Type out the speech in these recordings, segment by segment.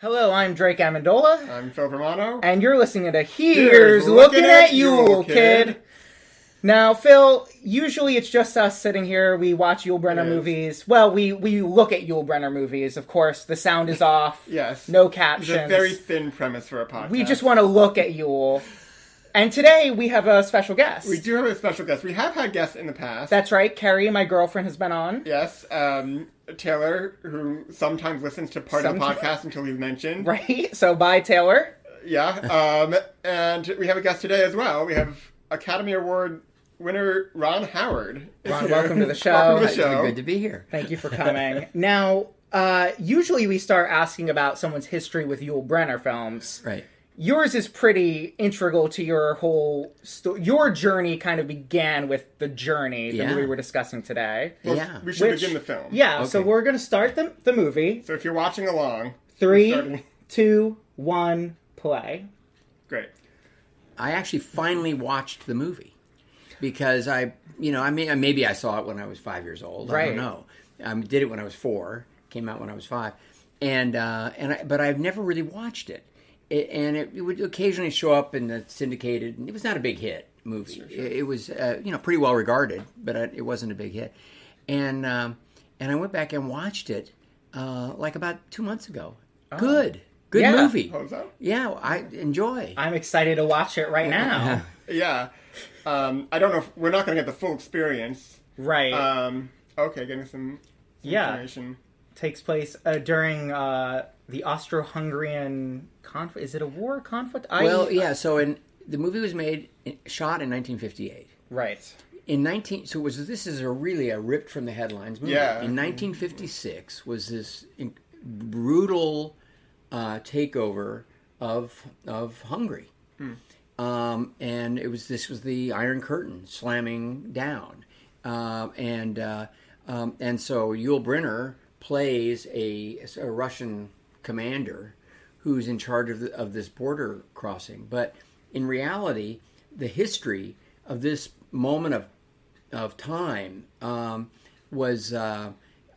Hello, I'm Drake Amendola. I'm Phil Romano. And you're listening to Here's Looking at Yul, Kid. Now, Phil, usually it's just us sitting here. We watch Yul Brynner movies. Well, we look at Yul Brynner movies. Of course, the sound is off. Yes. No captions. It's a very thin premise for a podcast. We just want to look at Yul. And today we have a special guest. We do have a special guest. We have had guests in the past. That's right. Carrie, my girlfriend, has been on. Yes. Taylor, who sometimes listens to part of the podcast until we've mentioned. Right. So bye, Taylor. Yeah. And we have a guest today as well. We have Academy Award winner Ron Howard. Ron, welcome to the show. Welcome to the show. Good to be here. Thank you for coming. Now, usually we start asking about someone's history with Yul Brynner films. Right. Yours is pretty integral to your whole story. Your journey kind of began with The Journey, the movie we're discussing today. Well, we should begin the film. Yeah, Okay. so we're going to start the movie. So if you're watching along... 3, 2, 1, play. Great. I actually finally watched the movie because maybe I saw it when I was 5 years old. Right. I don't know. Did it when I was 4. Came out when I was 5, but I've never really watched it. It would occasionally show up in the syndicated, and it was not a big hit movie. Sure. It was pretty well regarded, but it wasn't a big hit. And I went back and watched it like about 2 months ago. Oh. Good movie. Oh, is that? Yeah, I enjoy. I'm excited to watch it right now. Yeah. I don't know if we're not going to get the full experience. Right. Okay, getting some information. Takes place during the Austro-Hungarian conflict. Is it a war conflict? So the movie was shot in 1958. Right. This is really a ripped from the headlines movie. Yeah. In 1956 was this brutal takeover of Hungary. And this was the Iron Curtain slamming down. And so Yul Brynner plays a Russian commander who's in charge of this border crossing. But in reality, the history of this moment of time was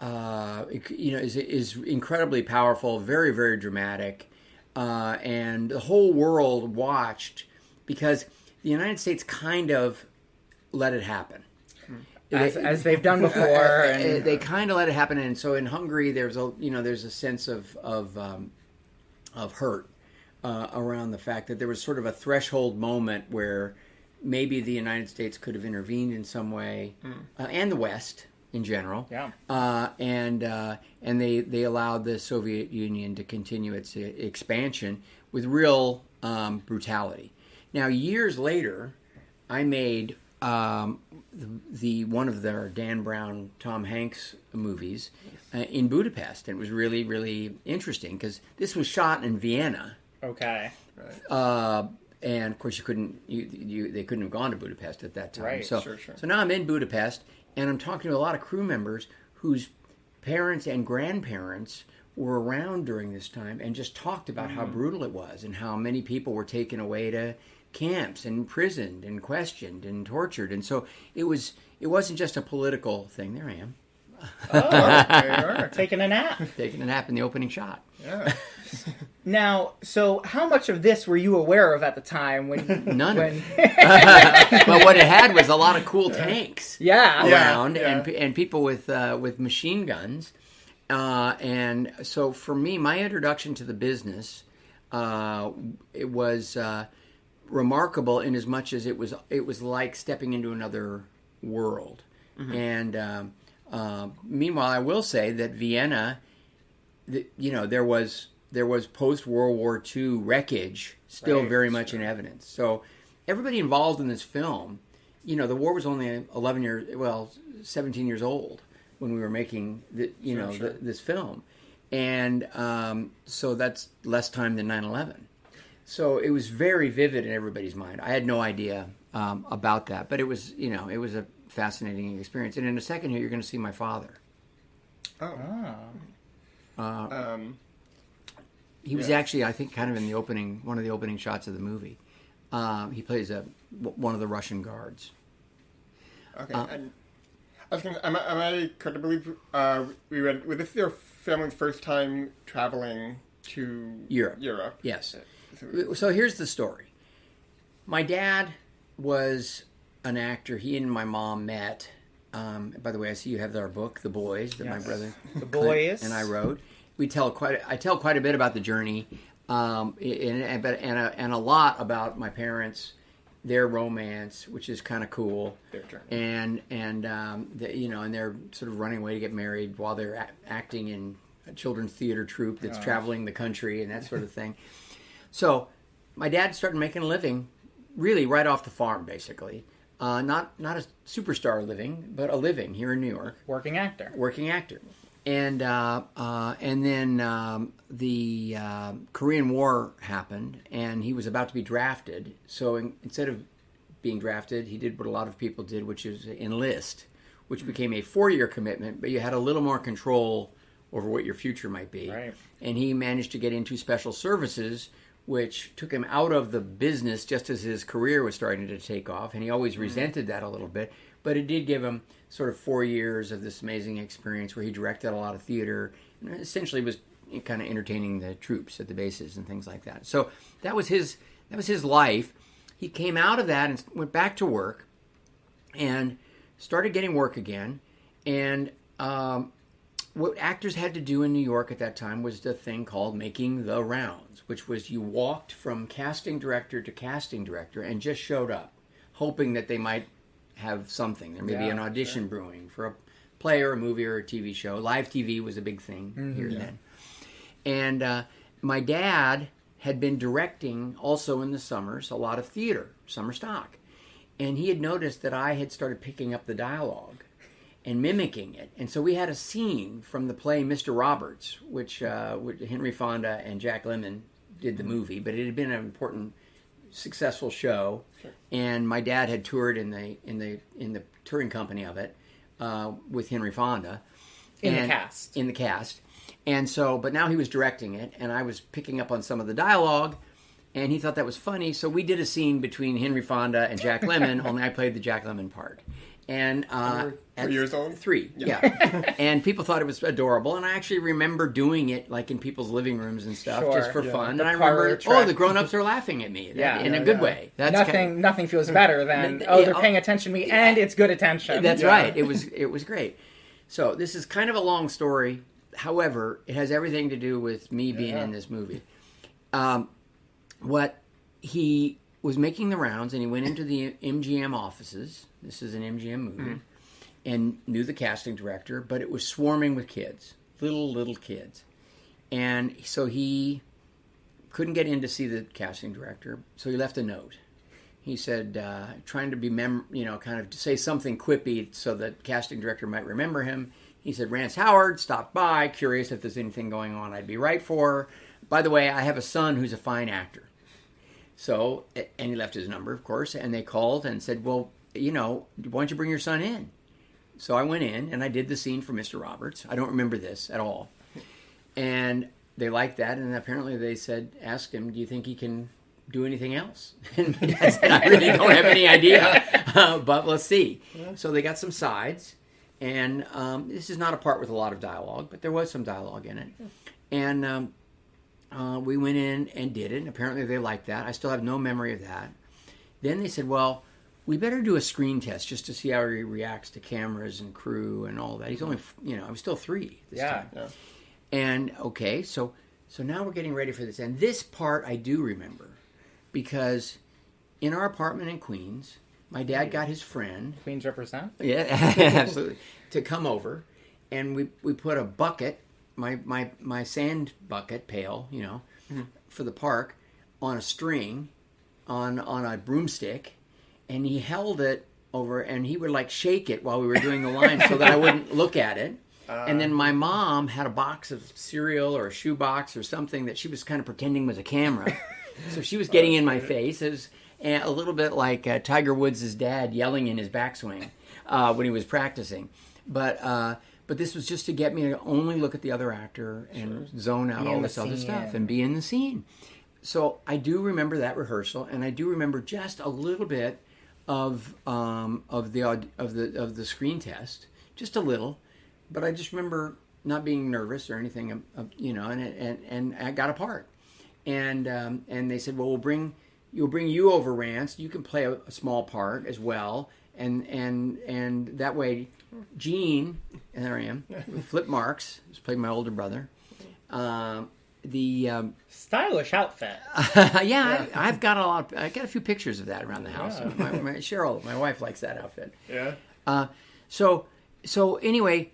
is incredibly powerful, very, very dramatic, and the whole world watched because the United States kind of let it happen. As they've done before, and they kind of let it happen, and so in Hungary, there's a sense of hurt around the fact that there was sort of a threshold moment where maybe the United States could have intervened in some way, and the West in general, and they allowed the Soviet Union to continue its expansion with real brutality. Now, years later, I made one of their Dan Brown, Tom Hanks movies in Budapest, and it was really, really interesting because this was shot in Vienna. Okay. And of course, they couldn't have gone to Budapest at that time. Right. So, Sure. So now I'm in Budapest, and I'm talking to a lot of crew members whose parents and grandparents were around during this time, and just talked about how brutal it was, and how many people were taken away to camps and imprisoned and questioned and tortured. And so it wasn't just a political thing. There I am. Oh, there you are, taking a nap. Taking a nap in the opening shot. Yeah. Now, so how much of this were you aware of at the time? None. But what it had was a lot of cool tanks around, and people with machine guns. And so for me, my introduction to the business, it was remarkable in as much as it was like stepping into another world. And meanwhile, I will say that Vienna, there was post World War II wreckage still very much in evidence. So everybody involved in this film, the war was only 17 years old when we were making this film, and so that's less time than 9/11. So it was very vivid in everybody's mind. I had no idea about that, but it was a fascinating experience. And in a second here, you're going to see my father. He was actually, I think, kind of in one of the opening shots of the movie. He plays one of the Russian guards. Okay. And I was am I correct to believe was this your family's first time traveling to Europe. Yes. So here's the story. My dad was an actor. He and my mom met. By the way, I see you have our book, The Boys, that my brother The Boys and I wrote. I tell quite a bit about the journey, and a lot about my parents, their romance, which is kind of cool, their journey, and they're sort of running away to get married while they're acting in a children's theater troupe that's traveling the country and that sort of thing. So my dad started making a living, really right off the farm, basically. Not a superstar living, but a living here in New York. Working actor. And then the Korean War happened, and he was about to be drafted. So instead of being drafted, he did what a lot of people did, which is enlist, which became a 4-year commitment, but you had a little more control over what your future might be. Right. And he managed to get into special services, which took him out of the business just as his career was starting to take off, and he always resented that a little bit. But it did give him sort of 4 years of this amazing experience where he directed a lot of theater and essentially was kind of entertaining the troops at the bases and things like that. So that was his life. He came out of that and went back to work and started getting work again. And what actors had to do in New York at that time was the thing called making the rounds, which was you walked from casting director to casting director and just showed up, hoping that they might have something. There may be an audition brewing for a play or a movie or a TV show. Live TV was a big thing here then. And my dad had been directing also in the summers a lot of theater, summer stock. And he had noticed that I had started picking up the dialogue and mimicking it. And so we had a scene from the play Mr. Roberts, which Henry Fonda and Jack Lemmon did the movie, but it had been an important, successful show. Sure. And my dad had toured in the touring company of it with Henry Fonda. In the cast. And so, but now he was directing it, and I was picking up on some of the dialogue, and he thought that was funny. So we did a scene between Henry Fonda and Jack Lemmon, only I played the Jack Lemmon part. And 3 years old? 3, yeah. And people thought it was adorable, and I actually remember doing it like in people's living rooms and stuff, just for fun. And I remember, the grown-ups are laughing at me in a good way. That's nothing feels better than they're paying attention to me, and it's good attention. That's right. It was great. So this is kind of a long story. However, it has everything to do with me being in this movie. What he was making the rounds, and he went into the MGM offices. This is an MGM movie, and knew the casting director, but it was swarming with kids, little kids, and so he couldn't get in to see the casting director. So he left a note. He said, trying to be kind of to say something quippy so that casting director might remember him. He said, Rance Howard stopped by, curious if there's anything going on I'd be right for. By the way, I have a son who's a fine actor. So, and he left his number, of course, and they called and said, well, why don't you bring your son in? So I went in, and I did the scene for Mr. Roberts. I don't remember this at all. And they liked that, and apparently they asked him, do you think he can do anything else? And I said, I really don't have any idea, but let's see. So they got some sides, and this is not a part with a lot of dialogue, but there was some dialogue in it. And we went in and did it, and apparently they liked that. I still have no memory of that. Then they said, well, we better do a screen test just to see how he reacts to cameras and crew and all that. He's only, I was still 3 this time. Yeah. And, okay, so now we're getting ready for this. And this part I do remember because in our apartment in Queens, my dad got his friend. Queens represent? Yeah, absolutely. To come over, and we put a bucket, my sand bucket pail, for the park, on a string, on a broomstick, and he held it over, and he would shake it while we were doing the line so that I wouldn't look at it. And then my mom had a box of cereal or a shoebox or something that she was kind of pretending was a camera. So she was getting in my face. It was a little bit like Tiger Woods' dad yelling in his backswing when he was practicing. But this was just to get me to only look at the other actor and zone out all this other stuff and be in the scene. So I do remember that rehearsal, and I do remember just a little bit of the screen test, just a little. But I just remember not being nervous or anything, and I got a part. And they said, well, we'll bring you over, Rance. You can play a small part as well. And that way, Gene, and there I am, with flip marks, who's played my older brother. The stylish outfit. I've got I got a few pictures of that around the house. Yeah. Cheryl, my wife, likes that outfit. Yeah. So anyway,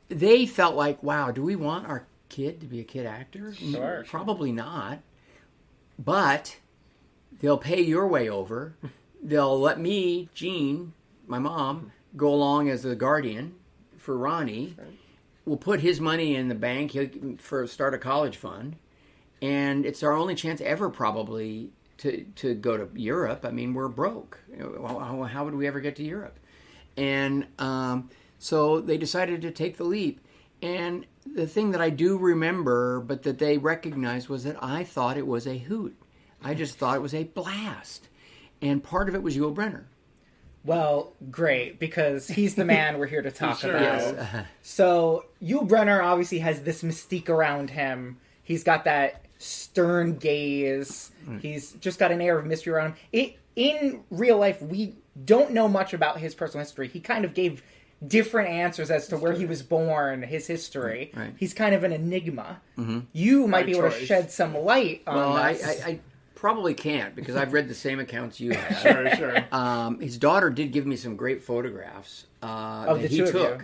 they felt like, wow, do we want our kid to be a kid actor? Sure. Probably not. But they'll pay your way over. They'll let me, Gene, my mom, go along as the guardian for Ronnie. Right. We'll put his money in the bank for start a college fund. And it's our only chance ever probably to go to Europe. I mean, we're broke. How would we ever get to Europe? And so they decided to take the leap. And the thing that I do remember, but that they recognized, was that I thought it was a hoot. I just thought it was a blast. And part of it was Yul Brynner. Well, great, because he's the man we're here to talk about. So Yul Brynner obviously has this mystique around him. He's got that stern gaze. He's just got an air of mystery around him. In real life, we don't know much about his personal history. He kind of gave different answers as to where he was born, his history. Right. He's kind of an enigma. Mm-hmm. You might be able to shed some light on this. I probably can't, because I've read the same accounts you have. Sure. His daughter did give me some great photographs of that he took.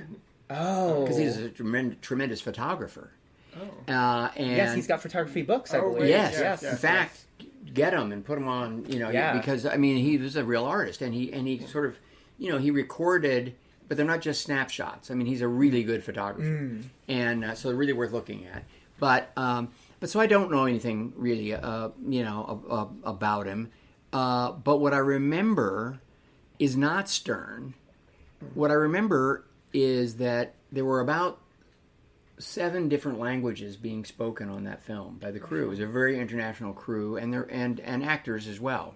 Oh. Because he's a tremendous photographer. Oh. And yes, he's got photography books, I believe. Yes. In fact, get them and put them on, because, I mean, he was a real artist. And he sort of, he recorded, but they're not just snapshots. I mean, he's a really good photographer. And so they're really worth looking at. But so I don't know anything really, about him. But what I remember is not stern. What I remember is that there were about 7 different languages being spoken on that film by the crew. It was a very international crew, and actors as well.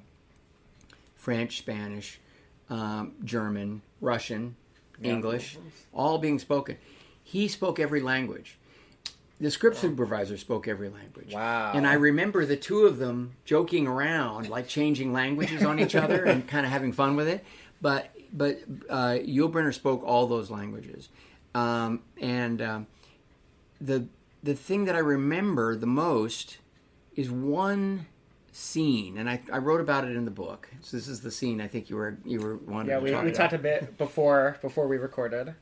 French, Spanish, German, Russian, English, all being spoken. He spoke every language. The script supervisor spoke every language. Wow. And I remember the two of them joking around, like changing languages on each other and kind of having fun with it. But Yul Brynner spoke all those languages. The thing that I remember the most is one scene, and I wrote about it in the book. So this is the scene I think you were wanting to talk about. Yeah, we talked a bit before we recorded.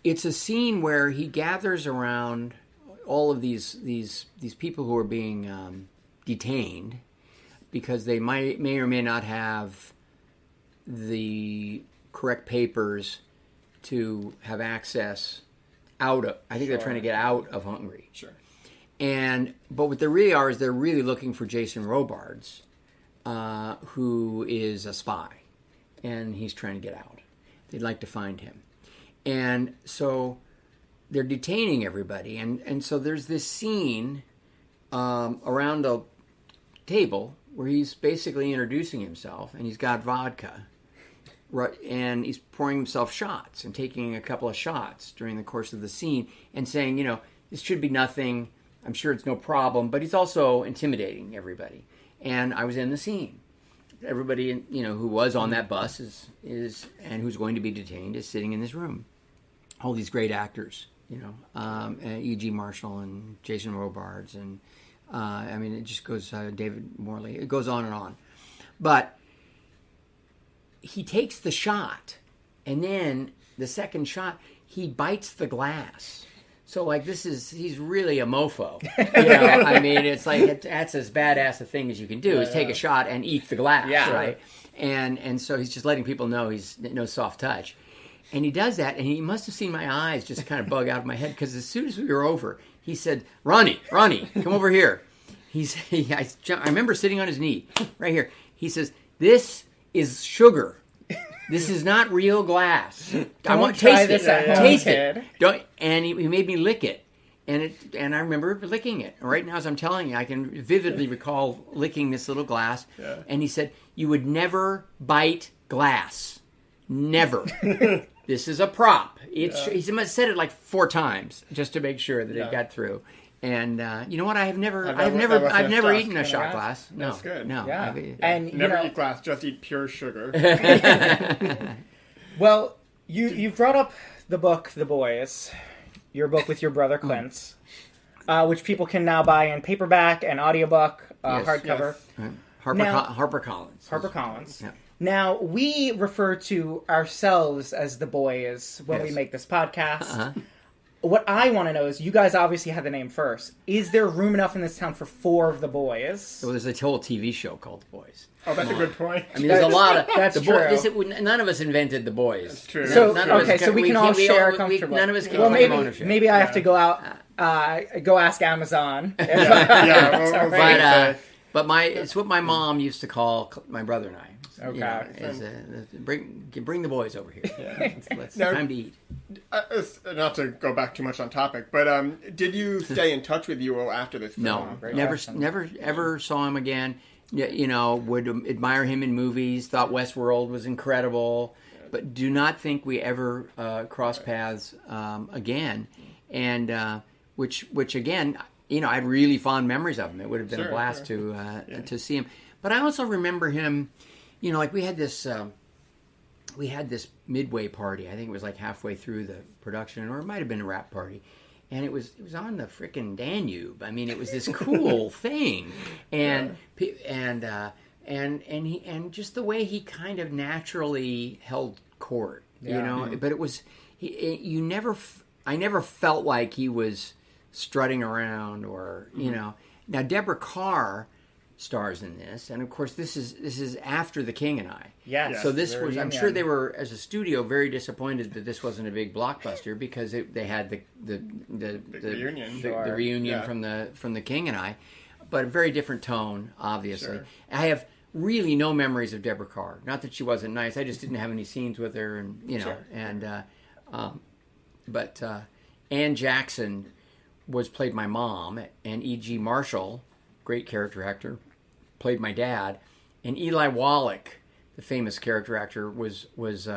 It's a scene where he gathers around all of these people who are being detained because they may or may not have the correct papers to have access out of. I think they're trying to get out of Hungary. Sure. But what they really are is they're really looking for Jason Robards, who is a spy, and he's trying to get out. They'd like to find him. And so they're detaining everybody. And so there's this scene around a table where he's basically introducing himself, and he's got vodka. And he's pouring himself shots and taking a couple of shots during the course of the scene and saying, this should be nothing. I'm sure it's no problem. But he's also intimidating everybody. And I was in the scene. Everybody, who was on that bus is and who's going to be detained is sitting in this room. All these great actors, E.G. Marshall and Jason Robards, and it just goes David Morley. It goes on and on, but he takes the shot, and then the second shot, he bites the glass. So he's really a mofo. It's like that's as badass a thing as you can do is take a shot and eat the glass, right? And so he's just letting people know he's no soft touch. And he does that, and he must have seen my eyes just kind of bug out of my head, because as soon as we were over, he said, Ronnie, come over here. I remember sitting on his knee, right here. He says, this is sugar. This is not real glass. I want to taste this at home, taste it. And he made me lick it. And I remember licking it. Right now, as I'm telling you, I can vividly recall licking this little glass. Yeah. And he said, you would never bite glass. Never. this is a prop. He said it like 4 times just to make sure that it got through. And you know what? I've never eaten a shot glass. No, that's good. No, and never eat glass. Just eat pure sugar. Well, you've brought up the book, The Boys, your book with your brother Clint, which people can now buy in paperback and audiobook, hardcover. Yes. HarperCollins. HarperCollins. Yeah. Now, we refer to ourselves as the Boys when we make this podcast. Uh-huh. What I want to know is, you guys obviously had the name first. Is there room enough in this town for 4 of the Boys? Well, there's a whole TV show called The Boys. Oh, that's a good point. I mean, there's a lot of... That's true. None of us invented The Boys. That's true. So, so we can all share comfortably. None of us can claim ownership. Maybe I have to go out, go ask Amazon. But it's what my mom used to call my brother and I. Okay. Bring the boys over here. It's time to eat. Not to go back too much on topic, but did you stay in touch with Yul after this film? No, never ever saw him again. Would admire him in movies, thought Westworld was incredible, but do not think we ever crossed paths again. And which again, I had really fond memories of him. It would have been a blast to see him. But I also remember him, like we had this midway party. I think it was like halfway through the production, or it might have been a wrap party. And it was on the frickin' Danube. I mean, it was this cool thing, and just the way he kind of naturally held court, But it was I never felt like he was strutting around, or Now Deborah Carr stars in this, and of course this is after The King and I. Yes. So this was, I'm sure they were, as a studio, very disappointed that this wasn't a big blockbuster, because they had the reunion from the King and I, but a very different tone, obviously. Sure. I have really no memories of Deborah Carr. Not that she wasn't nice, I just didn't have any scenes with her, and but Ann Jackson played my mom, and E.G. Marshall, great character actor, played my dad, and Eli Wallach, the famous character actor, was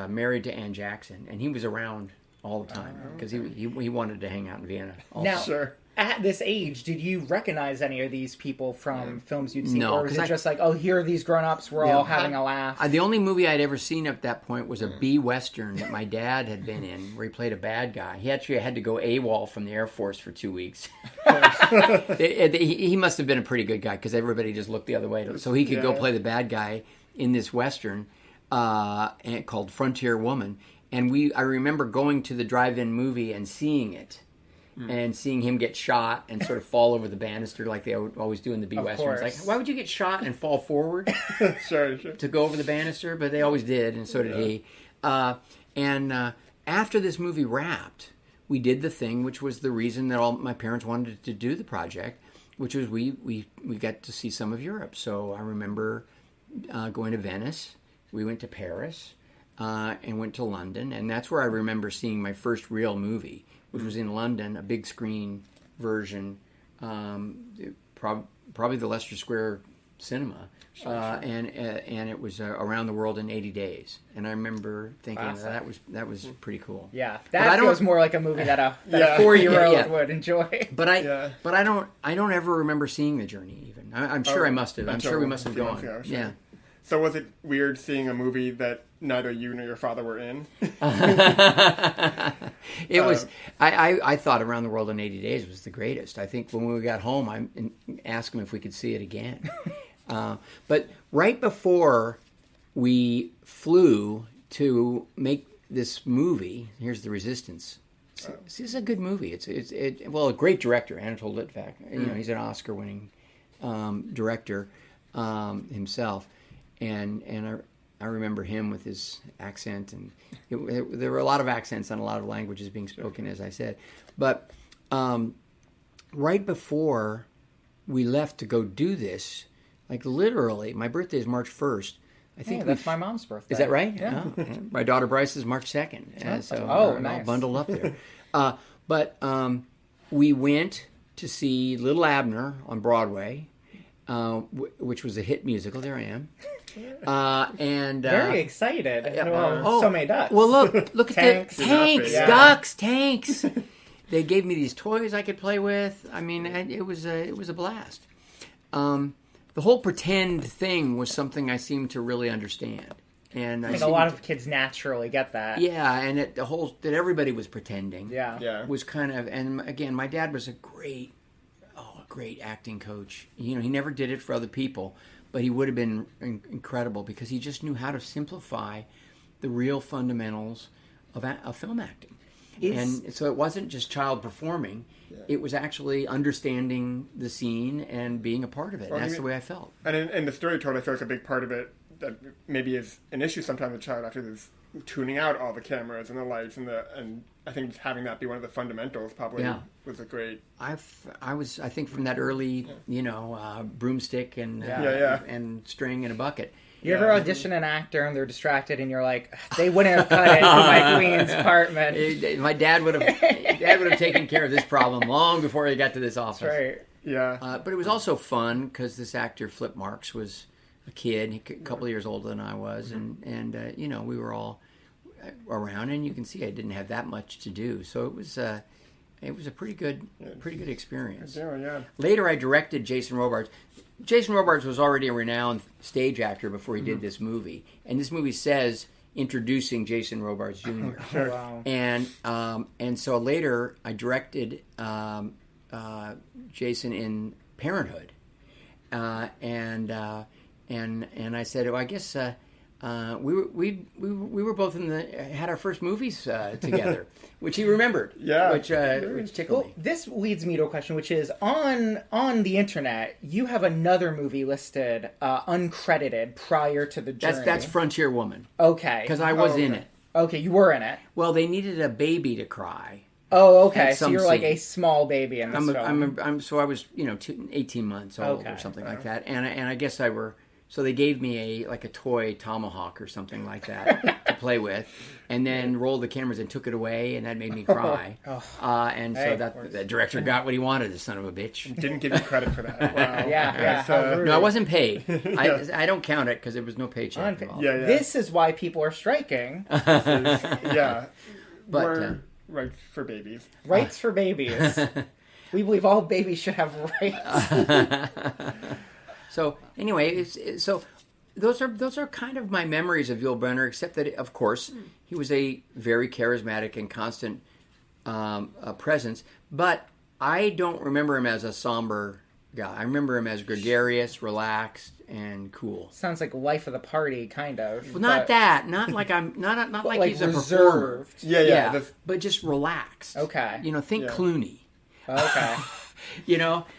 married to Ann Jackson, and he was around all the time because he wanted to hang out in Vienna. Also. Now, at this age, did you recognize any of these people from films you'd seen? No, or was it just like, oh, here are these grown-ups, we're all having a laugh? The only movie I'd ever seen at that point was a B-Western that my dad had been in, where he played a bad guy. He actually had to go AWOL from the Air Force for 2 weeks. He must have been a pretty good guy, because everybody just looked the other way. So he could go play the bad guy in this Western called Frontier Woman. And I remember going to the drive-in movie and seeing it. And seeing him get shot and sort of fall over the banister like they always do in the B-Westerns. Like, why would you get shot and fall forward sure. to go over the banister? But they always did, and so did he. And after this movie wrapped, we did the thing, which was the reason that all my parents wanted to do the project, which was we got to see some of Europe. So I remember going to Venice. We went to Paris and went to London. And that's where I remember seeing my first real movie, which was in London, a big screen version, probably the Leicester Square Cinema, and it was around the world in 80 days. And I remember thinking that was pretty cool. Yeah, that feels more like a movie that a 4-year-old would enjoy. But I don't ever remember seeing The Journey. Even I'm sure I must have. I'm sure we must have gone. Sure. Yeah. So was it weird seeing a movie that neither you nor your father were in? It was. I thought Around the World in 80 Days was the greatest. I think when we got home, I asked him if we could see it again. But right before we flew to make this movie, here's The Resistance. This is a good movie. It's a great director, Anatole Litvak. He's an Oscar-winning director himself. And I remember him with his accent, and there were a lot of accents on a lot of languages being spoken, as I said. But right before we left to go do this, like literally, my birthday is March 1st. I think that's my mom's birthday. Is that right? Yeah. Oh. My daughter Bryce is March 2nd. So we're all bundled up there. But we went to see Little Abner on Broadway, which was a hit musical. There I am. And very excited. So many ducks. Well, look at tanks. the tanks, ducks, tanks. They gave me these toys I could play with. I mean, it was a blast. The whole pretend thing was something I seemed to really understand. And I think a lot of kids naturally get that. Yeah, and that everybody was pretending. Yeah. Was kind of, and again, my dad was a great acting coach. You know, he never did it for other people, but he would have been incredible because he just knew how to simplify the real fundamentals of film acting. And so it wasn't just child performing. Yeah. It was actually understanding the scene and being a part of it. Well, that's the way I felt. And in the story told, I feel like a big part of it that maybe is an issue sometimes with child actors is tuning out all the cameras and the lights and I think just having that be one of the fundamentals probably was a great. I think from that early broomstick and string and a bucket. You ever audition an actor and they're distracted and you're like, they wouldn't have cut it in Mike Lean's apartment. My dad would have taken care of this problem long before he got to this office. That's right. Yeah. But it was also fun because this actor Flip Marks was a kid, a couple of years older than I was, and we were all around, and you can see I didn't have that much to do, so it was a pretty good experience. Yeah. Later, I directed Jason Robards. Jason Robards was already a renowned stage actor before he did this movie, and this movie says introducing Jason Robards Jr. Oh, wow. And so later I directed Jason in Parenthood, and I said, well, I guess we were both had our first movies together, which he remembered. Yeah, which tickled me. This leads me to a question, which is on the internet, you have another movie listed uncredited prior to the journey. That's Frontier Woman. Okay, because I was in it. Okay, you were in it. Well, they needed a baby to cry. Oh, okay. So you're like a small baby in this film. So I was 18 months old or something like that, and I guess I were. So they gave me a toy tomahawk or something like that to play with, and then rolled the cameras and took it away, and that made me cry. The director got what he wanted, the son of a bitch. Didn't give you credit for that. Wow. Yeah. No, I wasn't paid. I don't count it because there was no paycheck involved. Yeah. This is why people are striking. But rights for babies. Rights for babies. We believe all babies should have rights. So anyway, so those are kind of my memories of Yul Brynner, except that, of course, he was a very charismatic and constant presence. But I don't remember him as a somber guy. I remember him as gregarious, relaxed, and cool. Sounds like life of the party, kind of. Well, not that. Not like I'm. Not like he's a reserved. Performer. Yeah. But just relaxed. Okay. Think Clooney. Okay.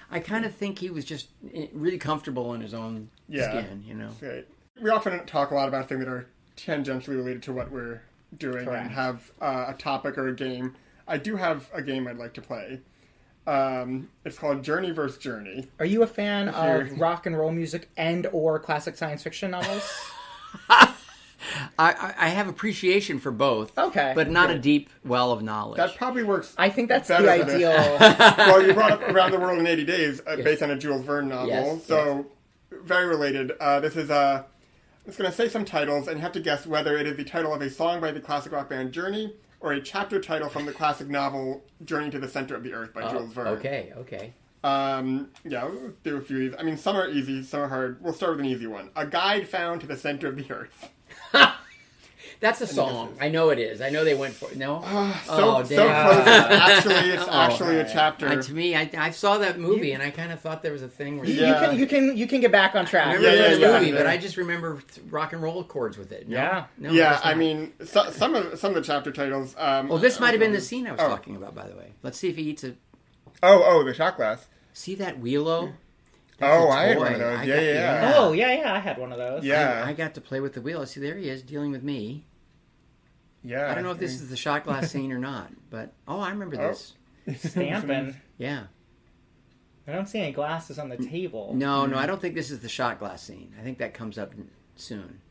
I kind of think he was just really comfortable in his own skin, Great. We often talk a lot about things that are tangentially related to what we're doing. Correct. And have a topic or a game. I do have a game I'd like to play. It's called Journey vs. Journey. Are you a fan of rock and roll music and or classic science fiction novels? I have appreciation for both, but not a deep well of knowledge. That probably works. I think that's the ideal. Well, you brought up Around the World in 80 Days, based on a Jules Verne novel, very related. This is it's going to say some titles, and you have to guess whether it is the title of a song by the classic rock band Journey or a chapter title from the classic novel Journey to the Center of the Earth by Jules Verne. Okay. We'll do a few of these. I mean, some are easy, some are hard. We'll start with an easy one. A Guide Found to the Center of the Earth. That's a song. I know it is. I know they went for it. No? So close. It's actually a chapter. To me, I saw that movie and I kind of thought there was a thing where you can get back on track. I remember the movie, but I just remember rock and roll chords with it. No? I mean, some of the chapter titles. This might have been the scene I was talking about, by the way. Let's see if he eats a. The shot glass. See that wheelo? I had one of those. I had one of those. Yeah. I got to play with the wheel. See, there he is, dealing with me. Yeah. I don't know if this is the shot glass scene or not, but I remember this. Stamping. Yeah. I don't see any glasses on the table. No, I don't think this is the shot glass scene. I think that comes up soon.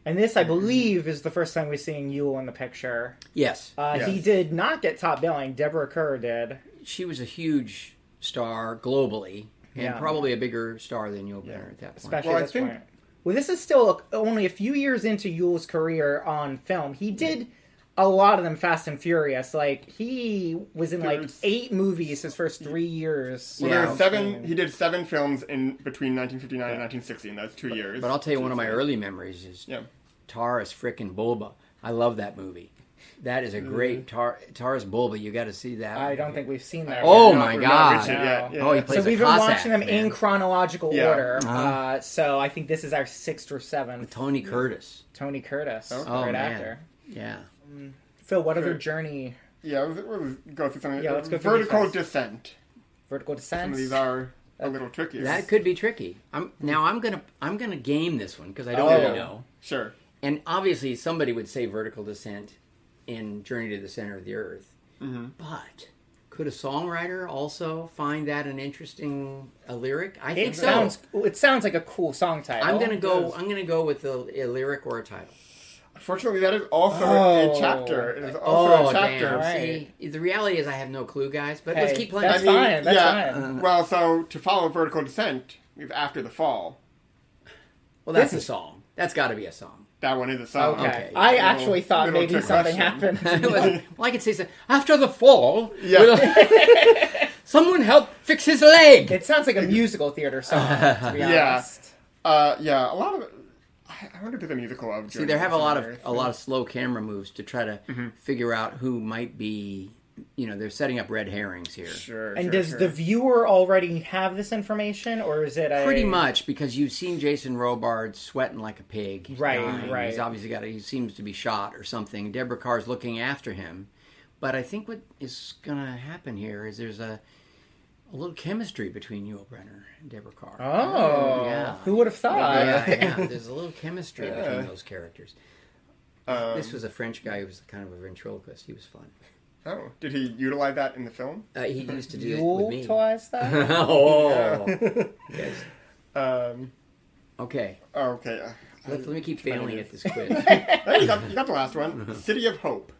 And this, I believe, is the first time we're seeing Yul in the picture. Yes. He did not get top billing. Deborah Kerr did. She was a huge star globally. And probably a bigger star than Yul Brynner at that point. Especially at this point. Well, this is still only a few years into Yul's career on film. He did a lot of them Fast and Furious. Like, he was in, 8 movies his first 3 years. Well, there were 7... He did 7 films in between 1959 and 1960, and that's 2 years. But I'll tell you, one of my early memories is Taurus frickin' Bulba. I love that movie. That is a great Taurus Bulba. You got to see that. I don't think we've seen that. Oh my God! Oh, he plays so we've been watching them in chronological order. So I think this is our 6th or 7th. With Tony Curtis. Tony Curtis, great actor. Yeah. Phil, what other journey? Yeah, we'll go through some. Let's go through Vertical descent. Vertical descent. Some of these are a little tricky. That could be tricky. I'm gonna game this one because I don't really know. Sure. And obviously, somebody would say vertical descent in Journey to the Center of the Earth. Mm-hmm. But could a songwriter also find that an interesting lyric? I think it sounds like a cool song title. I'm gonna go with a lyric or a title. Unfortunately, that is also a chapter. It is also a chapter. Damn. Right. See, the reality is I have no clue, guys. But let's keep playing. That's fine. That's fine. Well, so to follow vertical descent, we have After the Fall. Well, that's a song. That's got to be a song. That one is a song. Okay. I actually thought maybe something happened. Well, I could say so. After the fall, someone help fix his leg. It sounds like a musical theater song, to be honest. A lot of. I wonder if there's a musical of. See, there have a lot of slow camera moves to try to figure out who might be. They're setting up red herrings here. Sure. And does the viewer already have this information, or is it pretty much because you've seen Jason Robard sweating like a pig? Right. He's obviously he seems to be shot or something. Deborah Carr's looking after him, but I think what is going to happen here is there's a little chemistry between Yul Brynner and Deborah Carr. Oh, yeah. Who would have thought? Yeah. There's a little chemistry between those characters. This was a French guy who was kind of a ventriloquist. He was fun. Oh, did he utilize that in the film? He used to do it with me. Utilize that? Yes. Okay. Okay. Let me keep failing at this quiz. Hey, you got the last one. City of Hope.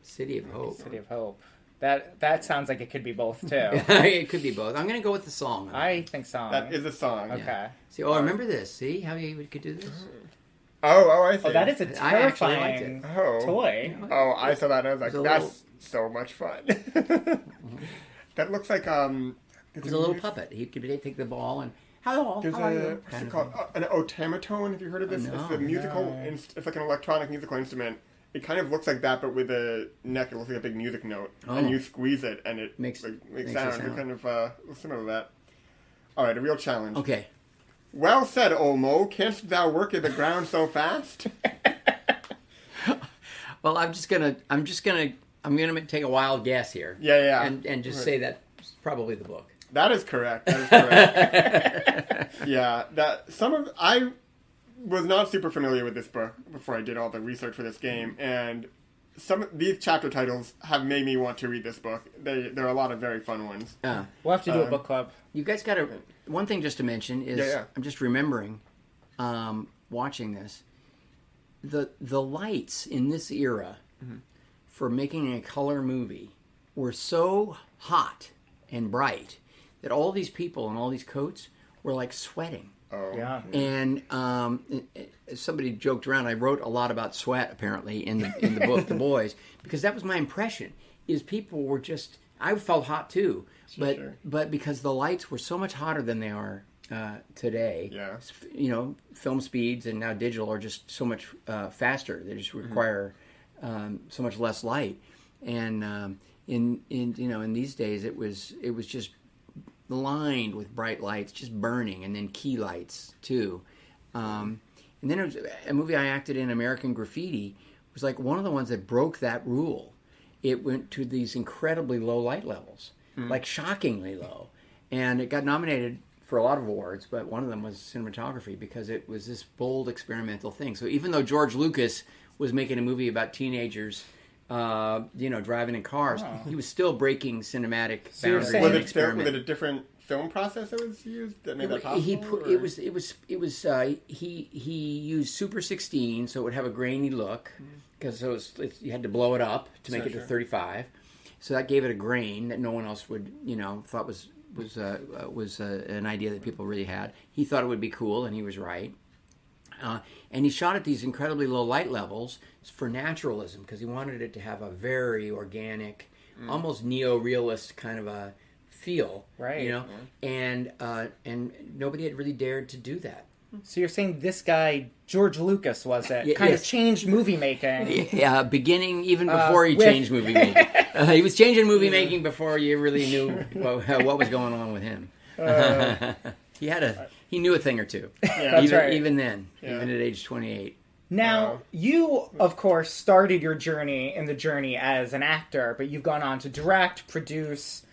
City of Hope. City of Hope. That sounds like it could be both, too. It could be both. I'm going to go with the song. I think song. That is a song. Okay. Yeah. See, I remember this. See how you could do this? Oh, I see. Oh, that is a terrifying toy. Oh, I saw that and I was like, that's so much fun. That looks like, it was a little puppet. He could take the ball and, hello, there's how are you? What's it called? An automaton, have you heard of this? No, it's a musical, it's like an electronic musical instrument. It kind of looks like that, but with a neck, it looks like a big music note. Oh. And you squeeze it, and it makes sound. It's kind of similar to that. All right, a real challenge. Okay. Well said, Olmo. Canst thou work in the ground so fast? Well, I'm gonna take a wild guess here. Yeah. And just say that's probably the book. That is correct. Yeah, I was not super familiar with this book before I did all the research for this game, and these chapter titles have made me want to read this book. There are a lot of very fun ones. We'll have to do a book club. You guys got to. One thing just to mention is I'm just remembering watching this. The lights in this era for making a color movie were so hot and bright that all these people in all these coats were like sweating. Oh. Yeah. And somebody joked around. I wrote a lot about sweat apparently in the book, The Boys, because that was my impression. Is people were just. I felt hot too, but because the lights were so much hotter than they are today. Yeah. Film speeds and now digital are just so much faster. They just require so much less light. And in these days it was just lined with bright lights, just burning, and then key lights too. And then it was a movie I acted in, American Graffiti, was like one of the ones that broke that rule. It went to these incredibly low light levels, like shockingly low, and it got nominated for a lot of awards, but one of them was cinematography because it was this bold experimental thing. So even though George Lucas was making a movie about teenagers, driving in cars, he was still breaking cinematic boundaries and experiment. Was it a different film process that was used that made that possible? He used Super 16, so it would have a grainy look because you had to blow it up to make it to 35. So that gave it a grain that no one else would thought was an idea that people really had. He thought it would be cool, and he was right. And he shot at these incredibly low light levels for naturalism because he wanted it to have a very organic, almost neo-realist kind of a feel, right? You know, and nobody had really dared to do that. So you're saying this guy George Lucas was it? Kind of changed movie making. Yeah, beginning even before he changed movie making. He was changing movie making before you really knew what was going on with him. He knew a thing or two. Yeah. Even then, even at age 28. Now, you, of course, started your journey in the journey as an actor, but you've gone on to direct, produce.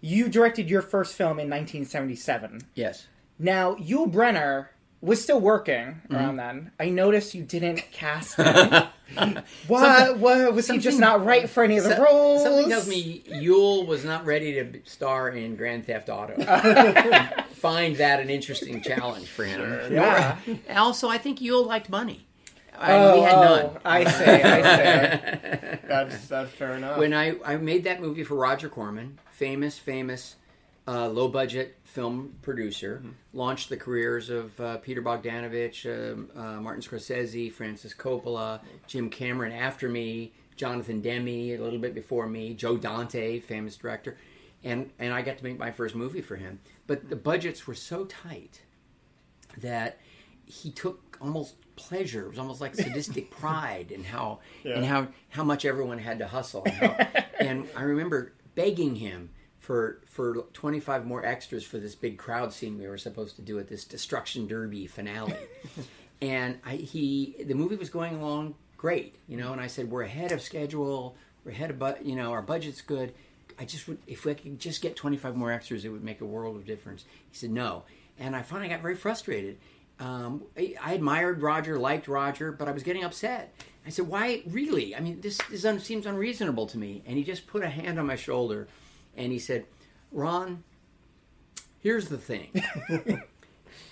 You directed your first film in 1977. Yes. Now, Yul Brynner was still working around then. I noticed you didn't cast him. What? Was he just not right for any of the roles? Something tells me Yul was not ready to star in Grand Theft Auto. Find that an interesting challenge for him. Sure. Yeah. And also, I think Yul liked money. We had none. I see. That's fair enough. When I made that movie for Roger Corman, famous low-budget film producer, launched the careers of Peter Bogdanovich, Martin Scorsese, Francis Coppola, Jim Cameron after me, Jonathan Demme a little bit before me, Joe Dante, famous director, and I got to make my first movie for him. But the budgets were so tight that he took almost pleasure. It was almost like sadistic pride in how much everyone had to hustle. And I remember begging him for 25 more extras for this big crowd scene we were supposed to do at this Destruction Derby finale. And the movie was going along great, and I said, we're ahead of schedule, we're ahead of, our budget's good. If we could just get 25 more extras, it would make a world of difference. He said no. And I finally got very frustrated. I admired Roger, liked Roger, but I was getting upset. I said, why, really? I mean, this seems unreasonable to me. And he just put a hand on my shoulder, and he said, Ron, here's the thing.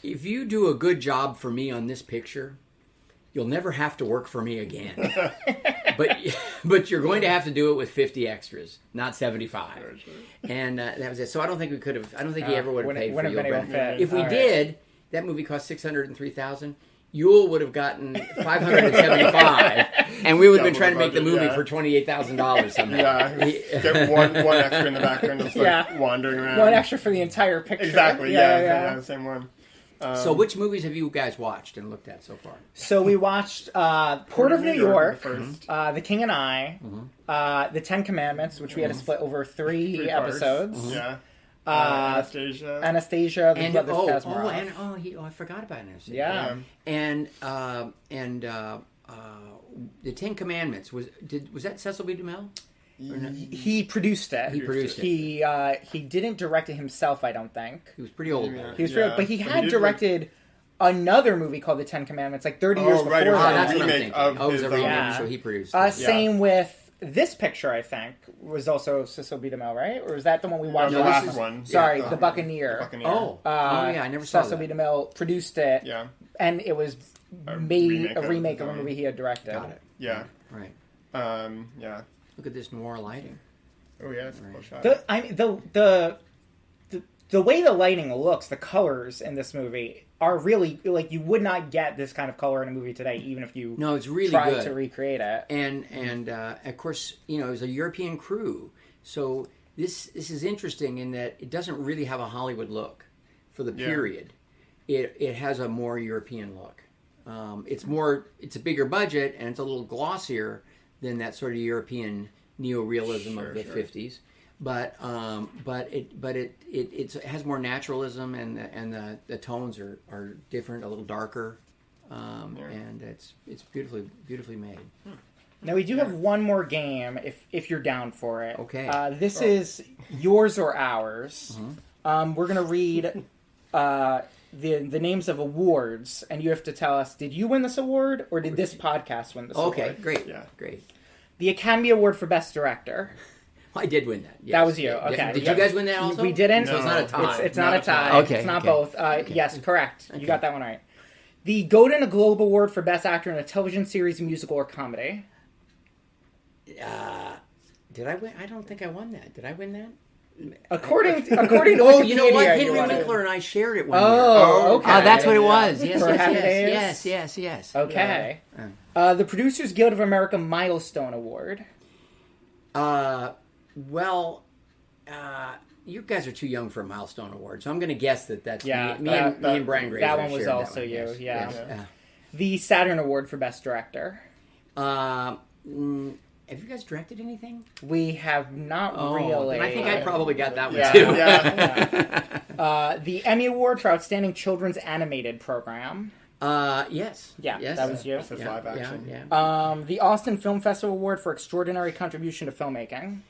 If you do a good job for me on this picture, you'll never have to work for me again. But you're going to have to do it with 50 extras, not 75. Sure. And that was it. So I don't think we could have. I don't think he ever would have paid for Yul Brynner. If we did, that movie cost $603,000. Yul would have gotten $575, and we would have been trying to make the movie for $28,000 somehow. Yeah, get one extra in the background, just wandering around. One extra for the entire picture. Exactly. Yeah, the same one. So which movies have you guys watched and looked at so far? So we watched Port of New York, The King and I, The Ten Commandments, which we had to split over three episodes. Yeah. Anastasia, the Brothers Karamazov. I forgot about Anastasia. Yeah. And The Ten Commandments, was that Cecil B. DeMille? He produced it. He didn't direct it himself, I don't think. He was pretty old. He was but he had directed another movie called The Ten Commandments, like 30 years before that. That's what I'm thinking. It was a remake, so he produced it. Same with this picture, I think, was also Cecil B. DeMille, right? Or is that the one we watched last? The last one. Sorry, The Buccaneer. I never saw Cecil B. DeMille produced it. Yeah. And it was a remake of a movie he had directed. Got it. Yeah. Right. Yeah. Look at this noir lighting. Oh yeah, it's a cool shot. The way the lighting looks, the colors in this movie are really, like, you would not get this kind of color in a movie today, even if you it's really tried good to recreate it. And of course, it was a European crew, so this is interesting in that it doesn't really have a Hollywood look for the period. It has a more European look. It's a bigger budget and it's a little glossier than that sort of European neo-realism of the 50s. But it has more naturalism, and the tones are different, a little darker, and it's beautifully made. Now we do have one more game if you're down for it. Okay. This is yours or ours. Mm-hmm. We're gonna read the names of awards, and you have to tell us: did you win this award, or did this podcast win this award? Okay, great. Yeah, great. The Academy Award for Best Director. I did win that. Yes. That was you. Okay. Did you guys win that also? We didn't. So it's not a tie. It's not a tie. Okay. It's not both. Yes, correct. Okay. You got that one right. The Golden Globe Award for Best Actor in a Television Series, Musical, or Comedy. Did I win? I don't think I won that. Did I win that? According to Wikipedia, you know what? Henry Winkler and I shared it one year. Okay. That's what it was. Yes. Okay. The Producers Guild of America Milestone Award. You guys are too young for a Milestone Award, so I'm going to guess that's me and Brian Grazer. That one was also you, yeah. The Saturn Award for Best Director. Have you guys directed anything? We have not really. And I think I probably got that one too. The Emmy Award for Outstanding Children's Animated Program. Yes. Yes. That was you. This is live action. The Austin Film Festival Award for Extraordinary Contribution to Filmmaking.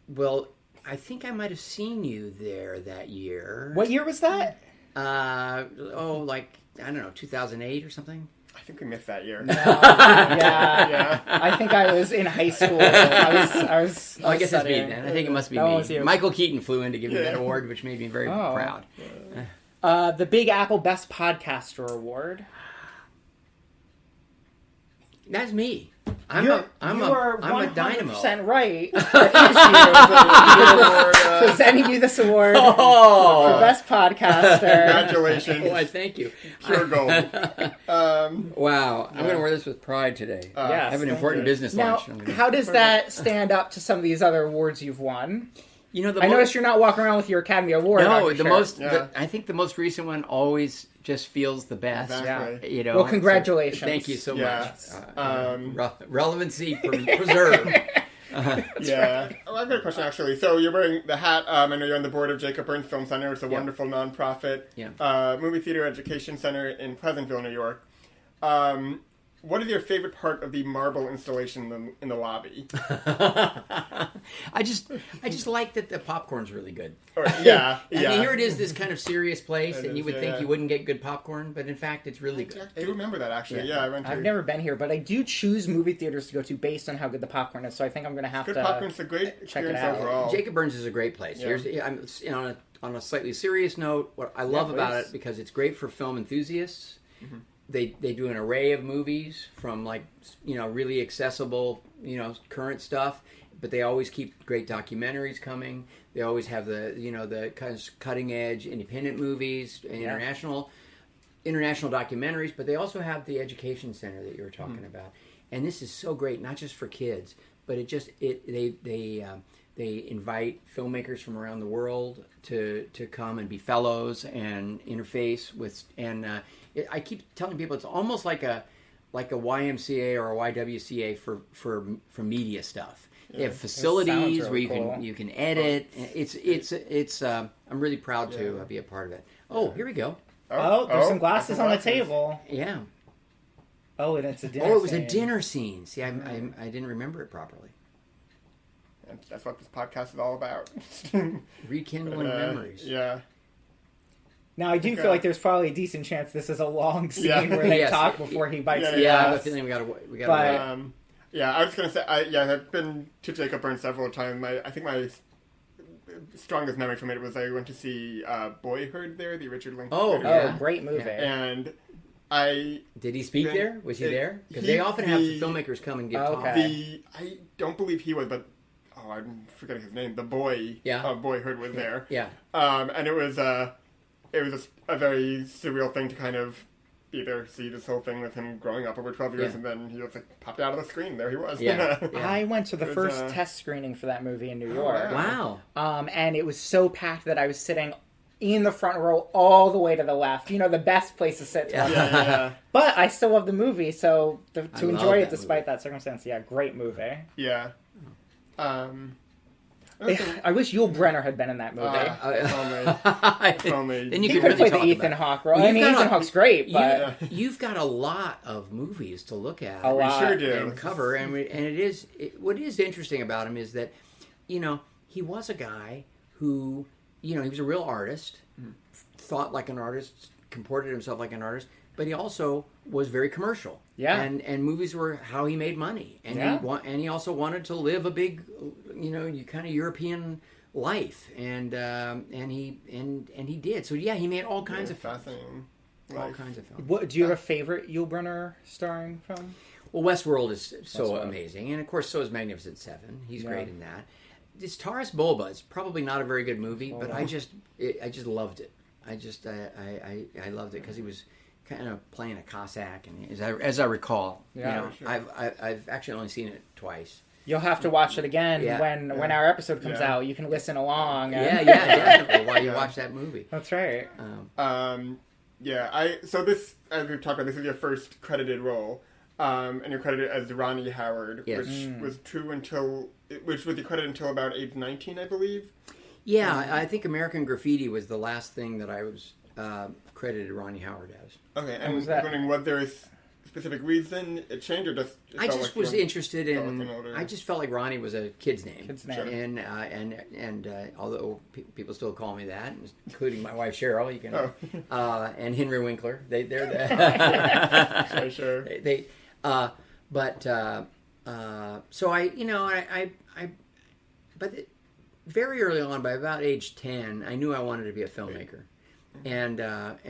Well, I think I might have seen you there that year. What year was that? I don't know, 2008 or something. I think we missed that year. Yeah. I think I was in high school. I guess it's me then. I think it must be me. Michael Keaton flew in to give me that award, which made me very proud. The Big Apple Best Podcaster Award. That's me. I'm a dynamo. 100% right. Presenting you this award for Best Podcaster. Congratulations. Why, thank you. Pure gold. Wow. I'm going to wear this with pride today. I have an important business lunch. Now, how does that stand up to some of these other awards you've won? You know, I noticed you're not walking around with your Academy Award. No, I think the most recent one always just feels the best. Exactly. You know. Well, congratulations. So, thank you so much. Relevancy preserved. Yeah. Well, I've got a question actually. So you're wearing the hat. I know you're on the board of Jacob Burns Film Center. It's a wonderful nonprofit movie theater education center in Pleasantville, New York. What is your favorite part of the marble installation in the lobby? I just like that the popcorn's really good. Yeah. I mean, here it is, this kind of serious place, and you would think you wouldn't get good popcorn, but in fact, it's really good. I remember that actually. I've never been here, but I do choose movie theaters to go to based on how good the popcorn is. So I think I'm going to have to. Good popcorn's a great experience overall. Jacob Burns is a great place. Yeah. On a slightly serious note, what I love about it because it's great for film enthusiasts. Mm-hmm. They do an array of movies from really accessible current stuff, but they always keep great documentaries coming. They always have the kind of cutting edge independent movies, international documentaries, but they also have the education center that you were talking about. And this is so great, not just for kids, but they invite filmmakers from around the world to come and be fellows and interface with I keep telling people it's almost like a YMCA or a YWCA for media stuff. They have facilities where you can edit. It's I'm really proud to be a part of it. Oh, here we go. There's some glasses on the table. Yeah. Oh, and it's a dinner scene. Oh, it was a dinner scene. See, I didn't remember it properly. And that's what this podcast is all about. Rekindling memories. Yeah. Now, I do feel like there's probably a decent chance this is a long scene where they talk before he bites the glass. I have a feeling we got to wait. I was going to say, I've been to Jacob Burns several times. I think my strongest memory from it was I went to see Boyhood there, the Richard Linklater. Great movie. And Did he speak there? Was he there? Because they often have the filmmakers come and give talks. I don't believe he was, but I'm forgetting his name. The boy of Boyhood was there. Yeah. And it was a very surreal thing to kind of either see this whole thing with him growing up over 12 years and then he just popped out of the screen. There he was. I went to the first test screening for that movie in New York. Wow. And it was so packed that I was sitting in the front row all the way to the left. The best place to sit. But I still love the movie, so to enjoy it despite that circumstance, great movie. Yeah. I wish Yul Brynner had been in that movie. If only. Then you could play the Ethan Hawke role. Ethan Hawke's great, but you've got a lot of movies to look at. We sure do. And cover, what is interesting about him is that, he was a guy who, he was a real artist, thought like an artist, comported himself like an artist, but he also was very commercial. Yeah. And movies were how he made money. And he also wanted to live a big, kind of European life. And he did. So he made all kinds of fascinating films. All kinds of films. Do you have a favorite Yul Brynner starring film? Well, Westworld is so amazing. And of course so is Magnificent Seven. He's great in that. this Taurus Bulba is probably not a very good movie, but I just loved it. I loved it because he was kind of playing a Cossack, and as I recall, sure. I've actually only seen it twice. You'll have to watch it again when our episode comes out. You can listen along. Definitely while you watch that movie. That's right. So this, as we've talked about, this is your first credited role, and you're credited as Ronnie Howard, which was your credit until about age 19, I believe. Yeah, I think American Graffiti was the last thing that I was credited Ronnie Howard as. Okay, and I was wondering, was there a specific reason it changed, or just I just was interested in. I just felt like Ronnie was a kid's name. Sure. And although people still call me that, including my wife Cheryl, you can, and Henry Winkler, they're the sure. So but very early on, by about age 10, I knew I wanted to be a filmmaker, and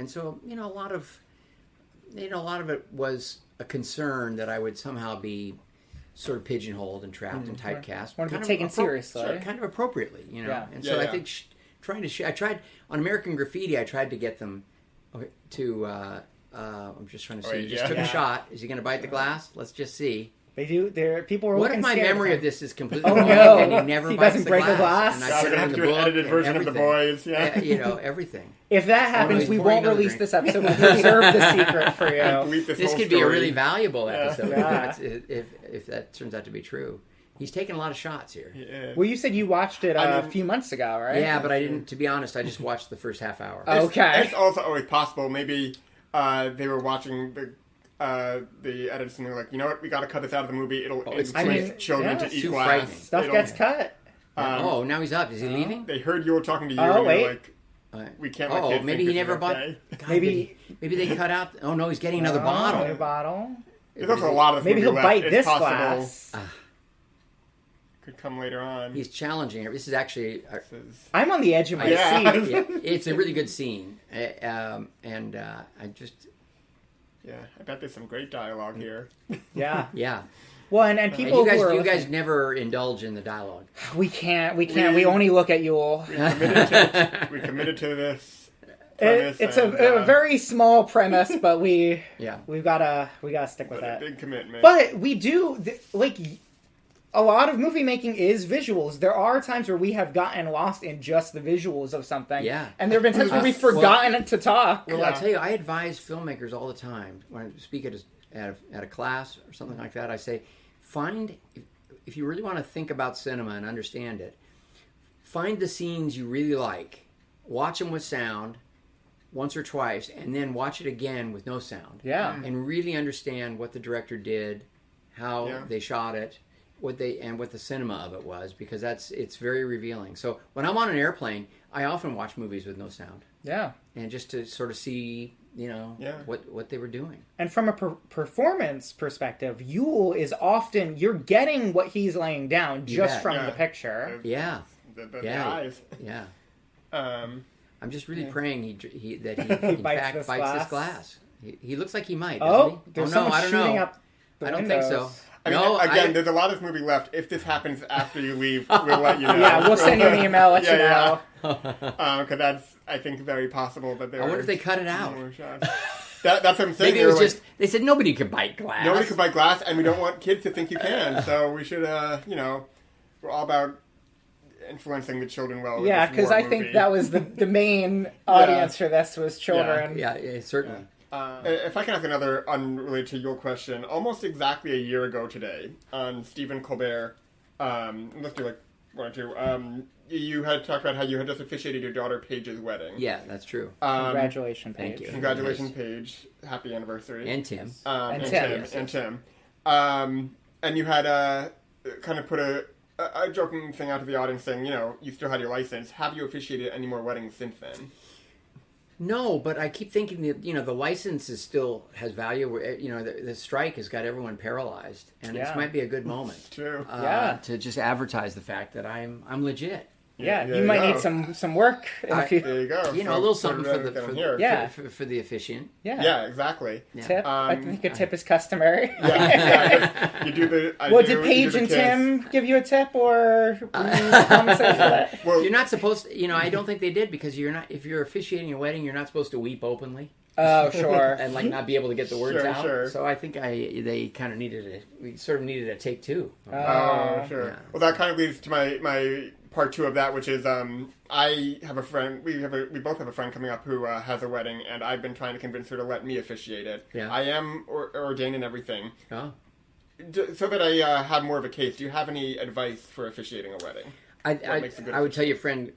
so a lot of it was a concern that I would somehow be sort of pigeonholed and trapped and typecast. Want to be taken seriously, kind of appropriately, And so I think I tried on American Graffiti. I tried to get them to. I'm just trying to see. He just took a shot. Is he going to bite the glass? Let's just see. They do. People are. What if my memory of this is completely wrong? No. And he never bites the glass. And I put it in the book. Edited version of The Boys. Yeah. Everything. If that happens, we won't release this episode. We'll preserve the secret for you. This could be a really valuable episode if that turns out to be true. He's taking a lot of shots here. Yeah. Well, you said you watched it a few months ago, right? Yeah, but I didn't. To be honest, I just watched the first half hour. Okay. It's also always possible. Maybe they were watching the edits and they're like, you know what, we got to cut this out of the movie. It'll influence children to eat glass. Stuff gets cut. Now he's up. Is he leaving? They heard you were talking to you. Oh, and wait. Like, we can't let kids maybe think he never bought. okay. God, maybe they cut out. Oh no, he's getting another bottle. Another bottle. There's also a lot of maybe he'll left. bite It's this possible. glass. Could come later on. He's challenging her. This is actually. I'm on the edge of my seat. It's a really good scene, and I just. Yeah, I bet there's some great dialogue here. Yeah. Yeah. Well, and people you guys never indulge in the dialogue. We can't. We only look at Yul. We committed to this. It's a very small premise, but we gotta stick with that. Big commitment. But we do a lot of movie making is visuals. There are times where we have gotten lost in just the visuals of something. Yeah. And there have been times where we've forgotten to talk. Well, I'll tell you, I advise filmmakers all the time when I speak at a class or something like that. I say, if you really want to think about cinema and understand it, find the scenes you really like, watch them with sound once or twice, and then watch it again with no sound. Yeah. And really understand what the director did, how they shot it, what the cinema of it was, because it's very revealing. So when I'm on an airplane, I often watch movies with no sound. Yeah. And just to sort of see, what they were doing. And from a performance perspective, Yul is often, you're getting what he's laying down just from the picture. The eyes. Yeah. I'm just really praying that he in fact bites this glass. He looks like he might. Doesn't he? There's someone shooting up the windows. I don't think so. I mean, there's a lot of this movie left. If this happens after you leave, we'll let you know. Yeah, we'll send you an email, let you know. Because that's, I think, very possible. But I wonder if they cut it out. That's what I'm saying. Maybe it was just, they said nobody could bite glass. Nobody could bite glass, and we don't want kids to think you can. So we should, we're all about influencing the children well. Yeah, because I think that was the main audience for this was children. Yeah, certainly. If I can ask another unrelated to your question, almost exactly a year ago today, on Stephen Colbert, let's do like one or two, you had talked about how you had just officiated your daughter Paige's wedding. Yeah, that's true. Congratulations, Paige. Thank you. Congratulations, Paige. Happy anniversary. And Tim. And Tim. And you had kind of put a joking thing out to the audience saying, you still had your license. Have you officiated any more weddings since then? No, but I keep thinking that, the license still has value. The strike has got everyone paralyzed, and this might be a good moment. True. To just advertise the fact that I'm legit. Yeah, you might need some work. There you go. A little something for the officiant. Yeah, exactly. Yeah. Tip. I think a tip is customary. Yeah. You do the. Did Paige and Tim give you a tip, or compensate for that? Well, you're not supposed to. I don't think they did, because you're not. If you're officiating a wedding, you're not supposed to weep openly. Oh, sure. And not be able to get the words out. Sure. So I think they kind of we sort of needed a take two. Oh, sure. Yeah. Well, that kind of leads to my part two of that, which is I have a friend. We both have a friend coming up who has a wedding, and I've been trying to convince her to let me officiate it. Yeah. I am ordained and everything. Oh. So that I have more of a case. Do you have any advice for officiating a wedding? I would tell your friend,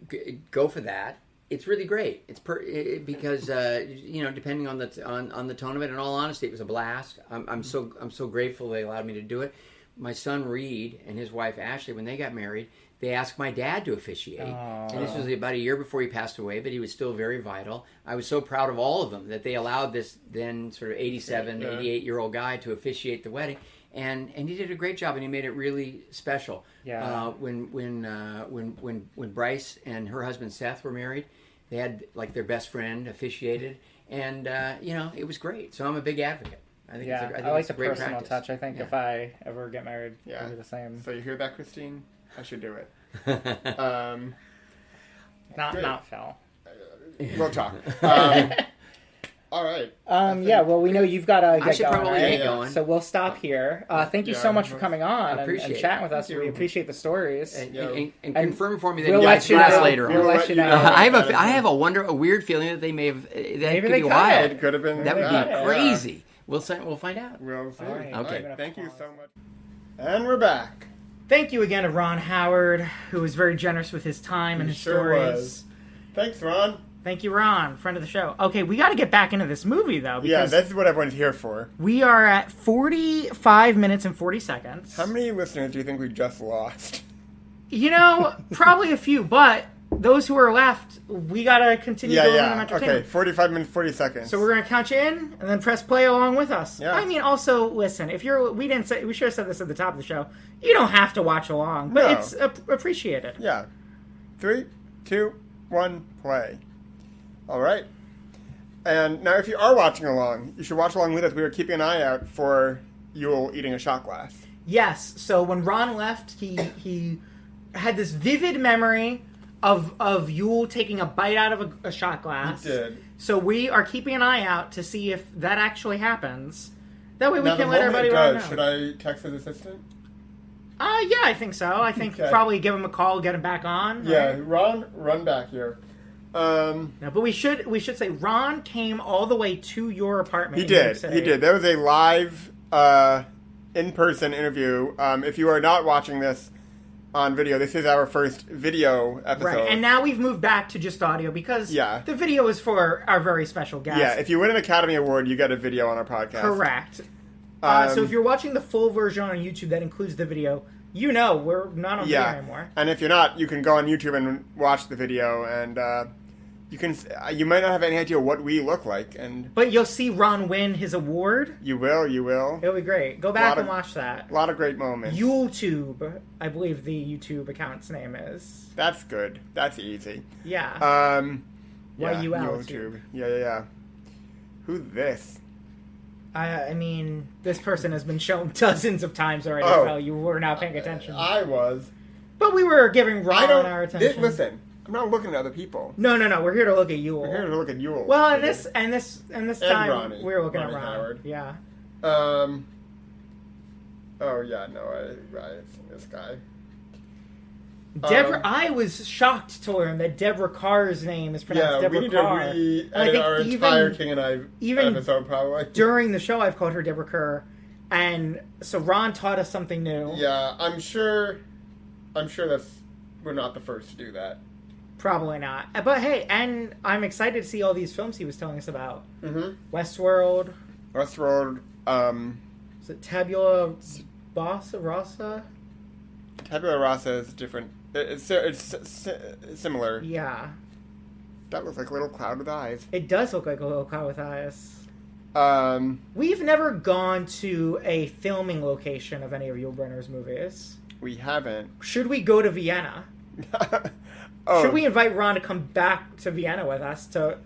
go for that. It's really great. It's because depending on the tone of it. In all honesty, it was a blast. I'm so grateful they allowed me to do it. My son Reed and his wife Ashley, when they got married, they asked my dad to officiate. Aww. And this was about a year before he passed away, but he was still very vital. I was so proud of all of them that they allowed this then sort of 87, 88-year-old guy to officiate the wedding. And he did a great job, and he made it really special. Yeah. When Bryce and her husband Seth were married, they had their best friend officiated, and it was great. So I'm a big advocate. I think I like the personal touch. I think if I ever get married, it'll be the same. So you hear that, Christine? I should do it. Not Phil. We'll talk. All right. Well, we know you've got to get going, probably right? get going. So we'll stop here. Thank you so much for coming on and chatting with us. We appreciate the stories. And confirm for me that you guys class later on. We'll let you know. I have a weird feeling that they may have. That could be wild. It could have been. That would be crazy. We'll find out. We'll see. Right. Okay. Thank you so much. And we're back. Thank you again to Ron Howard, who was very generous with his time and his stories. Was. Thanks, Ron. Thank you, Ron, friend of the show. Okay, we got to get back into this movie, though. Yeah, that's what everyone's here for. We are at 45 minutes and 40 seconds. How many listeners do you think we just lost? Probably a few, but those who are left, we got to continue building them entertainment. Okay, 45 minutes, 40 seconds. So we're going to count you in and then press play along with us. Yeah. I mean, also, listen, we should have said this at the top of the show. You don't have to watch along, but it's appreciated. Yeah. 3, 2, 1, play. All right. And now if you are watching along, you should watch along with us. We are keeping an eye out for Yul eating a shot glass. Yes. So when Ron left, he had this vivid memory of Yul taking a bite out of a shot glass. He did. So we are keeping an eye out to see if that actually happens. That way we can let everybody know. Should I text his assistant? Yeah, I think so. I think probably give him a call, get him back on. Yeah, right? Ron, run back here. No, but we should say Ron came all the way to your apartment. He did. There was a live in-person interview. If you are not watching this on video, this is our first video episode. Right, and now we've moved back to just audio because the video is for our very special guest. Yeah, if you win an Academy Award, you get a video on our podcast. Correct. So if you're watching the full version on YouTube that includes the video, we're not on video anymore. And if you're not, you can go on YouTube and watch the video, and you might not have any idea what we look like, but you'll see Ron win his award. You will. It'll be great. Go back and watch that. A lot of great moments. YouTube, I believe the YouTube account's name is. That's good. That's easy. Yeah. YouTube. Yeah. Who's this? I mean, this person has been shown dozens of times already. Well, you were not paying attention. I was. But we were giving Ron our attention. Listen, I'm not looking at other people. No. We're here to look at Yul. We're here to look at Yul. Well, and this time Ronnie. we're looking at Ron. Howard. Yeah. Oh yeah, no, I've seen this guy. Deborah, I was shocked to learn that Deborah Carr's name is pronounced Deborah Carr. We need to re-edit our entire King and I episode, probably. During the show, I've called her Deborah Kerr, and so Ron taught us something new. Yeah, I'm sure we're not the first to do that. Probably not. But hey, and I'm excited to see all these films he was telling us about. Mm-hmm. Westworld. Is it Tabula Rasa? Tabula Rasa is different. It's similar. Yeah. That looks like a little cloud with eyes. It does look like a little cloud with eyes. We've never gone to a filming location of any of Yul Brynner's movies. We haven't. Should we go to Vienna? should we invite Ron to come back to Vienna with us to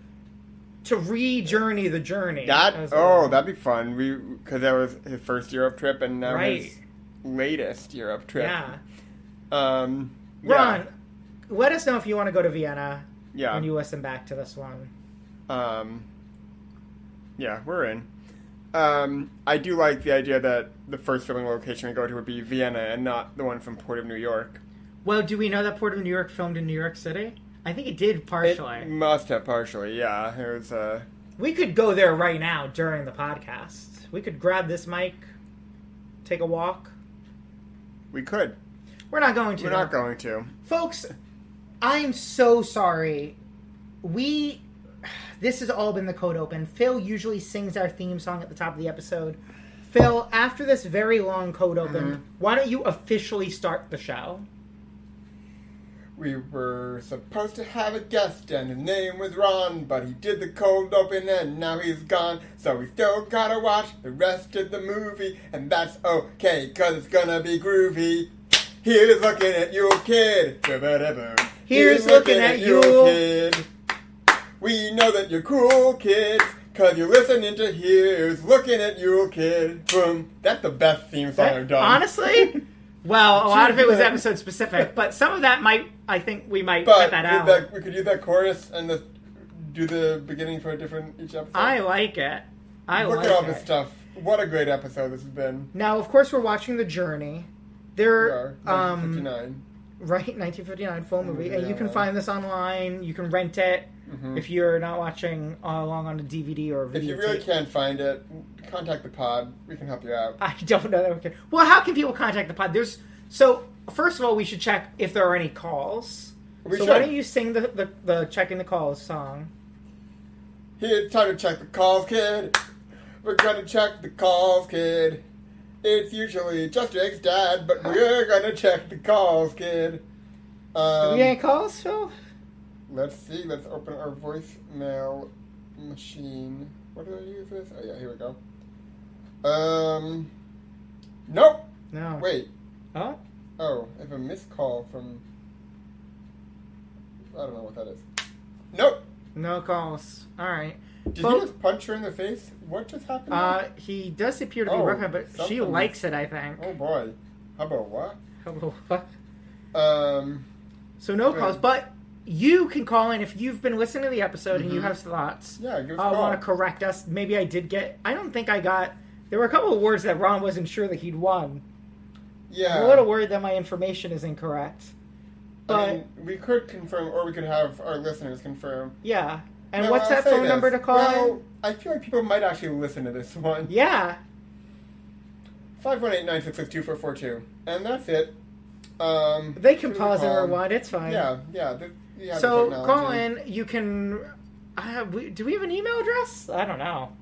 re-journey the journey? That'd be fun. Because that was his first Europe trip, and now his latest Europe trip. Yeah. Ron, let us know if you want to go to Vienna. Yeah. When you listen back to this one. Yeah, we're in. I do like the idea that the first filming location we go to would be Vienna and not the one from Port of New York. Well, do we know that Port of New York filmed in New York City? I think it did partially. It must have partially, yeah. It was, We could go there right now during the podcast. We could grab this mic, take a walk. We could. We're not going to. We're not going to. Folks, I'm so sorry. This has all been the Code Open. Phil usually sings our theme song at the top of the episode. Phil, after this very long Code Open, why don't you officially start the show? We were supposed to have a guest and his name was Ron, but he did the cold open and now he's gone. So we still gotta watch the rest of the movie, and that's okay, cause it's gonna be groovy. Here's looking at you, kid. Here's looking at you, kid. We know that you're cool, kids, cause you're listening to Here's Looking at You, Kid. Boom. That's the best theme song I've done. Honestly? Well, a lot of it was episode specific, but some of that I think we might cut that out. We could use that chorus and do the beginning for each episode. I like it. Look at all this stuff. What a great episode this has been. Now, of course, we're watching The Journey. We are. 1959. Right, 1959, full movie. And you can find this online. You can rent it if you're not watching along on a DVD or a video. If you really can't find it, contact the pod. We can help you out. I don't know that we can. Well, how can people contact the pod? So, first of all, we should check if there are any calls. Why don't you sing the Checking the Calls song? It's time to check the calls, kid. We're gonna check the calls, kid. It's usually just Jake's dad, but we're gonna check the calls, kid. Do we get any calls, Phil? Let's see. Let's open our voicemail machine. What did I use for this? Oh, yeah, here we go. Nope. No. Wait. Oh? Oh, I have a missed call from... I don't know what that is. Nope. No calls. All right. Did he just punch her in the face? What just happened? He does appear to be working, but she likes it, I think. Oh, boy. How about what? So no calls, but you can call in if you've been listening to the episode and you have thoughts. Yeah, give us a call. Want to correct us. Maybe I don't think I got... There were a couple of words that Ron wasn't sure that he'd won. Yeah. I'm a little worried that my information is incorrect. But I mean, we could confirm, or we could have our listeners confirm. Yeah. And what's that phone number to call in? I feel like people might actually listen to this one. Yeah. 518-966-2442. And that's it. They can pause and rewind. It's fine. Yeah. So call in. You can... do we have an email address? I don't know.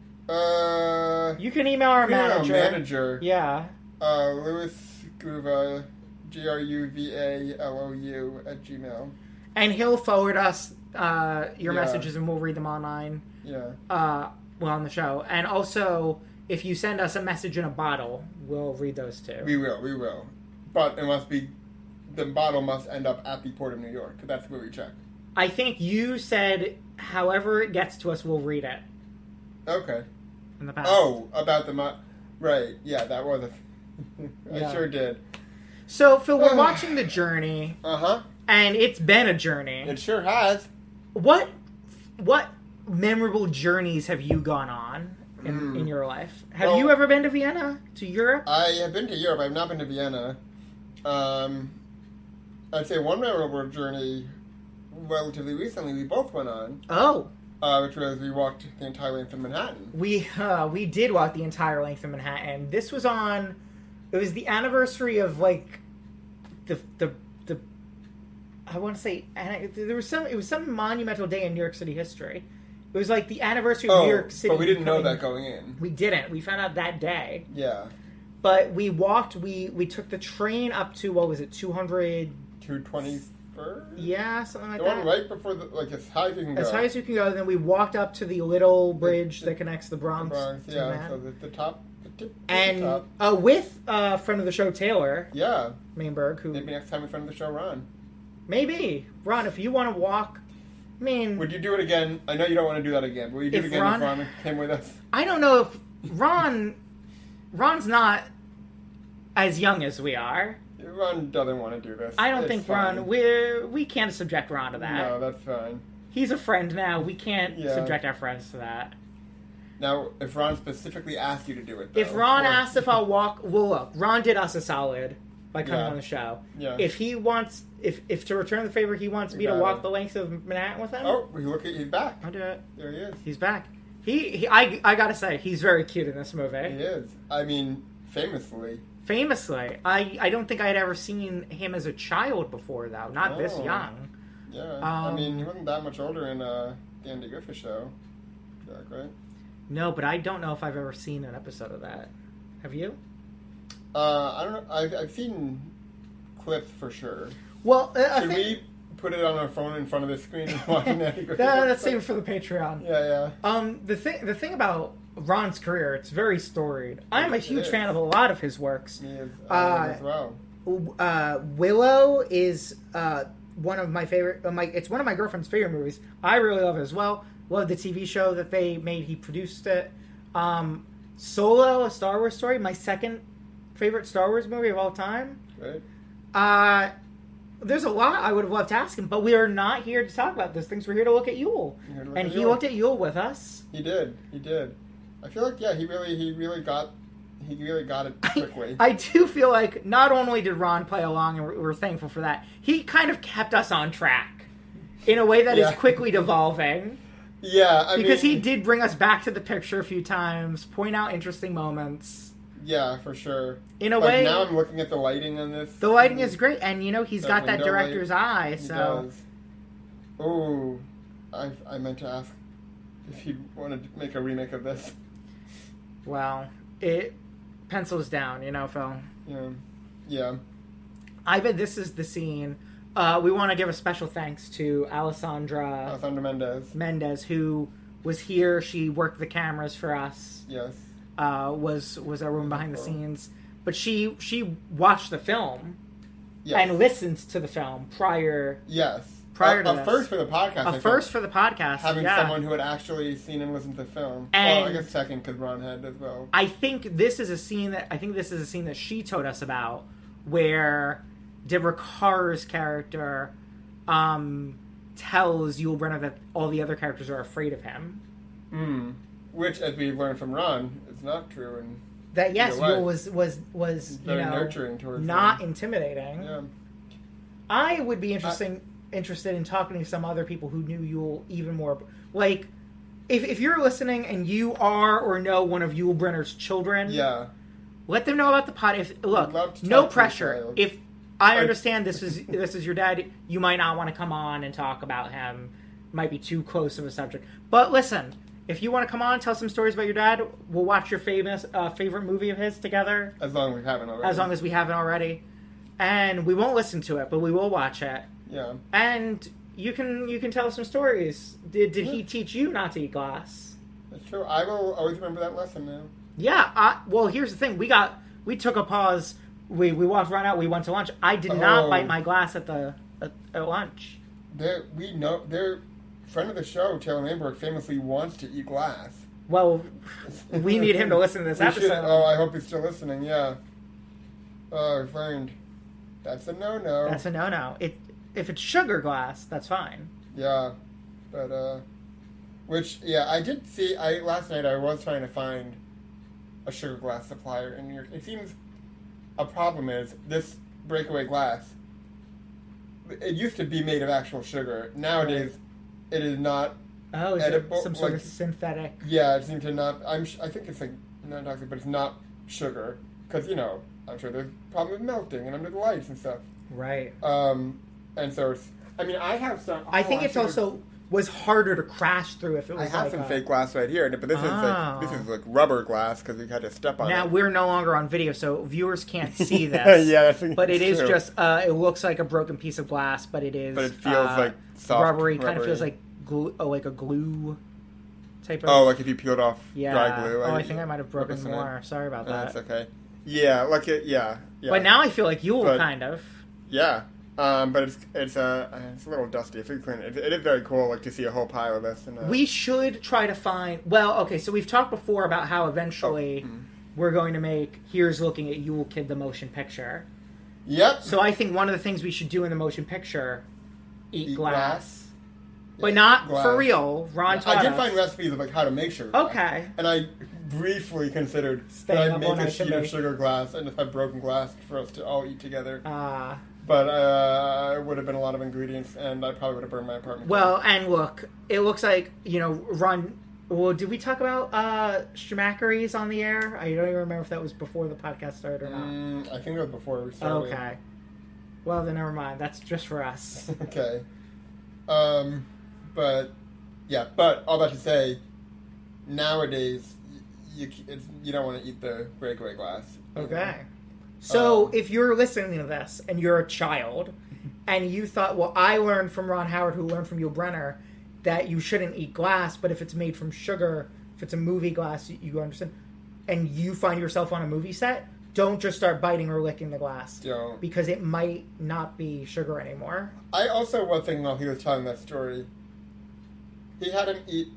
You can email our manager. Yeah. Louis Gruva, GRUVALOU @gmail. And he'll forward us your messages and we'll read them online. Yeah. On the show. And also, if you send us a message in a bottle, we'll read those too. We will. But the bottle must end up at the Port of New York. That's where we check. I think you said however it gets to us, we'll read it. Okay. In the past. Oh, about the... Right. Yeah, that was a... I sure did. So, Phil, we're watching The Journey. Uh-huh. And it's been a journey. It sure has. What memorable journeys have you gone on in your life? Have you ever been to Vienna? To Europe? I have been to Europe. I've not been to Vienna. I'd say one memorable journey relatively recently we both went on. Oh. Which was we walked the entire length of Manhattan. We did walk the entire length of Manhattan. This was on... It was the anniversary of, like, the I want to say... It was some monumental day in New York City history. It was, like, the anniversary of New York City. But we didn't know that going in. We didn't. We found out that day. Yeah. But we walked... We took the train up to, what was it, 200... 221st? Yeah, something like that. The one right before, as high as you can go. As high as you can go. Then we walked up to the little bridge that connects the Bronx to yeah, so the top... And with a friend of the show, Taylor. Yeah. Mainberg, who... Maybe next time a friend of the show, Ron. Maybe. Ron, if you want to walk... I mean... Would you do it again? I know you don't want to do that again, but would you do it again if Ron came with us? I don't know if... Ron's not as young as we are. Ron doesn't want to do this. I don't think fine. We can't subject Ron to that. No, that's fine. He's a friend now. We can't subject our friends to that. Now, if Ron specifically asked you to do it, though, if Ron asked if I'll walk, well, look, Ron did us a solid by coming on the show. Yeah. If he wants, if to return the favor, he wants me to walk the length of Manhattan with him. Oh, look at he's back. I'll do it. There he is. He's back. I gotta say, he's very cute in this movie. He is. I mean, famously. I don't think I had ever seen him as a child before, though. Not this young. Yeah. I mean, he wasn't that much older in the Andy Griffith Show. Right? No, but I don't know if I've ever seen an episode of that. Have you? I don't know. I've seen clips for sure. Well, should we put it on our phone in front of the screen and watch Andy Griffith? That's saved for the Patreon. Yeah. The thing about Ron's career, it's very storied. I'm a huge fan of a lot of his works. He is as well. Willow is one of my favorite. It's one of my girlfriend's favorite movies. I really love it as well. Love the TV show that they made. He produced it. Solo, A Star Wars Story, my second favorite Star Wars movie of all time. Right. There's a lot I would have loved to ask him, but we are not here to talk about those things. We're here to look at Yul. He looked at Yul with us. He did. I feel like, he really got it quickly. I do feel like not only did Ron play along, and we're thankful for that, he kind of kept us on track in a way that is quickly devolving. Yeah, because he did bring us back to the picture a few times, point out interesting moments. Yeah, for sure. In a way, now I'm looking at the lighting on this. The lighting is great, and he's got that director's eye. So. He does. Oh, I meant to ask if he wanted to make a remake of this. Well, it pencils down, Phil. Yeah. I bet this is the scene. We want to give a special thanks to Alessandra Mendez, who was here. She worked the cameras for us. Yes. Was our woman behind the scenes. But she watched the film and listens to the film prior. Yes. Prior to this. First for the podcast. First for the podcast. Having someone who had actually seen and listened to the film. And I guess second because Ron had as well. I think this is a scene that she told us about, where Deborah Carr's character tells Yul Brynner that all the other characters are afraid of him. Which, as we've learned from Ron, is not true. And that Yul was very nurturing towards not him. Intimidating. Yeah. I would be interested in talking to some other people who knew Yul even more. Like, if you're listening and you are or know one of Yul Brynner's children, let them know about the pod. Look, no pressure. If I understand this is your dad, you might not want to come on and talk about him. Might be too close of a subject. But listen, if you want to come on and tell some stories about your dad, we'll watch your favorite movie of his together. As long as we haven't already. And we won't listen to it, but we will watch it. Yeah. And you can tell us some stories. Did he teach you not to eat glass? That's true. I will always remember that lesson now. Yeah. Well, here's the thing. We took a pause. We walked right out. We went to lunch. I did not bite my glass at lunch. Their friend of the show, Taylor Manberg, famously wants to eat glass. Well, we need him to listen to this episode. I hope he's still listening. Yeah. Oh, friend. That's a no-no. If it's sugar glass, that's fine. Yeah, but I did see. Last night I was trying to find a sugar glass supplier in New York. It seems a problem is this breakaway glass. It used to be made of actual sugar. Nowadays, it is not. Oh, is edible, it some sort of synthetic? Yeah, it seems to not. I think it's like not toxic, but it's not sugar because I'm sure there's problems with melting and under the lights and stuff. Right. And so it's. I mean, I have some. I think it's also was harder to crash through if it was. I have some fake glass right here, but this is like rubber glass because we had to step on it. Now we're no longer on video, so viewers can't see this. Yeah, but it is true. Just. It looks like a broken piece of glass, but it is. But it feels like soft, rubbery. Kind of feels like glue, like a glue type of. Oh, like if you peeled off dry glue. I think I might have broken more. Sorry about that. That's okay. Yeah, Yeah. But now I feel like Yul kind of. Yeah. But it's a little dusty. If we clean it, it is very cool, like to see a whole pile of this. We should try to find. Well, okay, so we've talked before about how eventually we're going to make Here's Looking at Yule Kid the motion picture. Yep. So I think one of the things we should do in the motion picture, eat glass. But Yeah, not glass. for real. Ron taught I did us. find recipes of like how to make sugar glass. Okay. And I briefly considered Staying that up I'd all make a night to sheet of make- sugar glass and just have broken glass for us to all eat together. But it would have been a lot of ingredients, and I probably would have burned my apartment. Well, and look, it looks like, Ron... Well, did we talk about schmackeries on the air? I don't even remember if that was before the podcast started or not. I think it was before we started. Okay. Well, then never mind. That's just for us. Okay. But all that to say, nowadays, you don't want to eat the breakaway glass. Okay. So, if you're listening to this, and you're a child, and you thought, well, I learned from Ron Howard, who learned from Yul Brynner, that you shouldn't eat glass, but if it's made from sugar, if it's a movie glass, you understand, and you find yourself on a movie set, don't just start biting or licking the glass. Don't. Because it might not be sugar anymore. I also, one thing while he was telling that story, he had him eat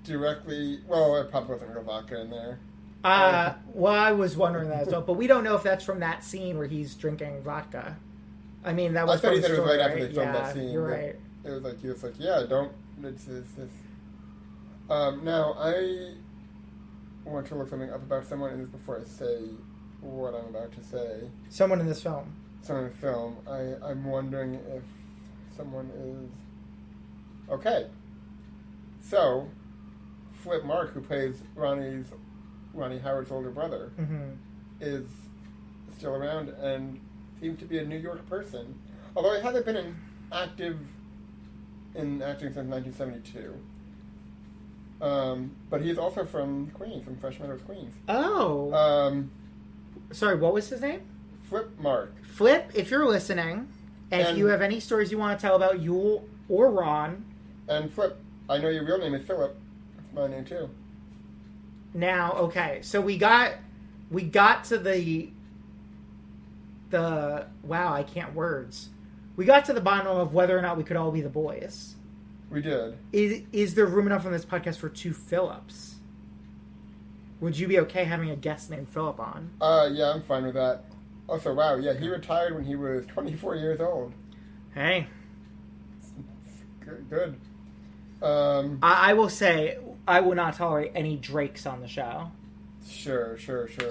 directly, well, there probably wasn't real vodka in there. Well, I was wondering that as well, but we don't know if that's from that scene where he's drinking vodka. I mean, that was. I thought he said it was story, right after they filmed that scene. You're right. It was like he was like, yeah, don't. It's. Now I want to look something up about someone in this before I say what I'm about to say. Someone in this film. Someone in the film. I'm wondering if someone is. Okay. So, Flip Mark, who plays Ronnie Howard's older brother, is still around and seems to be a New York person. Although he hasn't been active in acting since 1972. But he's also from Queens, from Fresh Meadows, Queens. Oh. Sorry, what was his name? Flip Mark. Flip, if you're listening, and if you have any stories you want to tell about Yul or Ron. And Flip, I know your real name is Philip. That's my name too. Now, okay, so we got to the wow, I can't words. We got to the bottom of whether or not we could all be the boys. We did. Is there room enough on this podcast for two Phillips? Would you be okay having a guest named Philip on? Yeah, I'm fine with that. Also, wow, yeah, he retired when he was 24 years old. Hey. Good. I will say, I will not tolerate any Drakes on the show. Sure.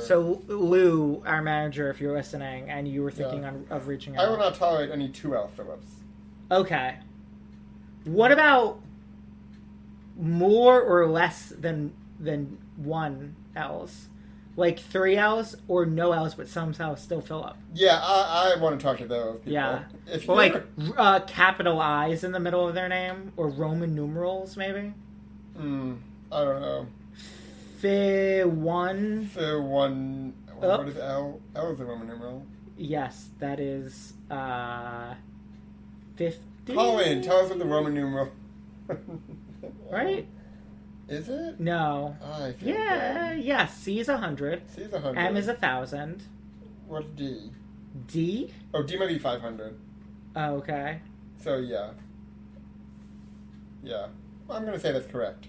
So, Lou, our manager, if you're listening, and you were thinking of reaching out. I will not tolerate any 2L Phillips. Okay. What about more or less than one L's? Like 3 L's or no L's, but somehow still Philip? Yeah, I want to talk to those people. Yeah. Or like capital I's in the middle of their name, or Roman numerals, maybe? I don't know. One. What is L? L is a Roman numeral. Yes, that is 50. Colin, tell us what the Roman numeral. Right? Is it? No. I feel good. Yes. C is 100. C is 100. M is 1,000. What's D? D? Oh, D might be 500. Oh, okay. So, yeah. Yeah. I'm going to say that's correct.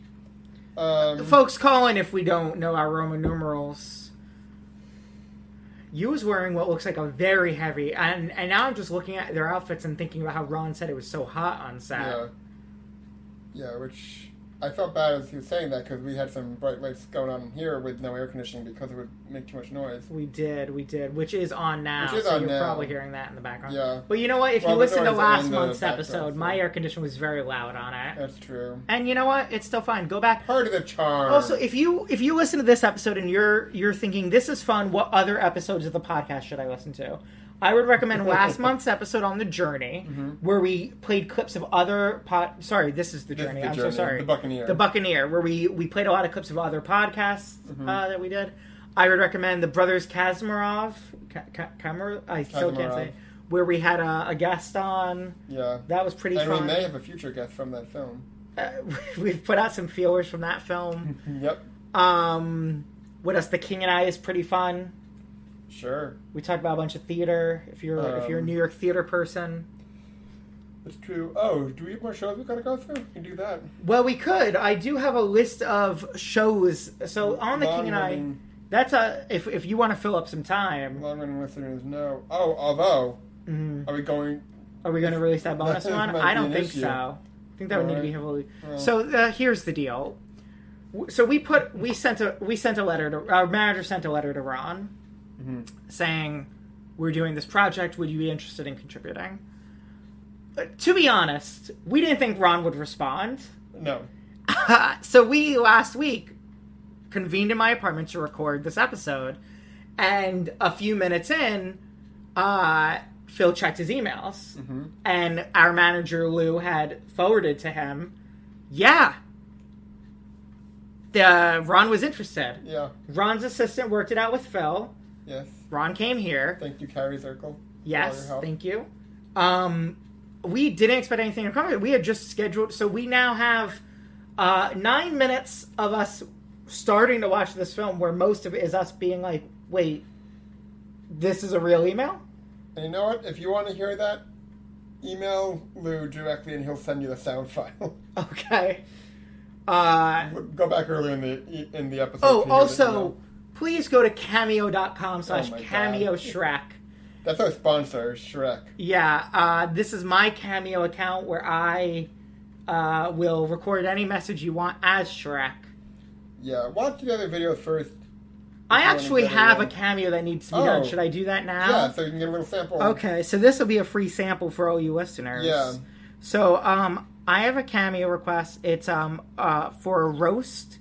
Folks, call in if we don't know our Roman numerals. You was wearing what looks like a very heavy, and now I'm just looking at their outfits and thinking about how Ron said it was so hot on set. Yeah, which I felt bad as he was saying that because we had some bright lights going on here with no air conditioning because it would make too much noise. We did, which is on now. So you're now. Probably hearing that in the background. Yeah. But you know what? If you listen to last month's episode, my air conditioner was very loud on it. That's true. And you know what? It's still fine. Go back. Part of the charm. Also, if you listen to this episode and you're thinking this is fun, what other episodes of the podcast should I listen to? I would recommend last month's episode on The Journey, where we played clips of other Sorry, this is The Journey. I'm so sorry. The Buccaneer. The Buccaneer, where we played a lot of clips of other podcasts that we did. I would recommend The Brothers Kazamarov. I still can't say. Where we had a guest on. Yeah. That was pretty fun. And we may have a future guest from that film. We've put out some feelers from that film. Yep. What else? The King and I is pretty fun. Sure. We talked about a bunch of theater. If you're a New York theater person. That's true. Oh, do we have more shows we gotta go through? We can do that. Well, we could. I do have a list of shows. So on the King and I, that's if you want to fill up some time. Long-running listeners know. Oh, although, are we going to release that bonus one? I don't think so. I think that would need to be heavily. So here's the deal. So we sent a letter to our manager sent a letter to Ron, saying we're doing this project. Would you be interested in contributing? To be honest, we didn't think Ron would respond. No. So we, last week, convened in my apartment to record this episode. And a few minutes in, Phil checked his emails. And our manager, Lou, had forwarded to him, Ron was interested. Yeah. Ron's assistant worked it out with Phil. Yes. Ron came here. Thank you, Carrie Zirkle. Yes, thank you. We didn't expect anything to come. We had just scheduled, so we now have 9 minutes of us starting to watch this film, where most of it is us being like, "Wait, this is a real email?" And you know what? If you want to hear that, email Lou directly, and he'll send you the sound file. Okay. Go back earlier in the episode. Oh, also, please go to cameo.com/CameoShrek. That's our sponsor, Shrek. Yeah, this is my Cameo account where I will record any message you want as Shrek. Yeah, watch the other videos first. I actually have a Cameo that needs to be done. Should I do that now? Yeah, so you can get a little sample. Okay, so this will be a free sample for all you listeners. Yeah. So, I have a Cameo request. It's for a roast.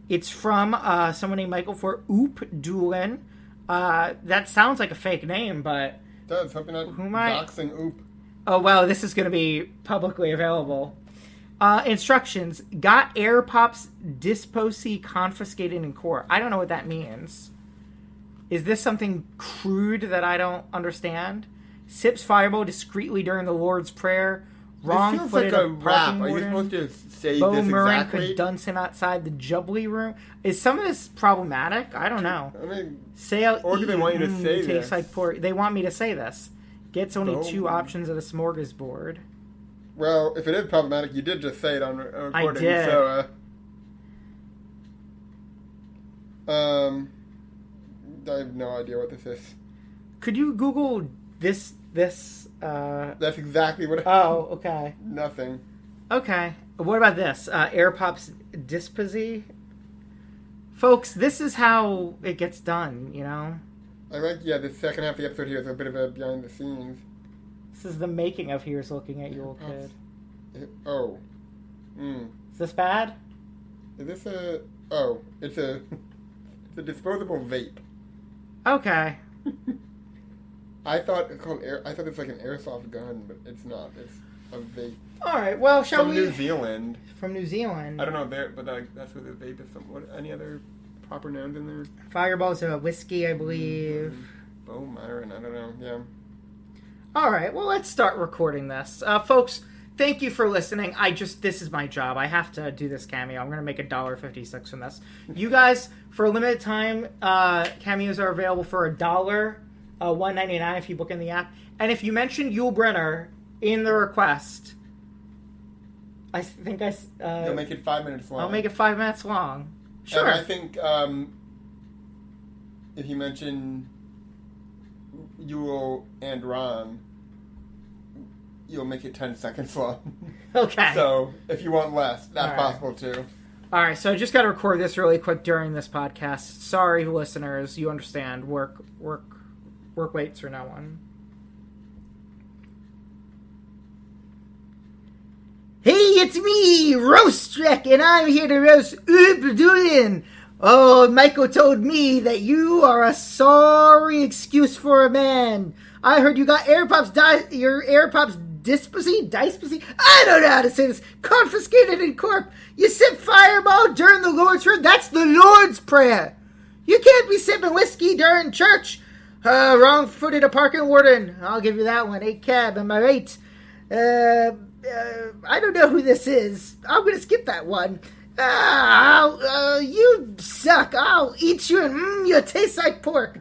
It's from someone named Michael for Oop Doolin. That sounds like a fake name, but... It does. Hoping not doxing Oop. Oh, wow, this is going to be publicly available. Instructions. Got AirPops disposee confiscated in court. I don't know what that means. Is this something crude that I don't understand? Sips Fireball discreetly during the Lord's Prayer. Wrong-footed like a rap. Are you supposed to say Bo this Murray exactly? could dunce him outside the Jubilee room. Is some of this problematic? I don't know. I mean, or do they want you to say this? Like pork. They want me to say this. Gets only 2 options at a smorgasbord. Well, if it is problematic, you did just say it on recording. I did. So, I have no idea what this is. Could you Google this? That's exactly what. Oh, okay. Nothing. Okay. What about this? AirPops disposee? Folks, this is how it gets done, you know? I like, the second half of the episode here is a bit of a behind the scenes. This is the making of Here's Looking at You, Old Kid. Is this bad? Is this a... Oh, it's a disposable vape. Okay. I thought it's like an airsoft gun, but it's not. It's a vape. All right. Well, shall we? From New Zealand. From New Zealand. I don't know but that's what the vape is. What? Any other proper nouns in there? Fireball's a whiskey, I believe. Bo Myron. I don't know. Yeah. All right. Well, let's start recording this, folks. Thank you for listening. This is my job. I have to do this cameo. I'm going to make $1.56 from this. You guys, for a limited time, cameos are available for $1. $1.99 if you book in the app. And if you mention Yul Brynner in the request, I think you'll make it 5 minutes long. I'll make it 5 minutes long. Sure. And I think if you mention Yul and Ron, you'll make it 10 seconds long. Okay. So if you want less, that's possible too. All right, so I just got to record this really quick during this podcast. Sorry, listeners. You understand. Work waits for no one. Hey, it's me, Roast Trek, and I'm here to roast Oop Doolin. Oh, Michael told me that you are a sorry excuse for a man. I heard you got your AirPops disposee? I don't know how to say this. Confiscated in court. You sip Fireball during the Lord's Prayer. That's the Lord's Prayer. You can't be sipping whiskey during church. Wrong-footed a parking warden. I'll give you that one. 8 cab, am I right? I don't know who this is. I'm going to skip that one. You suck. I'll eat you and you taste like pork.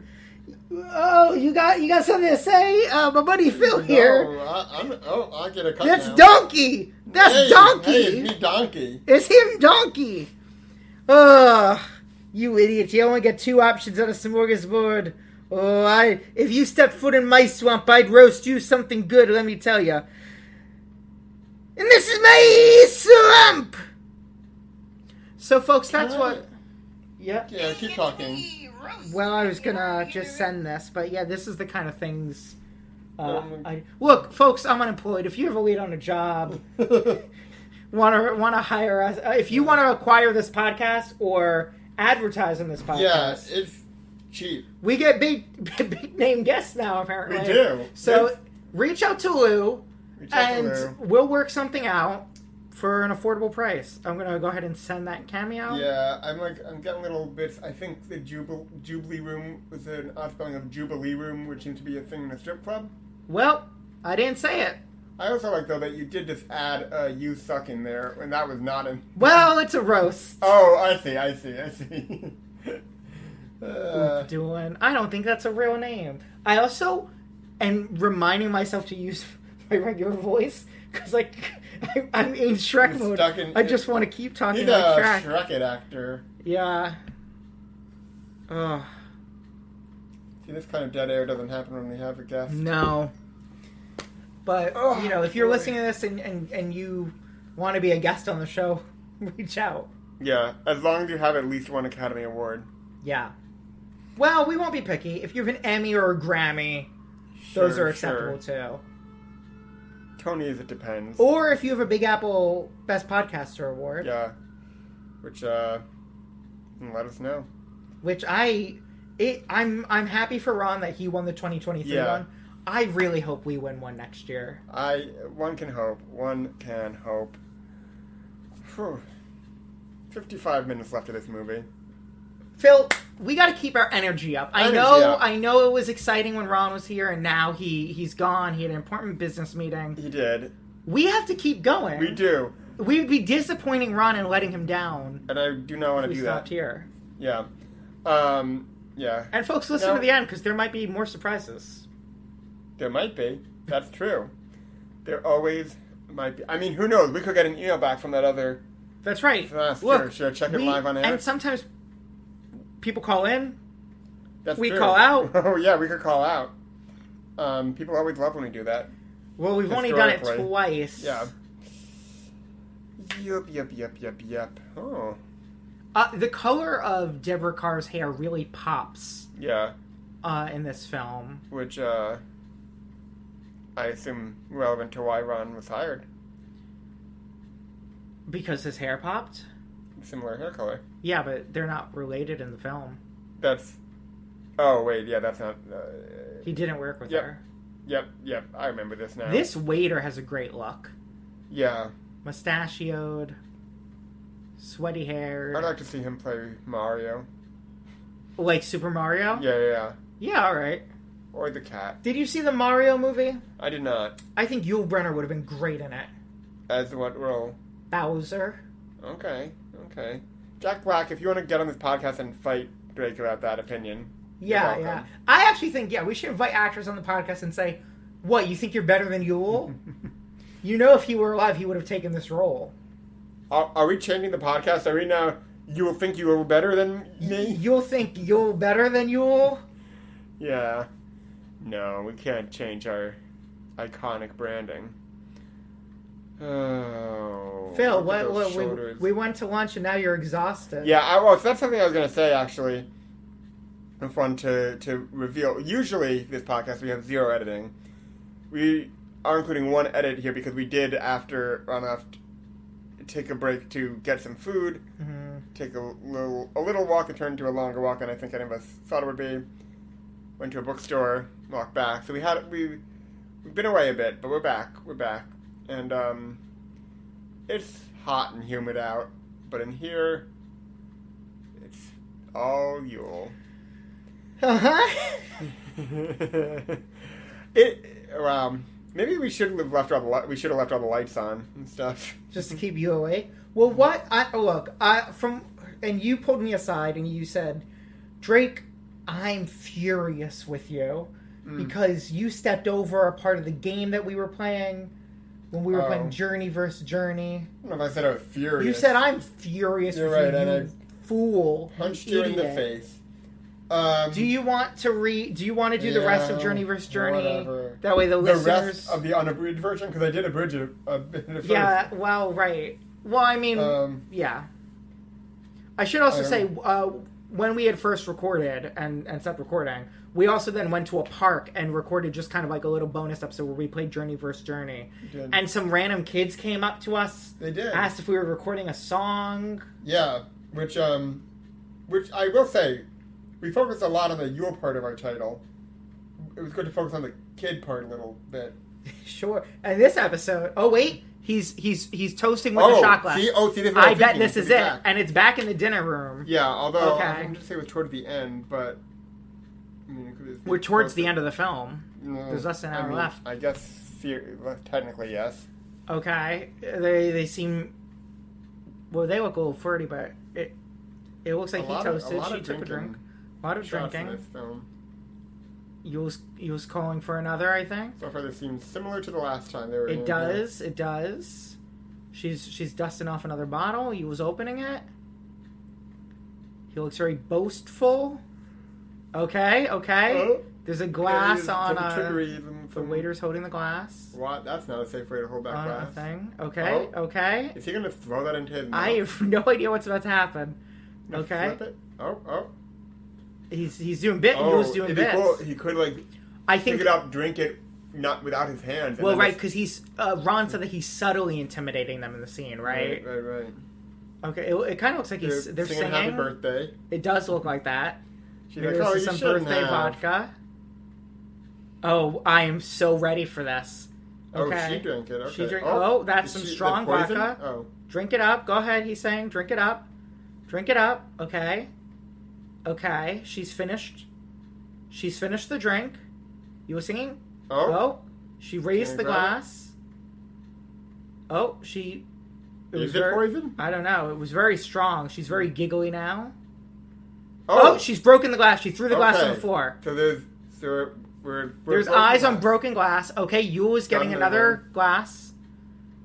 Oh, you got something to say? My buddy Phil here. No, I get a cut. That's now. Donkey. That's Donkey. Hey, it's me, Donkey. It's him, Donkey. You idiot! You only get 2 options on a smorgasbord. If you step foot in my swamp, I'd roast you something good. Let me tell you. And this is my swamp. So, folks, that's what. Yep. Yeah, keep talking. Well, I was gonna just send this, but yeah, this is the kind of things. Look, folks, I'm unemployed. If you have a lead on a job, want to hire us, if you want to acquire this podcast or advertise on this podcast, yeah, it's cheap. We get big name guests now. Apparently, we do. So reach out to Lou, and we'll work something out for an affordable price. I'm gonna go ahead and send that cameo. Yeah, I'm getting little bits. I think the Jubilee Room was an odd spelling of Jubilee Room, which seems to be a thing in a strip club. Well, I didn't say it. I also like, though, that you did just add "you suck" in there, and that was not in... Well, it's a roast. Oh, I see. I don't think that's a real name. I also am reminding myself to use my regular voice, because, like, I'm in Shrek mode. I just want to keep talking like Shrek. He's a Shrek-it actor. Yeah. See, this kind of dead air doesn't happen when we have a guest. No. But, if you're listening to this and you want to be a guest on the show, reach out. Yeah, as long as you have at least one Academy Award. Yeah. Well, we won't be picky. If you have an Emmy or a Grammy, those are acceptable too. Tony's, it depends. Or if you have a Big Apple Best Podcaster Award. Yeah. Which, let us know. Which I'm happy for Ron that he won the 2023 one. I really hope we win one next year. One can hope. Whew. 55 minutes left of this movie. Phil, we got to keep our energy up. I know it was exciting when Ron was here, and now he's gone. He had an important business meeting. He did. We have to keep going. We do. We'd be disappointing Ron and letting him down. And I do not want to do that. We stopped here. Yeah. Yeah. And folks, listen to the end, because there might be more surprises. There might be. That's true. There always might be. I mean, who knows? We could get an email back from that other... That's right. Look, should I check it live on air? And sometimes people call in. That's we true. Call out. Oh, yeah, we could call out. People always love when we do that. Well, we've only done it twice. Yeah. Yep. Oh. The color of Deborah Kerr's hair really pops. Yeah. In this film. Which, I assume relevant to why Ron was hired. Because his hair popped? Similar hair color. Yeah, but they're not related in the film. Oh, wait, yeah, that's not... He didn't work with her. Yep, I remember this now. This waiter has a great look. Yeah. Mustachioed, sweaty hair. I'd like to see him play Mario. Like Super Mario? Yeah. Yeah, alright. Or the cat. Did you see the Mario movie? I did not. I think Yul Brynner would have been great in it. As what role? Bowser. Okay. Jack Black, if you want to get on this podcast and fight Drake about that opinion. Yeah. I actually think, we should invite actors on the podcast and say, what, you think you're better than Yul? If he were alive, he would have taken this role. Are we changing the podcast? Are we now, you will think you were better than me? You'll think you're better than Yul? Yeah. No, we can't change our iconic branding. Oh. Phil, we went to lunch and now you're exhausted. Yeah, so that's something I was going to say, actually. Fun to reveal. Usually, this podcast, we have zero editing. We are including one edit here because we did, after Ron left, take a break to get some food, take a little walk and turn into a longer walk than I think any of us thought it would be. Went to a bookstore, walked back. So we've been away a bit, but we're back. And it's hot and humid out, but in here, it's all Yule. Maybe we should have left all the lights on and stuff, just to keep you awake. Well, and you pulled me aside and you said, Drake I'm furious with you because you stepped over a part of the game that we were playing when we were playing Journey vs. Journey. I don't know if I said I was furious. You said I'm furious with right, you, and you fool. Punched you in the face. Do you want to do the rest of Journey vs. Journey? Whatever. That way the listeners... rest of the unabridged version? Because I did abridge it a bit at first. Yeah, well, right. Well, I mean, yeah. I should also say, when we had first recorded and stopped recording, we also then went to a park and recorded just kind of like a little bonus episode where we played Journey vs. Journey. And some random kids came up to us. They did. Asked if we were recording a song. Yeah, which I will say, we focused a lot on the Yule part of our title. It was good to focus on the kid part a little bit. Sure. And this episode... Oh, wait. He's toasting with a shot glass. See, this is I bet this is it. Back. And it's back in the dinner room. Yeah, although I can just say it was toward the end, but... I mean, we're towards the end of the film. No, there's less than an hour left. I guess technically, yes. Okay. They seem... Well, they look a little flirty, but it looks like he toasted. She took a drink. A lot of drinking. In this film. Yule's calling for another, I think. So far, this seems similar to the last time they were. It does. She's dusting off another bottle. Yule's opening it. He looks very boastful. Okay. Oh. There's a glass on. The waiter's holding the glass. What? That's not a safe way to hold that glass. Thing. Okay. Oh. Okay. Is he gonna throw that into his mouth? I have no idea what's about to happen. Okay. Flip it? Oh. He's doing bits. Yule's doing bits. Cool. He could pick it up, drink it, not without his hands. Well, right, because he's Ron said that he's subtly intimidating them in the scene, right? Right. Okay, it kind of looks like they're singing Happy Birthday. It does look like that. She's like, some birthday vodka. Oh, I am so ready for this. Okay. Oh, she drank it. Okay. That's some strong vodka. Oh. Drink it up. Go ahead, he's saying. Drink it up. Drink it up. Okay. She's finished. She's finished the drink. You were singing? Oh. She raised the glass. Is it poison? I don't know. It was very strong. She's very giggly now. Oh, she's broken the glass. She threw the glass on the floor. So there's eyes on broken glass. Okay, Yule is getting another glass.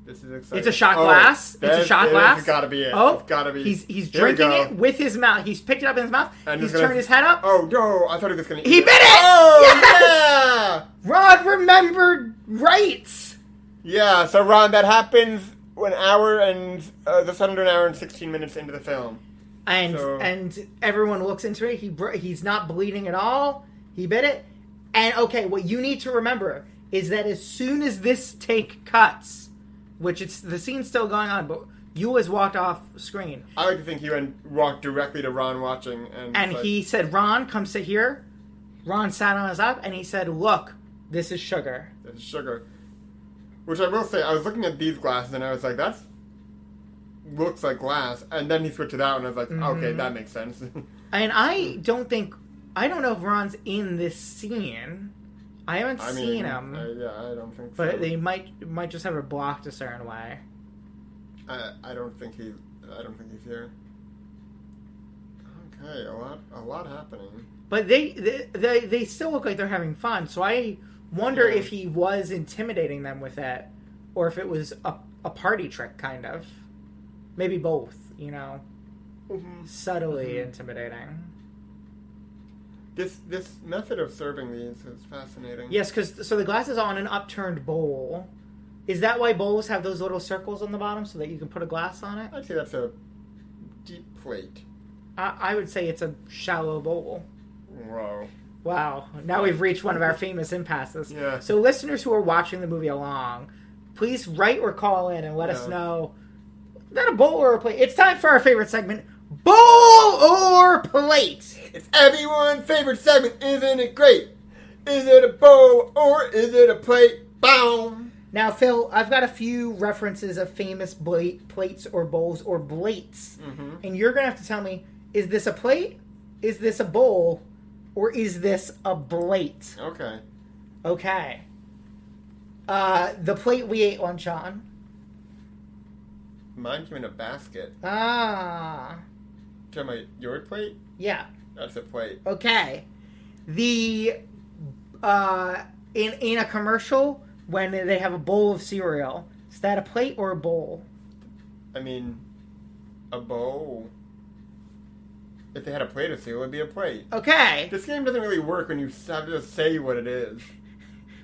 This is exciting. It's a shot glass. It's a shot glass. It's gotta be it. Oh, it's gotta be. He's drinking it with his mouth. He's picked it up in his mouth. And he's turned his head up. Oh no! I thought he was gonna eat He it. bit it! Oh yes! Yeah! Ron remembered rights. Yeah. So Ron, that happens just under an hour and 16 minutes into the film. And everyone looks into it. He's not bleeding at all. He bit it. And okay, what you need to remember is that as soon as this take cuts, which the scene's still going on, but Yule has walked off screen. I like to think he walked directly to Ron watching, and he said, "Ron, come sit here." Ron sat on his lap, and he said, "Look, this is sugar." This is sugar. Which I will say, I was looking at these glasses, and I was like, "That looks like glass." And then he switched it out, and I was like, "Okay, that makes sense." And I don't know if Ron's in this scene. I haven't seen him. I don't think so. But they might just have it blocked a certain way. I don't think he's here. Okay, a lot happening. But they still look like they're having fun. So I wonder if he was intimidating them with it, or if it was a party trick, kind of. Maybe both, subtly intimidating. This method of serving these is fascinating. Yes, so the glass is on an upturned bowl. Is that why bowls have those little circles on the bottom so that you can put a glass on it? I'd say that's a deep plate. I would say it's a shallow bowl. Whoa. Wow. Now we've reached one of our famous impasses. Yeah. So listeners who are watching the movie along, please write or call in and let us know. Is that a bowl or a plate? It's time for our favorite segment, Bowl or Plate. It's everyone's favorite segment, isn't it great? Is it a bowl or is it a plate? Boom. Now, Phil, I've got a few references of famous plates or bowls or blates. Mm-hmm. And you're going to have to tell me, is this a plate, is this a bowl, or is this a blate? Okay. The plate we ate on, Sean. Mine came in a basket. Ah. Talking about your plate? Yeah. That's a plate. Okay. The in a commercial when they have a bowl of cereal, is that a plate or a bowl? I mean, a bowl. If they had a plate of cereal, it'd be a plate. Okay. This game doesn't really work when you have to say what it is.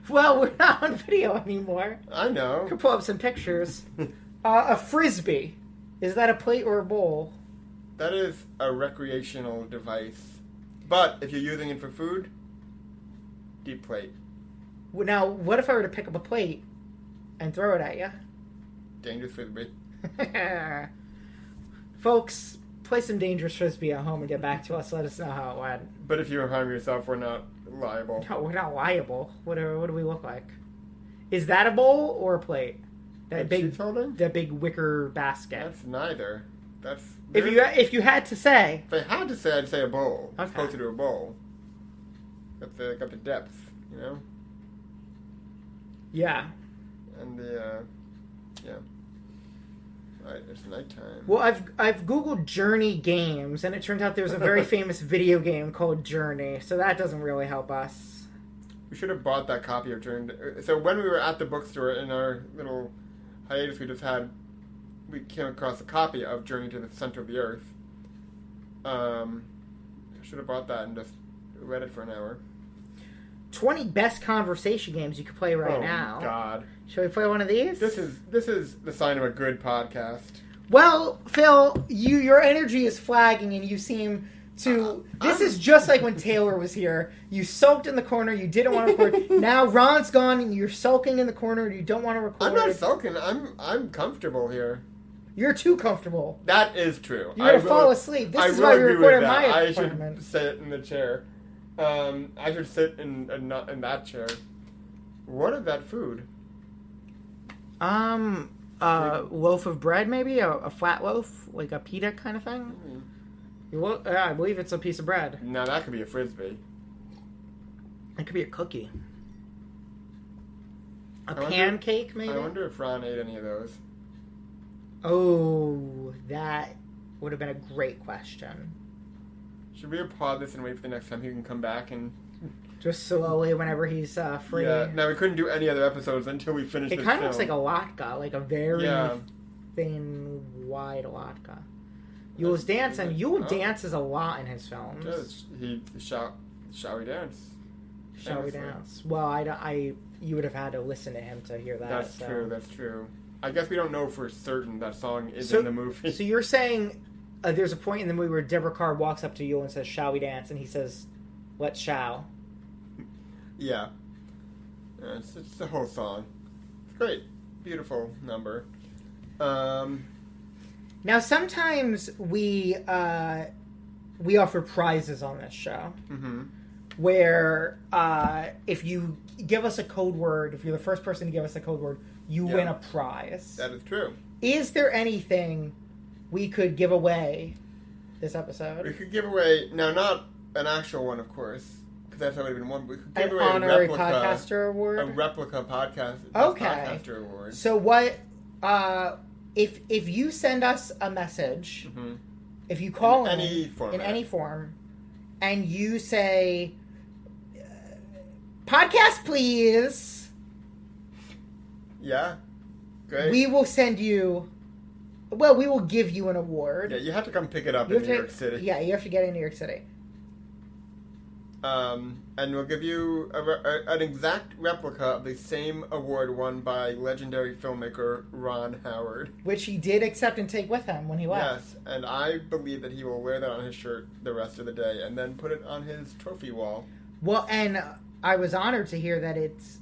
Well, we're not on video anymore. I know. I could pull up some pictures. A frisbee. Is that a plate or a bowl? That is a recreational device. But if you're using it for food, deep plate. Now, what if I were to pick up a plate and throw it at you? Dangerous frisbee. Folks, play some dangerous frisbee at home and get back to us. Let us know how it went. But if you harm yourself, we're not liable. No, we're not liable. What do we look like? Is that a bowl or a plate? That big wicker basket. That's neither. That's if you had to say. If I had to say, I'd say a bowl. Okay. It's closer to a bowl. Got the depth, you know. Yeah. And yeah. Alright, it's nighttime. Well, I've Googled Journey games, and it turns out there's a very famous video game called Journey, so that doesn't really help us. We should have bought that copy of Journey. So when we were at the bookstore in our little hiatus we just had, we came across a copy of Journey to the Center of the Earth. Should have bought that and just read it for an hour. 20 best conversation games you could play right now. Oh, God. Shall we play one of these? This is the sign of a good podcast. Well, Phil, your energy is flagging and you seem to... This is just like when Taylor was here. You sulked in the corner, you didn't want to record. Now Ron's gone and you're sulking in the corner and you don't want to record. I'm not sulking. I'm comfortable here. You're too comfortable. That is true. You're going to fall asleep. This is why we recorded my apartment. I should sit in the chair. I should sit not in that chair. What is that food? A loaf of bread, maybe a flat loaf, like a pita kind of thing. I believe it's a piece of bread. No, that could be a frisbee. It could be a cookie. Pancake, maybe. I wonder if Ron ate any of those. Oh, that would have been a great question. Should we applaud this and wait for the next time he can come back and... Just slowly whenever he's free. Yeah, no, we couldn't do any other episodes until we finished It kind of looks like a latke, like a very thin, wide latke. Yul's dance, and Yul dances a lot in his films. Shall we dance? Shall we dance? Well, you would have had to listen to him to hear that. That's true. I guess we don't know for certain that song is in the movie. So you're saying there's a point in the movie where Deborah Carr walks up to Yul and says, "Shall we dance?" And he says, "Let's shall." Yeah. It's the whole song. It's great. Beautiful number. Now, sometimes we offer prizes on this show. Mm-hmm. Where if you give us a code word, if you're the first person to give us a code word, you win a prize. That is true. Is there anything we could give away this episode? We could give away, now not an actual one, of course, because that's already been one. We could give away honorary podcaster award? A replica podcaster award. So what, if you send us a message, mm-hmm. if you call in any form, and you say, podcast please. Yeah. Great. We will send you... Well, we will give you an award. Yeah, you have to come pick it up in New York City. Yeah, you have to get in New York City. And we'll give you an exact replica of the same award won by legendary filmmaker Ron Howard. Which he did accept and take with him when he left. Yes, and I believe that he will wear that on his shirt the rest of the day and then put it on his trophy wall. Well, and I was honored to hear that it's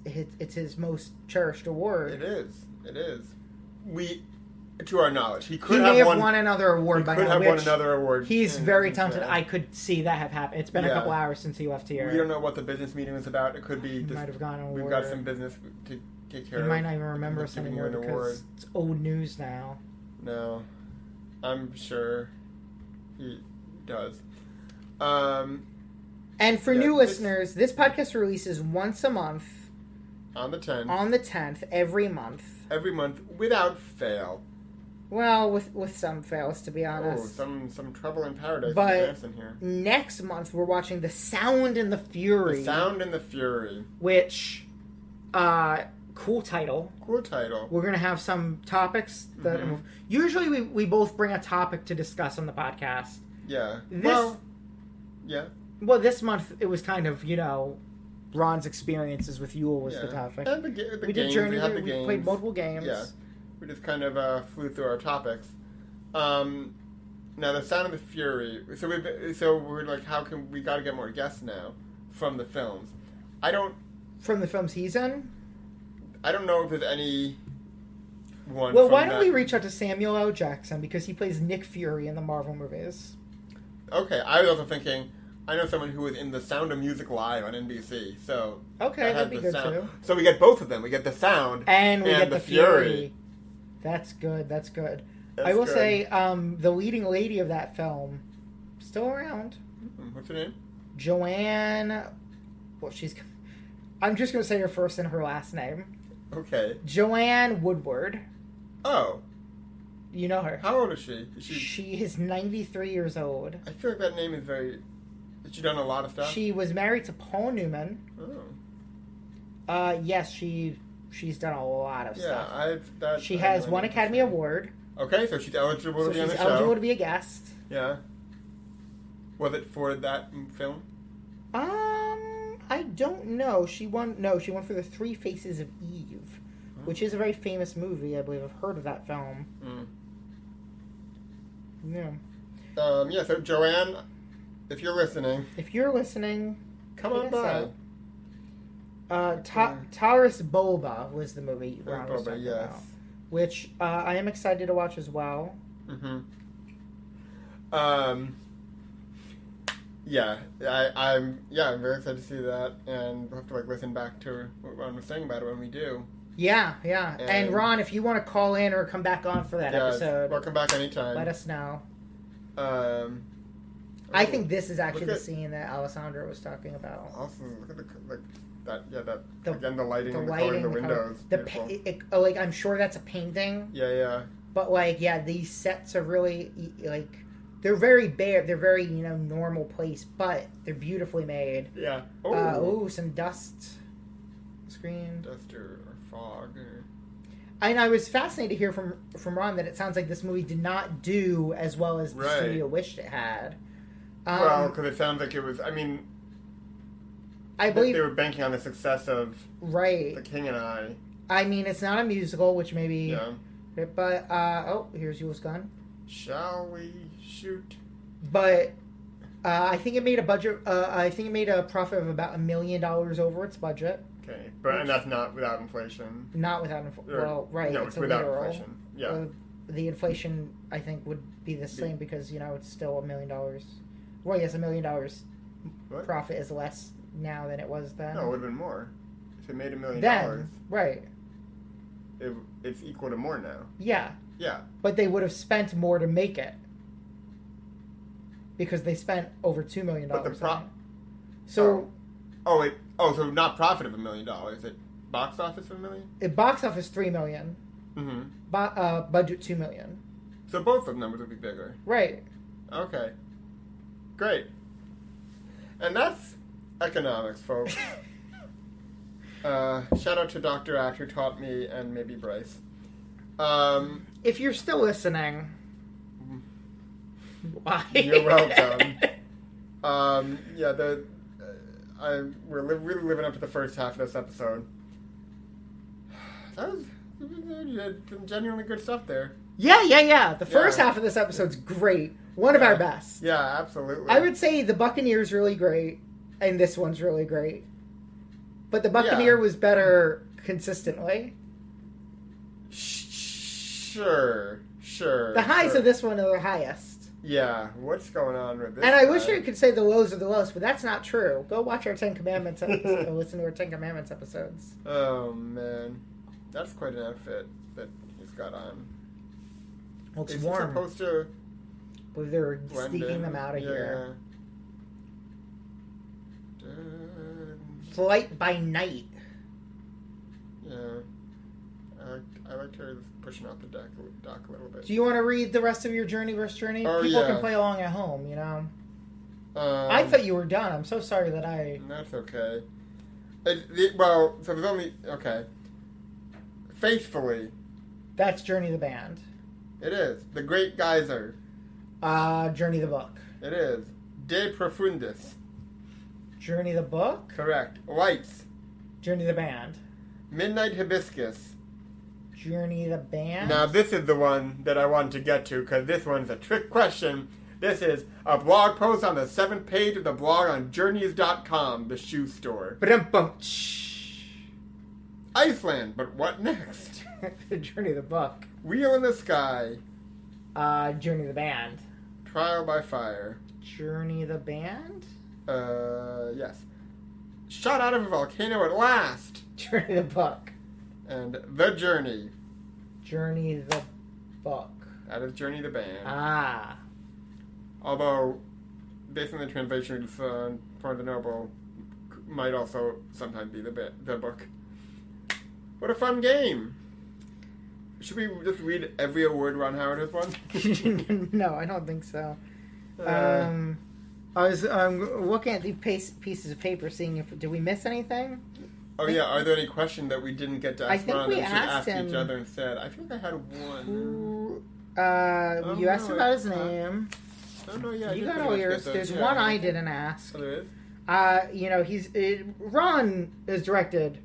his most cherished award. It is. To our knowledge, he may have won another award by now. He could have won another award. He's very talented. I could see that have happened. It's been a couple hours since he left here. We don't know what the business meeting was about. It could be. He might have gone We've got some business to take care of. He might not even remember us anymore because it's old news now. No, I'm sure he does. And for new listeners, this podcast releases once a month. On the 10th. On the 10th, every month. Every month, without fail. Well, with some fails, to be honest. Oh, some trouble in paradise in here. Next month we're watching The Sound and the Fury. The Sound and the Fury. Which, cool title. Cool title. We're going to have some topics that... Mm-hmm. Usually we both bring a topic to discuss on the podcast. Yeah. Yeah. Well, this month it was kind of, Ron's experiences with Yule was the topic. And we did Journey. We played multiple games. Yeah. We just kind of flew through our topics. Now, The Sound of the Fury. So we're like, how can we got to get more guests now from the films? From the films he's in? I don't know if there's any one. Well, why don't we reach out to Samuel L. Jackson, because he plays Nick Fury in the Marvel movies. Okay, I was also thinking, I know someone who was in The Sound of Music Live on NBC, so... Okay, that'd be good too. So we get both of them. We get The Sound and we get the Fury. That's good. I will say, the leading lady of that film, still around. What's her name? Joanne... Well, I'm just going to say her first and her last name. Okay. Joanne Woodward. Oh. You know her. How old is she? She is 93 years old. I feel like that name is very... Has she done a lot of stuff? She was married to Paul Newman. Oh. Yes, she's done a lot of stuff. She has one Academy Award. Okay, so she's eligible to be on the show. She's eligible to be a guest. Yeah. Was it for that film? I don't know. She won for The Three Faces of Eve, which is a very famous movie. I believe I've heard of that film. Yeah. Yeah. So Joanne, if you're listening, come on by. Taurus Bulba was the movie Ron was talking about, which I am excited to watch as well. Mm-hmm. Yeah, I'm very excited to see that, and we'll have to listen back to what Ron was saying about it when we do. Yeah. And Ron, if you want to call in or come back on for that episode, welcome back anytime. Let us know. I think this is actually the scene that Alessandra was talking about. Also, look at the lighting and the windows. I'm sure that's a painting. Yeah. But these sets are really they're very bare. They're very normal place, but they're beautifully made. Yeah. Some dust screen. Dust or fog. And I was fascinated to hear from Ron that it sounds like this movie did not do as well as the studio wished it had. Well, because it sounds like it was. I mean, I believe they were banking on the success of The King and I. I mean, it's not a musical, which maybe. Yeah. But here's Yule's gun. Shall we shoot? But I think it made a budget. I think it made a profit of about $1 million over its budget. Okay, and that's not without inflation. Not without inflation. Well, right. No, it's without inflation. Yeah. The inflation, I think, would be the same because it's still $1 million. Well, yes, $1 million profit is less now than it was then. No, it would have been more. If it made $1 million, then right. It's equal to more now. Yeah. Yeah. But they would have spent more to make it. Because they spent over $2 million. But the so so not profit of $1 million. It box office of $1 million? Box office $3 million. Mm-hmm. Budget $2 million. So both of the numbers would be bigger. Right. Okay. Great. And that's economics, folks. Shout out to Dr. Act who taught me and maybe Bryce. If you're still listening, why? You're welcome. We're really living up to the first half of this episode. That was you had some genuinely good stuff there. Yeah. The first half of this episode's great. One of our best. Yeah, absolutely. I would say the Buccaneer's really great, and this one's really great. But the Buccaneer was better consistently. Sure. The highs of this one are the highest. Yeah, what's going on with this? And I wish I could say the lows are the lowest, but that's not true. Go watch our Ten Commandments episodes. Go listen to our Ten Commandments episodes. Oh, man. That's quite an outfit that he's got on. Well, it's warm. Supposed to... But they're sneaking them out of here. Flight by night. Yeah. I liked her pushing out the dock a little bit. Do you want to read the rest of your Journey vs. Journey? Oh, People can play along at home, you know? I thought you were done. I'm so sorry that I... That's okay. So there's only... Okay. Faithfully. That's Journey the Band. It is. The Great Geyser. Journey the Book. It is. De Profundis. Journey the Book? Correct. Lights. Journey the Band. Midnight Hibiscus. Journey the Band? Now, this is the one that I wanted to get to, because this one's a trick question. This is a blog post on the 7th page of the blog on journeys.com, the shoe store. Iceland, but what next? Journey the Book. Wheel in the Sky. Journey the Band. Trial by Fire. Journey the Band? Yes. Shot out of a volcano at last. Journey the Book. And The Journey. Journey the Book. That is Journey the Band. Ah. Although, based on the translation, Part of the Noble might also sometimes be the book. What a fun game! Should we just read every award Ron Howard has won? No, I don't think so. I was looking at the pieces of paper, seeing if did we miss anything. Oh yeah, are there any questions that we didn't get to ask Ron that we should ask him, each other instead? I think I had one. You asked about his name. Oh no, yeah. You got all yours. There's one I didn't ask. Oh, there is? Ron has directed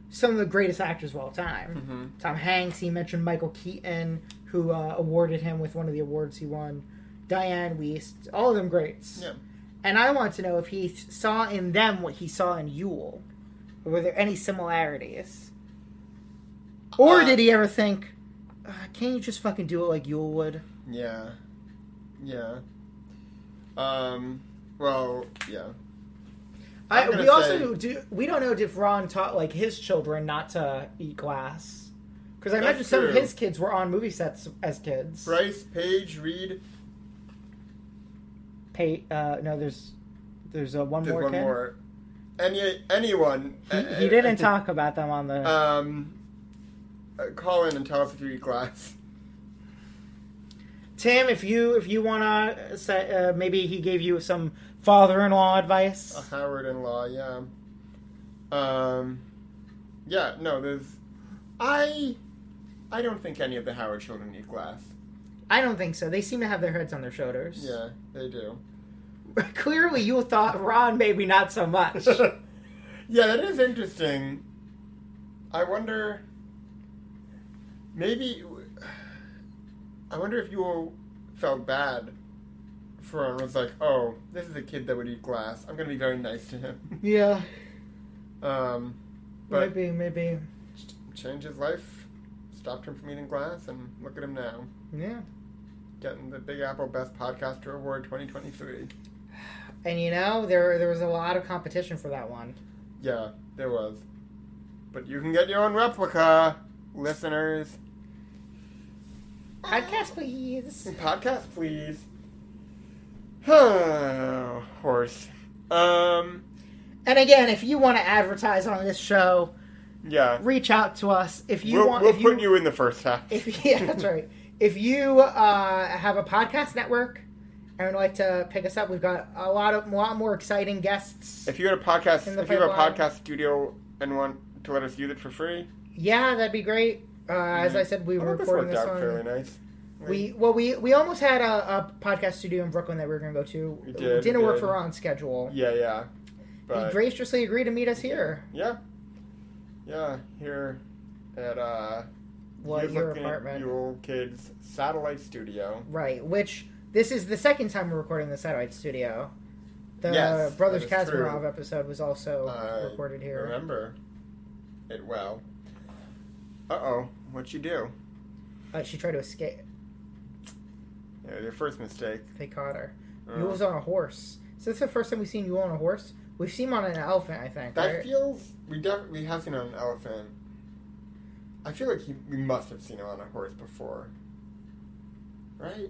some of the greatest actors of all time. Mm-hmm. Tom Hanks, he mentioned Michael Keaton, who awarded him with one of the awards he won. Diane Wiest, all of them greats. Yeah. And I want to know if he saw in them what he saw in Yul. Or were there any similarities? Or did he ever think, can't you just fucking do it like Yul would? Yeah. Yeah. Well, yeah. We don't know if Ron taught like his children not to eat glass, because I imagine some of his kids were on movie sets as kids. Bryce, Paige, Reed. No, there's one more. One more. Anyone. He didn't talk about them on the. Call in and tell us if you eat glass. Tim, if you wanna say, maybe he gave you some father-in-law advice. A Howard-in-law, yeah. Yeah, no, there's... I don't think any of the Howard children eat glass. I don't think so. They seem to have their heads on their shoulders. Yeah, they do. Clearly you thought Ron maybe not so much. Yeah, that is interesting. I wonder... Maybe... I wonder if you felt bad for him. It was like, oh, this is a kid that would eat glass. I'm going to be very nice to him. Yeah. But maybe. Changed his life. Stopped him from eating glass, and look at him now. Yeah. Getting the Big Apple Best Podcaster Award 2023. And there was a lot of competition for that one. Yeah, there was. But you can get your own replica, listeners. Podcast, please. Podcast, please. Oh, horse. And again, if you want to advertise on this show, yeah, reach out to us. If you we'll put you in the first half. Yeah, that's right. If you have a podcast network and would like to pick us up, we've got a lot more exciting guests. If you had a podcast, if you have a podcast studio and want to let us use it for free, yeah, that'd be great. As I said, we were recording this one. Fairly nice. We almost had a podcast studio in Brooklyn that we were going to go to. It didn't work for Ron's schedule. Yeah. But he graciously agreed to meet us here. Yeah, here at your apartment, Yul Kids Satellite Studio. Right, which this is the second time we're recording the Satellite Studio. The Brothers Kazamarov episode was also recorded here. Remember it well. Uh-oh, what'd you do? She tried to escape. Yeah, your first mistake. They caught her. Yul was on a horse. So this is the first time we've seen Yul on a horse? We've seen him on an elephant, I think. That feels... We have seen him on an elephant. I feel like we must have seen him on a horse before. Right?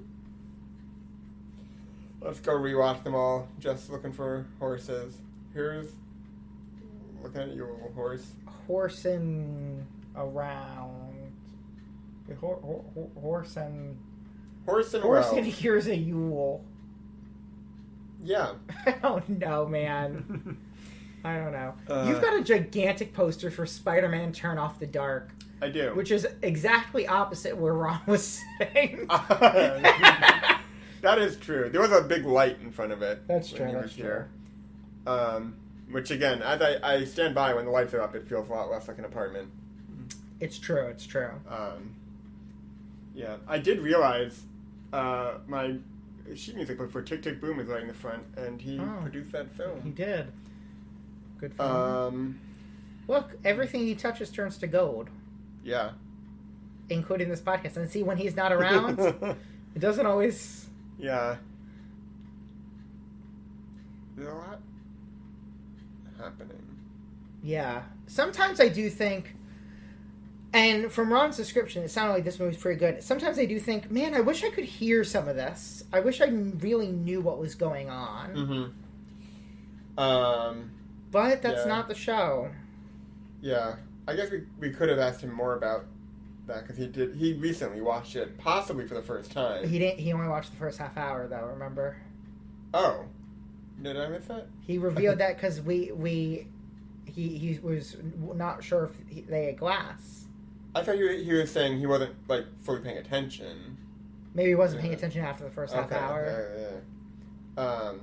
Let's go rewatch them all. Just looking for horses. Here's... Looking at you, horse. Horsing around. Horse and Well. here's a Yule. Yeah. I don't know, man. I don't know. You've got a gigantic poster for Spider-Man Turn Off the Dark. I do. Which is exactly opposite where Ron was saying. That is true. There was a big light in front of it. That's true. That's true. Which, again, as I stand by, when the lights are up, it feels a lot less like an apartment. It's true. It's true. Yeah. I did realize my sheet music book for Tick, Tick, Boom is right in the front, and he produced that film. He did. Good film. Look, everything he touches turns to gold. Yeah. Including this podcast. And see, when he's not around, it doesn't always... Yeah. There's a lot happening. Yeah. Sometimes I do think, and from Ron's description, it sounded like this movie's pretty good. Sometimes I do think, man, I wish I could hear some of this. I wish I really knew what was going on. Mm-hmm. But that's not the show. Yeah. I guess we could have asked him more about that, because he recently watched it, possibly for the first time. He only watched the first half hour, though, remember? Oh. Did I miss that? He revealed that because he was not sure if they had glass. I thought he was saying he wasn't, like, fully paying attention. Maybe he wasn't paying attention after the first half hour. Yeah.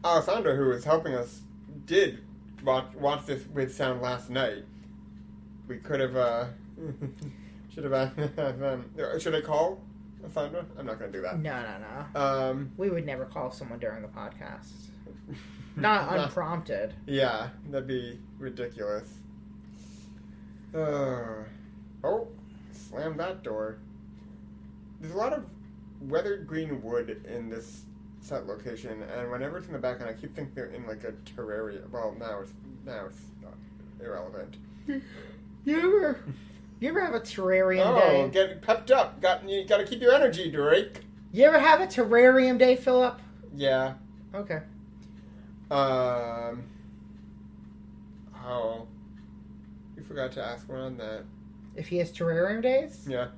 Alessandra, who was helping us, did watch this with sound last night. We could have, should I call Alessandra? I'm not going to do that. No. We would never call someone during the podcast. Not unprompted. Yeah, that'd be ridiculous. Oh, slam that door. There's a lot of weathered green wood in this set location, and whenever it's in the background, I keep thinking they're in like a terrarium. Well, now it's not irrelevant. You ever have a terrarium day? Oh, get pepped up. You got to keep your energy, Drake. You ever have a terrarium day, Philip? Yeah. Okay. Oh, you forgot to ask Ron that. If he has terrarium days? Yeah.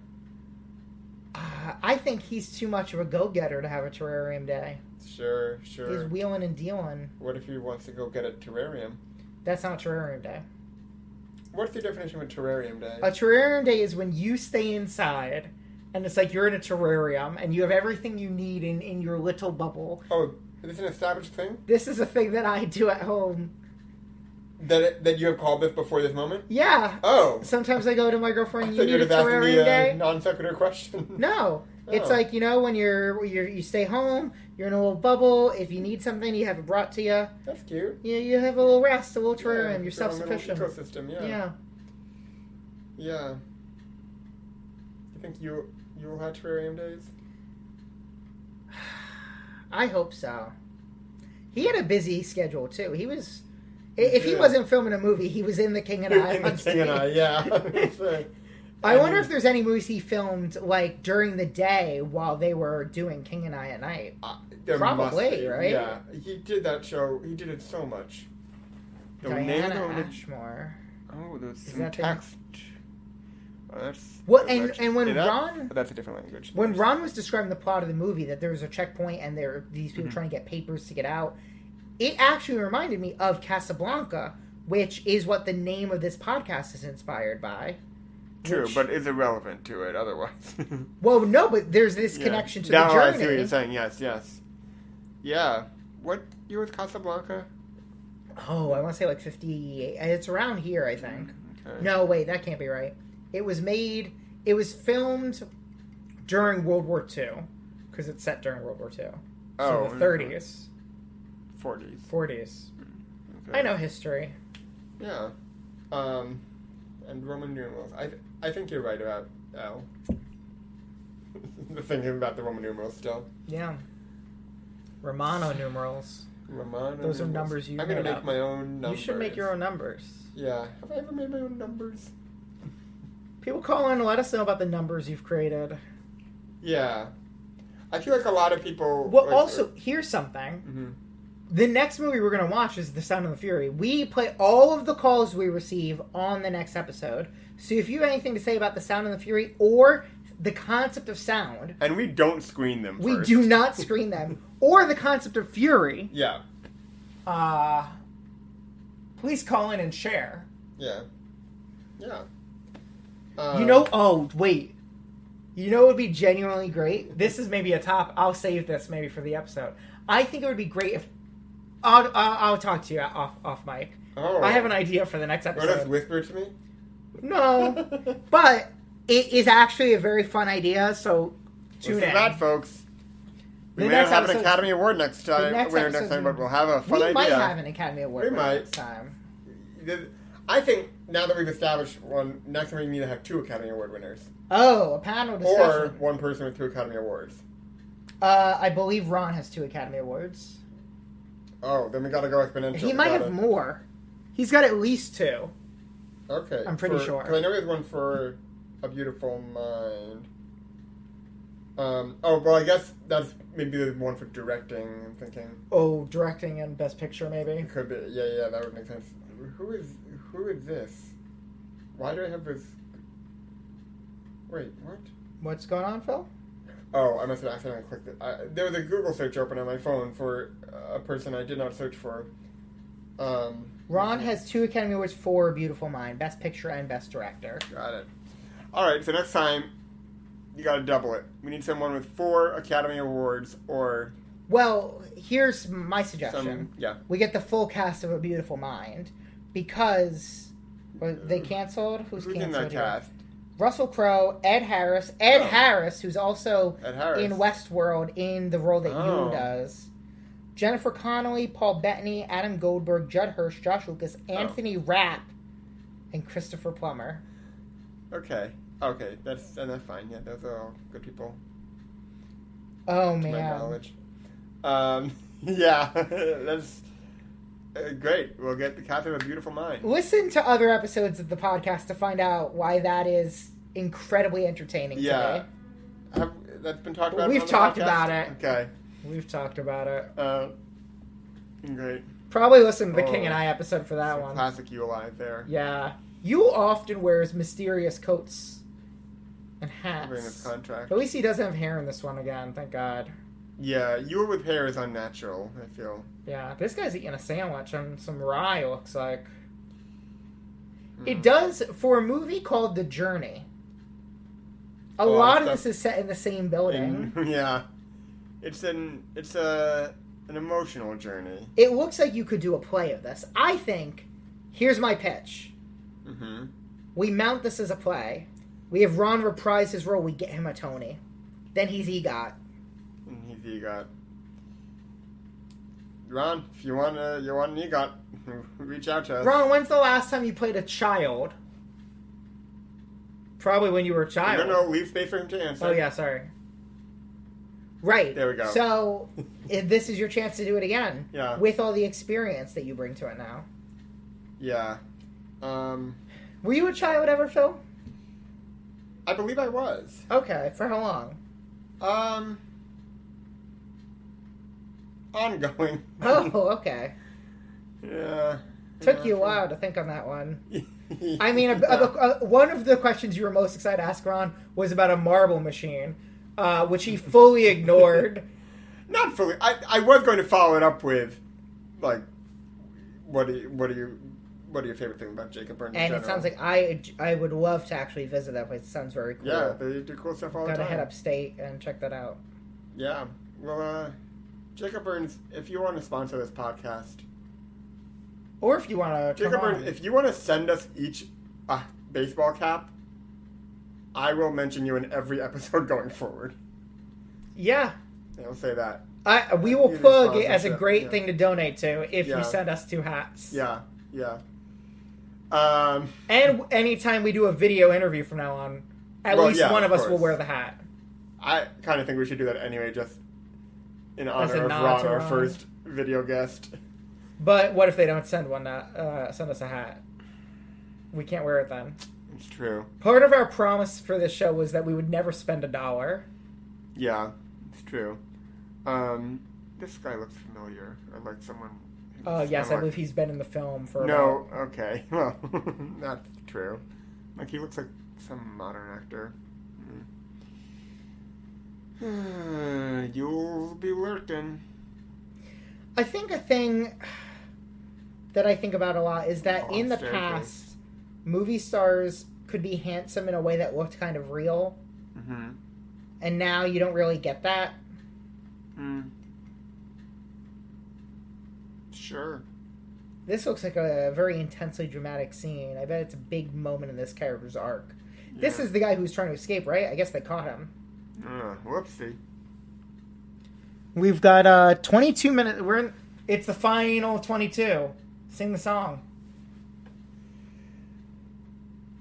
I think he's too much of a go-getter to have a terrarium day. Sure. He's wheeling and dealing. What if he wants to go get a terrarium? That's not a terrarium day. What's the definition of a terrarium day? A terrarium day is when you stay inside, and it's like you're in a terrarium, and you have everything you need in your little bubble. Oh, is this an established thing? This is a thing that I do at home. That you have called this before this moment? Yeah. Oh. Sometimes I go to my girlfriend, you need a terrarium day? Non-sequitur question. No. It's like, when you stay home, you're in a little bubble. If you need something, you have it brought to you. That's cute. You have a little rest, a little terrarium. You're self-sufficient. Ecosystem, yeah. Yeah. You think you will have terrarium days? I hope so. He had a busy schedule, too. He was... If he wasn't filming a movie, he was in The King and I. In The King and I, yeah. I wonder if there's any movies he filmed, like, during the day while they were doing King and I at night. Probably, right? Yeah. He did that show. He did it so much. Diana Ashmore. Oh, there's some text. That's when Ron... That's a different language. When Ron was describing the plot of the movie, that there was a checkpoint and there were these people trying to get papers to get out, it actually reminded me of Casablanca, which is what the name of this podcast is inspired by. True, but is irrelevant to it otherwise. Well, no, but there's this connection to the journey. I see what you're saying. Yes. Yeah. What year was Casablanca? Oh, I want to say like 58. It's around here, I think. Okay. No, wait, that can't be right. It was filmed during World War II, because it's set during World War II. So the 30s. 40s. Okay. I know history. Yeah. And Roman numerals. I think you're right about L. Thinking about the Roman numerals still. Yeah. Romano numerals. Those are numbers you I'm going to make my own numbers. You should make your own numbers. Yeah. Have I ever made my own numbers? People call in and let us know about the numbers you've created. Yeah. I feel like a lot of people... Well, also, here's something. Mm-hmm. The next movie we're going to watch is The Sound of the Fury. We play all of the calls we receive on the next episode. So if you have anything to say about The Sound of the Fury or the concept of sound. And we don't screen them first. We do not screen them. Or the concept of fury. Yeah. Please call in and share. Yeah. Yeah. Wait. You know what would be genuinely great? This is maybe a top. I'll save this maybe for the episode. I think it would be great if I'll talk to you off mic. Oh. I have an idea for the next episode. Just whisper to me? No, but it is actually a very fun idea. So tune in. That, folks. We may not have an Academy Award next time, but we'll have a fun idea. We might have an Academy Award next time. I think now that we've established one, next time we need to have 2 Academy Award winners. Oh, a panel discussion. Or one person with 2 Academy Awards. I believe Ron has 2 Academy Awards. Oh, then we gotta go exponential. He might have more. He's got at least 2. Okay. I'm pretty sure. Because I know he has one for A Beautiful Mind. I guess that's maybe the one for directing, I'm thinking. Oh, directing and Best Picture, maybe? It could be. Yeah, that would make sense. Who is this? Why do I have this? Wait, what? What's going on, Phil? Oh, I must have accidentally clicked it. There was a Google search open on my phone for a person I did not search for. Ron has 2 Academy Awards for Beautiful Mind, Best Picture and Best Director. Got it. Alright, so next time, you gotta double it. We need someone with 4 Academy Awards or... Well, here's my suggestion. We get the full cast of A Beautiful Mind, because... they canceled? Who's canceled in that cast? Russell Crowe, Ed Harris. Harris, who's also in Westworld in the role that Yul does. Jennifer Connelly, Paul Bettany, Adam Goldberg, Judd Hirsch, Josh Lucas, Anthony Rapp, and Christopher Plummer. Okay, that's fine. Yeah, those are all good people. Oh, to man. my knowledge. Yeah, that's great. We'll get the cast of A Beautiful Mind. Listen to other episodes of the podcast to find out why that is incredibly entertaining today. That's been talked about. We've talked about it. Okay. We've talked about it. Great. Probably listen to the King and I episode for that one. Classic Yul there. Yeah. Yul often wears mysterious coats and hats. During his contract. At least he doesn't have hair in this one again, thank God. Yeah, Yul with hair is unnatural, I feel. Yeah, this guy's eating a sandwich on some rye, looks like. It does, for a movie called The Journey, a lot of this is set in the same building. Yeah. It's an emotional journey. It looks like you could do a play of this. I think, here's my pitch. Mm-hmm. We mount this as a play. We have Ron reprise his role. We get him a Tony. Then he's EGOT. Ron, if you want an EGOT, reach out to us. Ron, when's the last time you played a child? Probably when you were a child. No, leave space for him to answer. Oh, yeah, sorry. Right. There we go. So, this is your chance to do it again. Yeah. With all the experience that you bring to it now. Yeah. Were you a child ever, Phil? I believe I was. Okay. For how long? Ongoing. Oh, okay. Yeah. Took you a while to think on that one. I mean, one of the questions you were most excited to ask Ron was about a marble machine, which he fully ignored. Not fully. I was going to follow it up with, like, what are your favorite things about Jacob Byrne? And it sounds like I would love to actually visit that place. It sounds very cool. Yeah, they do cool stuff all the time. Gotta head upstate and check that out. Yeah. Well, Jacob Burns, if you want to sponsor this podcast, or if you want to, Jacob Burns, if you want to send us each a baseball cap, I will mention you in every episode going forward. Yeah, I'll say that. We will plug it as a great thing to donate to if you send us 2 hats. Yeah. And anytime we do a video interview from now on, at least one of us will wear the hat. I kind of think we should do that anyway, just in honor of Ron, our first video guest. But what if they don't send us a hat? We can't wear it then. It's true. Part of our promise for this show was that we would never spend $1. Yeah, it's true. This guy looks familiar. Or like someone... yes, I believe he's been in the film for okay. Well, that's true. Like, he looks like some modern actor. You'll be lurking. I think a thing that I think about a lot is that in the past, movie stars could be handsome in a way that looked kind of real. Mm-hmm. And now you don't really get that. Sure. This looks like a very intensely dramatic scene. I bet it's a big moment in this character's arc. Yeah. This is the guy who's trying to escape, right? I guess they caught him. Whoopsie. We've got 22 minutes. It's the final 22. Sing the song.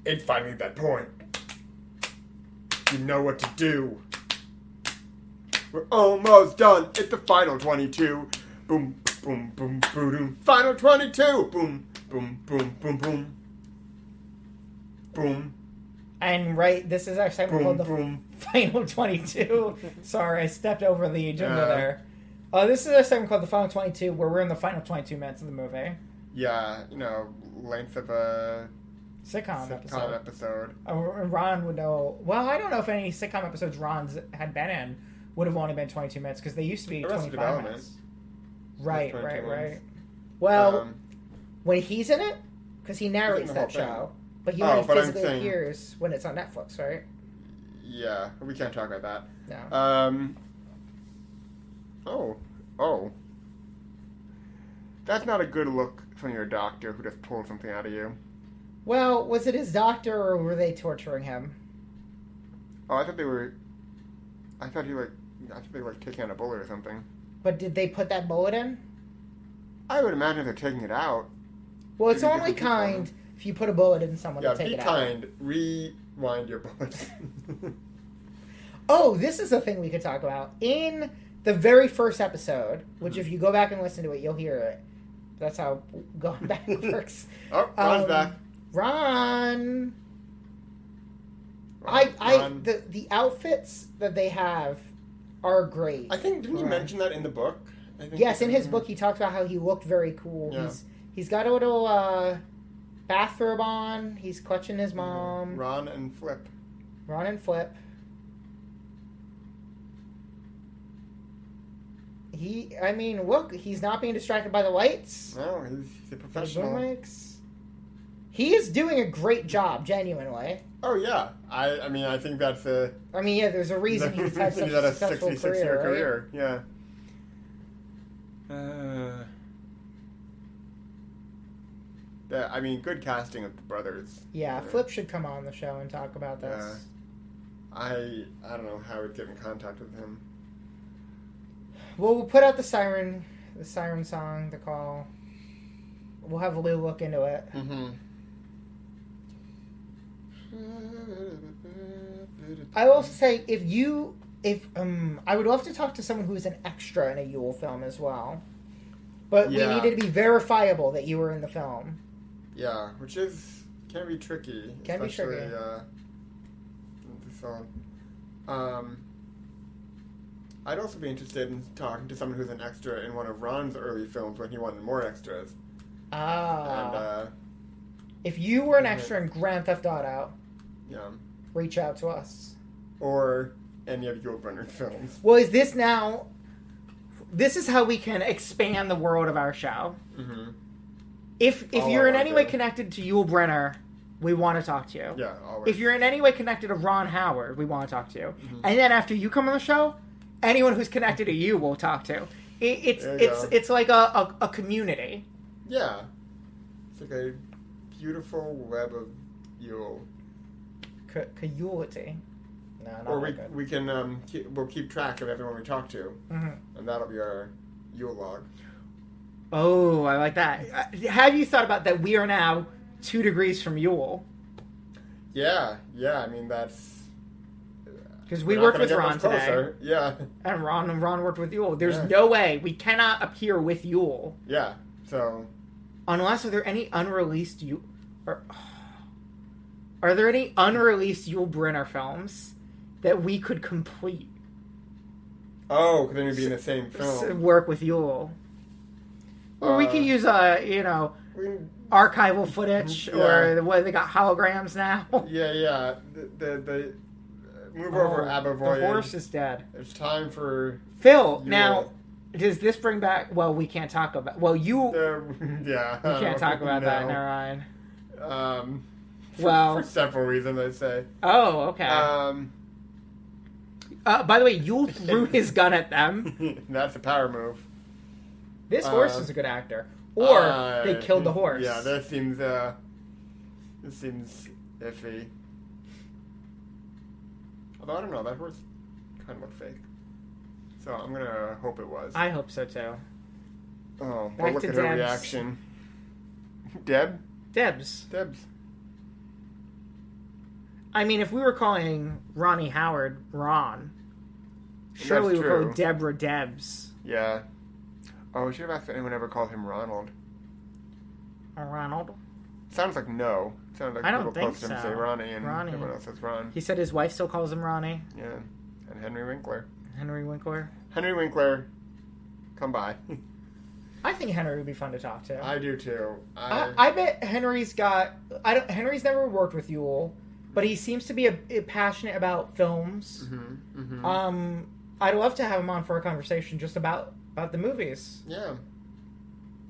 It's finally that point. You know what to do. We're almost done. It's the final 22. Boom, boom, boom, boom, boom. Final 22. Boom, boom, boom, boom, boom. Boom. And this is our segment called the Final 22. Sorry, I stepped over the agenda there. This is our segment called the Final 22, where we're in the final 22 minutes of the movie. Yeah, length of a sitcom episode. Ron would know. Well, I don't know if any sitcom episodes Ron's had been in would have only been 22 minutes, because they used to be 25 minutes. Right. Well, when he's in it, because he narrates that show. But he only physically appears when it's on Netflix, right? Yeah, we can't talk about that. No. Oh. That's not a good look from your doctor who just pulled something out of you. Well, was it his doctor or were they torturing him? Oh, I thought they were taking out a bullet or something. But did they put that bullet in? I would imagine they're taking it out. Well, it's only kind if you put a bullet in someone to take it out. Yeah, be kind. Rewind your bullets. Oh, this is a thing we could talk about. In the very first episode, which if you go back and listen to it, you'll hear it. That's how going back works. Ron's back. Ron. The outfits that they have are great. I think, didn't you mention that in the book? Yes, in his book he talks about how he looked very cool. Yeah. He's got a little bathrobe on. He's clutching his mom. Ron and Flip. Look, he's not being distracted by the lights. No, he's a professional. He is doing a great job, genuinely. Oh, yeah. I think that's a... there's a reason he's had such a successful career. Right? Yeah. Good casting of the brothers. Yeah, Flip should come on the show and talk about this. I don't know how we'd get in contact with him. Well, we'll put out the siren song, the call. We'll have a little look into it. Mm-hmm. I will also say, I would love to talk to someone who's an extra in a Yul film as well. But we needed to be verifiable that you were in the film. Yeah, which can be tricky. I'd also be interested in talking to someone who's an extra in one of Ron's early films when he wanted more extras. And, if you were an extra in Grand Theft Auto, reach out to us. Or any of Yul Brynner's films. Well, this is how we can expand the world of our show. Mm-hmm. If you're in any way connected to Yul Brynner, we want to talk to you. Yeah, always. If you're in any way connected to Ron Howard, we want to talk to you. Mm-hmm. And then after you come on the show, anyone who's connected to you we'll talk to. It's like a community. Yeah. It's like a beautiful web of Yule. Yulity. No, not or we can we'll keep track of everyone we talk to, and that'll be our Yule log. Oh, I like that. Have you thought about that? We are now 2 degrees from Yule. Yeah. That's because we worked with Ron today. Yeah, and Ron worked with Yule. There's no way we cannot appear with Yule. Yeah. So, unless are there any unreleased Are there any unreleased Yul Brynner films that we could complete? Oh, because then we'd be in the same film. Work with Yul. Or we could use, archival footage, or what, they got holograms now. Yeah. move over Abba Voyage. The horse is dead. It's time for Phil. Now, does this bring back? Well, we can't talk about. Well, you. Yeah. We can't talk about that. Never mind. For several reasons, I'd say. Oh, okay. By the way, Yul threw his gun at them. That's a power move. This horse is a good actor. Or they killed the horse. Yeah, that seems iffy. Although I don't know, that horse kind of looked fake. So I'm gonna hope it was. I hope so too. Oh, well, look at her reaction. Debs. I mean, if we were calling Ronnie Howard Ron, surely we would call Deborah Debs. Yeah. Oh, we should have asked if anyone ever called him Ronald. Ronald? Sounds like no. Sounds like people close to him say Ronnie, and everyone else says Ron. He said his wife still calls him Ronnie. Yeah. And Henry Winkler. Henry Winkler, come by. I think Henry would be fun to talk to. I do too. I bet Henry's got... Henry's never worked with Yul, but he seems to be passionate about films. Mm-hmm, mm-hmm. I'd love to have him on for a conversation just about the movies. Yeah.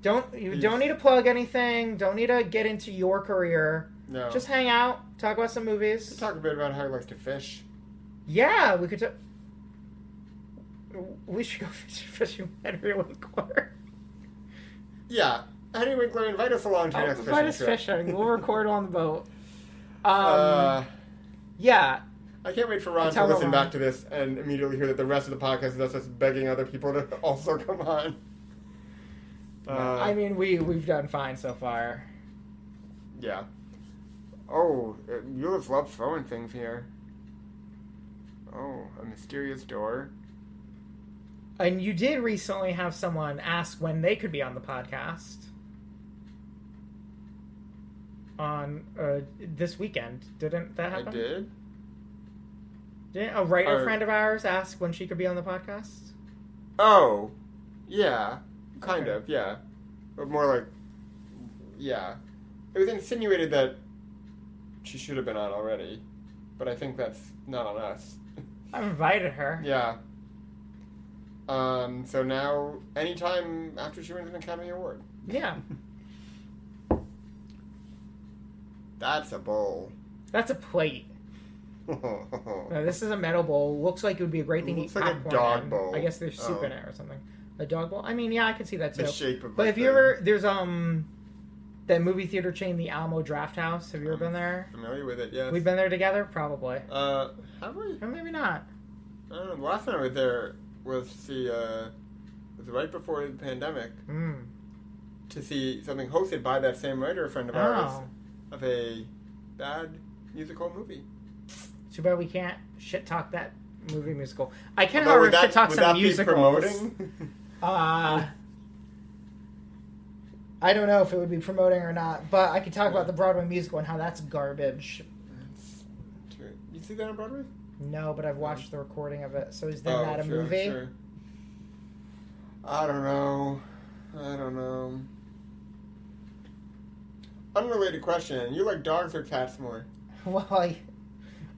You don't need to plug anything. Don't need to get into your career. No. Just hang out, talk about some movies. Talk a bit about how he likes to fish. Yeah, we could. We should go fishing with Henry Winkler. Yeah, Henry Winkler, invite us along to your next fishing trip. Invite us fishing. We'll record on the boat. Yeah. I can't wait for Ron to listen back to this and immediately hear that the rest of the podcast is us begging other people to also come on. I mean, we've done fine so far. Yeah. Oh, Euless loves throwing things here. Oh, a mysterious door. And you did recently have someone ask when they could be on the podcast. On this weekend. Didn't that happen? I did? Didn't a writer friend of ours ask when she could be on the podcast? Oh, yeah. Kind of, yeah. But more like, yeah. It was insinuated that she should have been on already. But I think that's not on us. I've invited her. Yeah. So now, anytime after she wins an Academy Award. Yeah. That's a bowl. That's a plate. No, this is a metal bowl. Looks like it would be a great thing to eat popcorn. It's like a dog bowl. I guess there's soup in it or something. A dog bowl? I mean, yeah, I can see that too. The shape of But if you ever... There's, that movie theater chain, the Alamo Draft House. Have you ever been there? Familiar with it, yes. We've been there together? Probably. Have we? Or maybe not. I don't know. The last time I was there was to see, was right before the pandemic. To see something hosted by that same writer friend of ours of a bad musical movie. Too bad we can't shit talk that movie musical. I can, however, shit talk some musicals. I don't know if it would be promoting or not, but I could talk about the Broadway musical and how that's garbage. You see that on Broadway? No, but I've watched the recording of it. So is that a movie? Sure. I don't know. Unrelated question. You like dogs or cats more? Well,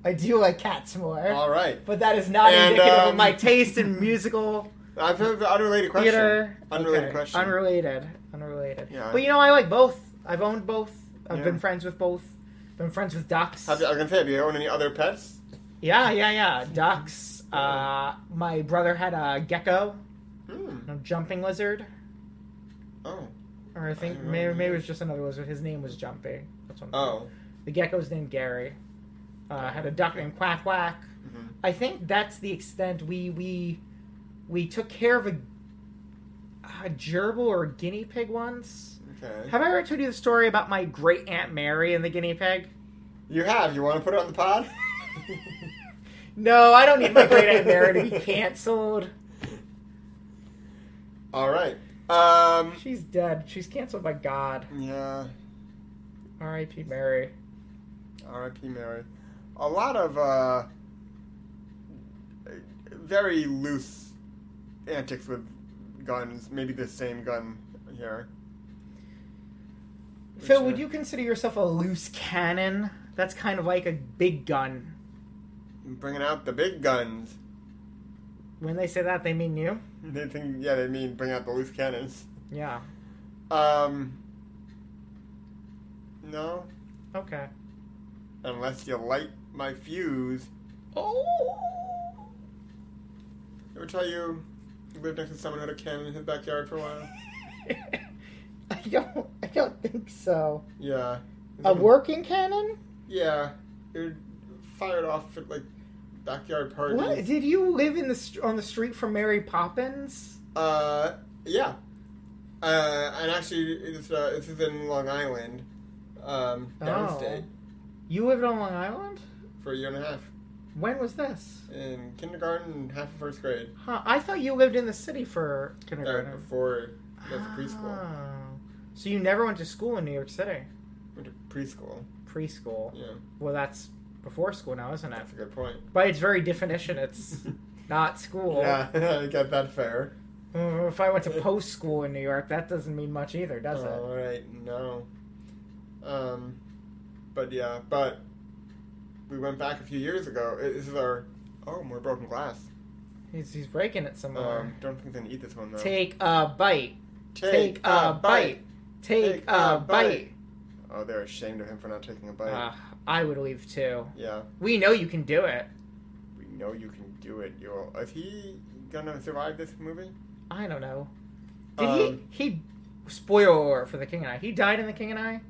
I do like cats more. All right. But that is not indicative of my taste in musical I've heard the unrelated question. Theater. Unrelated question. Unrelated. Yeah. But I like both. I've owned both. I've been friends with both. Been friends with ducks. I was going to say, have you owned any other pets? Yeah. Ducks. My brother had a gecko. A jumping lizard. Oh. Or I think maybe it was just another lizard. His name was Jumpy. That's what The gecko's named Gary. Had a duck named Quack Quack. Mm-hmm. I think that's the extent we took care of a gerbil or a guinea pig once. Okay. Have I ever told you the story about my great Aunt Mary and the guinea pig? You have. You want to put it on the pod? No, I don't need my great Aunt Mary to be canceled. All right. She's dead. She's canceled by God. Yeah. R.I.P. Mary. R.I.P. Mary. A lot of very loose antics with guns. Maybe the same gun here. Phil, would you consider yourself a loose cannon? That's kind of like a big gun. Bringing out the big guns. When they say that, they mean you? They mean bring out the loose cannons. Yeah. No. Okay. Unless you light my fuse. Oh! Ever tell you lived next to someone who had a cannon in his backyard for a while? I don't think so. Yeah. A working cannon? Yeah. It would fire it off at, like, backyard parties. What? Did you live on the street from Mary Poppins? Yeah. And actually, this is in Long Island, downstate. You lived on Long Island? For a year and a half. When was this? In kindergarten and half of first grade. Huh. I thought you lived in the city for kindergarten. Before I went to preschool. So you never went to school in New York City? Went to preschool. Preschool? Yeah. Well, that's before school now, isn't it? That's a good point. By its very definition, it's not school. Yeah, I get that fair. If I went to post school in New York, that doesn't mean much either, does it? All right, no. But we went back a few years ago. This is our... Oh, more broken glass. He's breaking it somewhere. Don't think they can eat this one, though. Take a bite. Take a bite. Take a bite. Oh, they're ashamed of him for not taking a bite. I would leave, too. Yeah. We know you can do it. We know you can do it, Yul. Is he gonna survive this movie? I don't know. Did he... Spoiler alert for The King and I. He died in The King and I?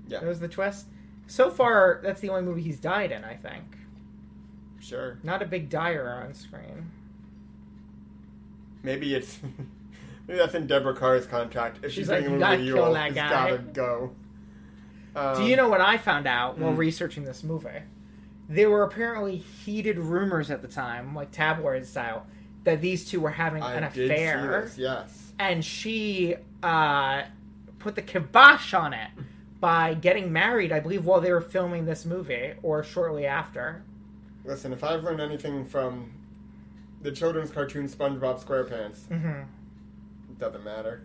Yeah. That was the twist? So far, that's the only movie he's died in, I think. Sure. Not a big dyer on screen. Maybe it's... Maybe that's in Deborah Carr's contract. If she's doing a movie with Yul, it's gotta go. Do you know what I found out while researching this movie? There were apparently heated rumors at the time, like tabloid style, that these two were having an affair. See this, yes. And she put the kibosh on it by getting married, I believe, while they were filming this movie, or shortly after. Listen, if I've learned anything from the children's cartoon SpongeBob SquarePants, it doesn't matter.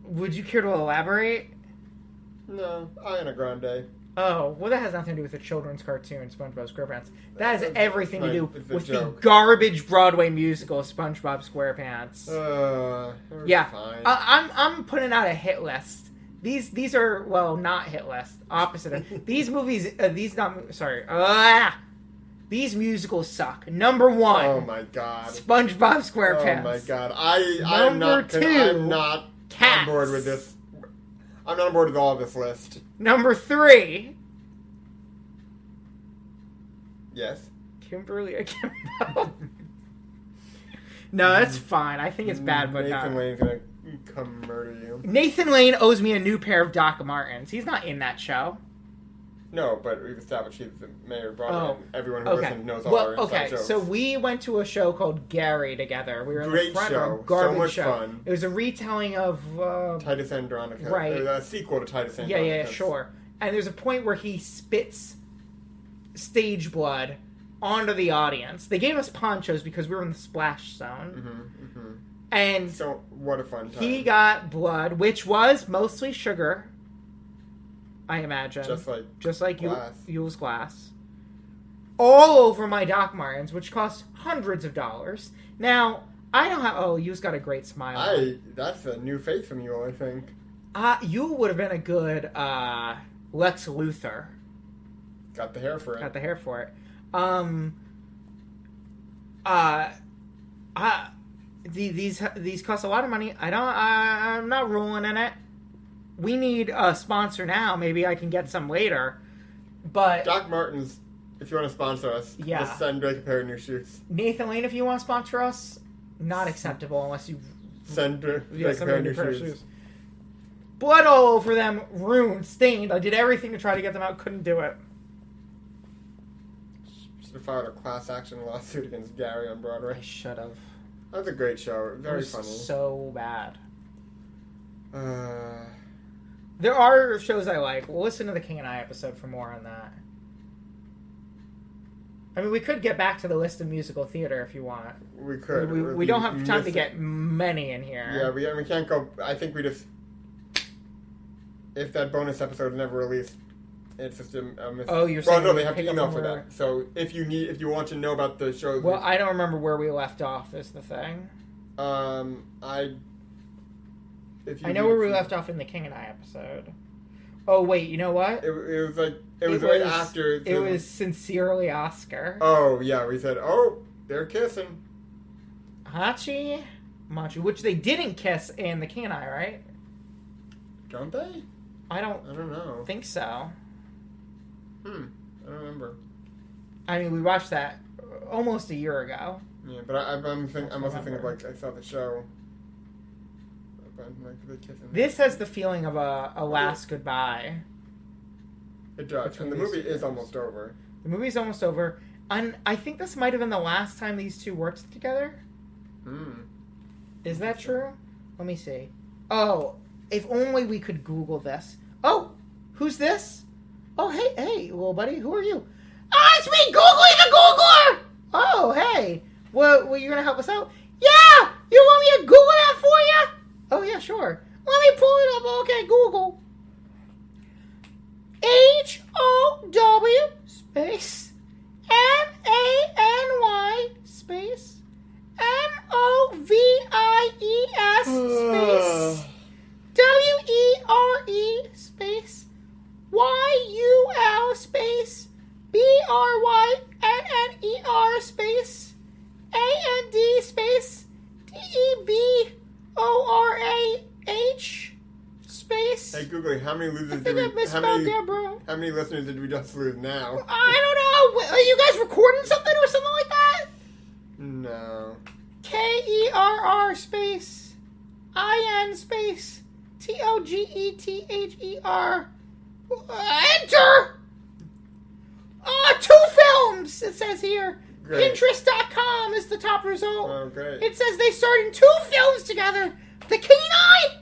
Would you care to elaborate? No, Ariana Grande. Oh, well, that has nothing to do with the children's cartoon SpongeBob SquarePants. That has everything to do with the garbage Broadway musical SpongeBob SquarePants. Yeah, fine. I'm putting out a hit list. These are, well, not hit list. Opposite of these movies. These musicals suck. Number one. Oh my god. SpongeBob SquarePants. Oh my god. I'm not on board with this. I'm not on board with all of this list. Number 3. Yes. Kimberly Akimbo. No, that's fine. I think it's bad, but Nathan Lane's gonna come murder you. Nathan Lane owes me a new pair of Doc Martens. He's not in that show. No, but we've established he's the mayor of Broadway, and everyone who listens knows all our inside jokes. So we went to a show called Gary together. We were in the front row. So much fun. It was a retelling of... Titus Andronicus. Right. A sequel to Titus Andronicus. Yeah, sure. And there's a point where he spits stage blood onto the audience. They gave us ponchos because we were in the splash zone. And... So, what a fun time. He got blood, which was mostly sugar... I imagine. Just like Yul's glass. All over my Doc Martens, which cost hundreds of dollars. Now, I don't have... Oh, Yul's got a great smile. That's a new face from Yul, I think. Yul would have been a good Lex Luthor. Got the hair for it. These cost a lot of money. I'm not rolling in it. We need a sponsor now. Maybe I can get some later. But Doc Martens, if you want to sponsor us, we'll send Drake a pair of new shoes. Nathan Lane, if you want to sponsor us, not acceptable unless you send Drake a pair of new shoes. Blood all over them, ruined, stained. I did everything to try to get them out, couldn't do it. Should have filed a class action lawsuit against Gary on Broadway. I should have. That was a great show. Very funny. So bad. There are shows I like. We'll listen to the King and I episode for more on that. I mean, we could get back to the list of musical theater if you want. We could. We don't have time to get many in here. Yeah, we can't go... I think we just... If that bonus episode is never released, It's just a you're saying no, they have to email for that. So if you want to know about the shows... Well, I don't remember where we left off is the thing. I know where we left off in the King and I episode. Oh, wait, you know what? It was like... It was right after... It was Sincerely Oscar. Oh, yeah, we said, they're kissing. Hachi, Machu, which they didn't kiss in the King and I, right? Don't they? I don't know. Think so. I don't remember. I mean, we watched that almost a year ago. Yeah, but I'm also thinking of, like, I saw the show. This has the feeling of a last goodbye. It does, and the movie is almost over. The movie's almost over, and I think this might have been the last time these two worked together. Is that true? Let me see. Oh, if only we could Google this. Oh, who's this? Oh, hey, little buddy, who are you? Oh, it's me, Googly the Googler! Oh, hey. Well, you're gonna help us out? Yeah! You want me to Google that for you? Oh, yeah, sure. Let me pull it up. Okay, Google. HOW space MANY space MOVIES space WERE space YUL space BRYNNER space AND space DEBORAH space. Hey Googly, how many losers how many listeners did we just lose now? I don't know. Are you guys recording something or something like that? No. KERR space IN space TOGETHER. Enter! 2 films, it says here. Great. Pinterest.com is the top result. Oh, great. It says they starred in 2 films together. The King and I,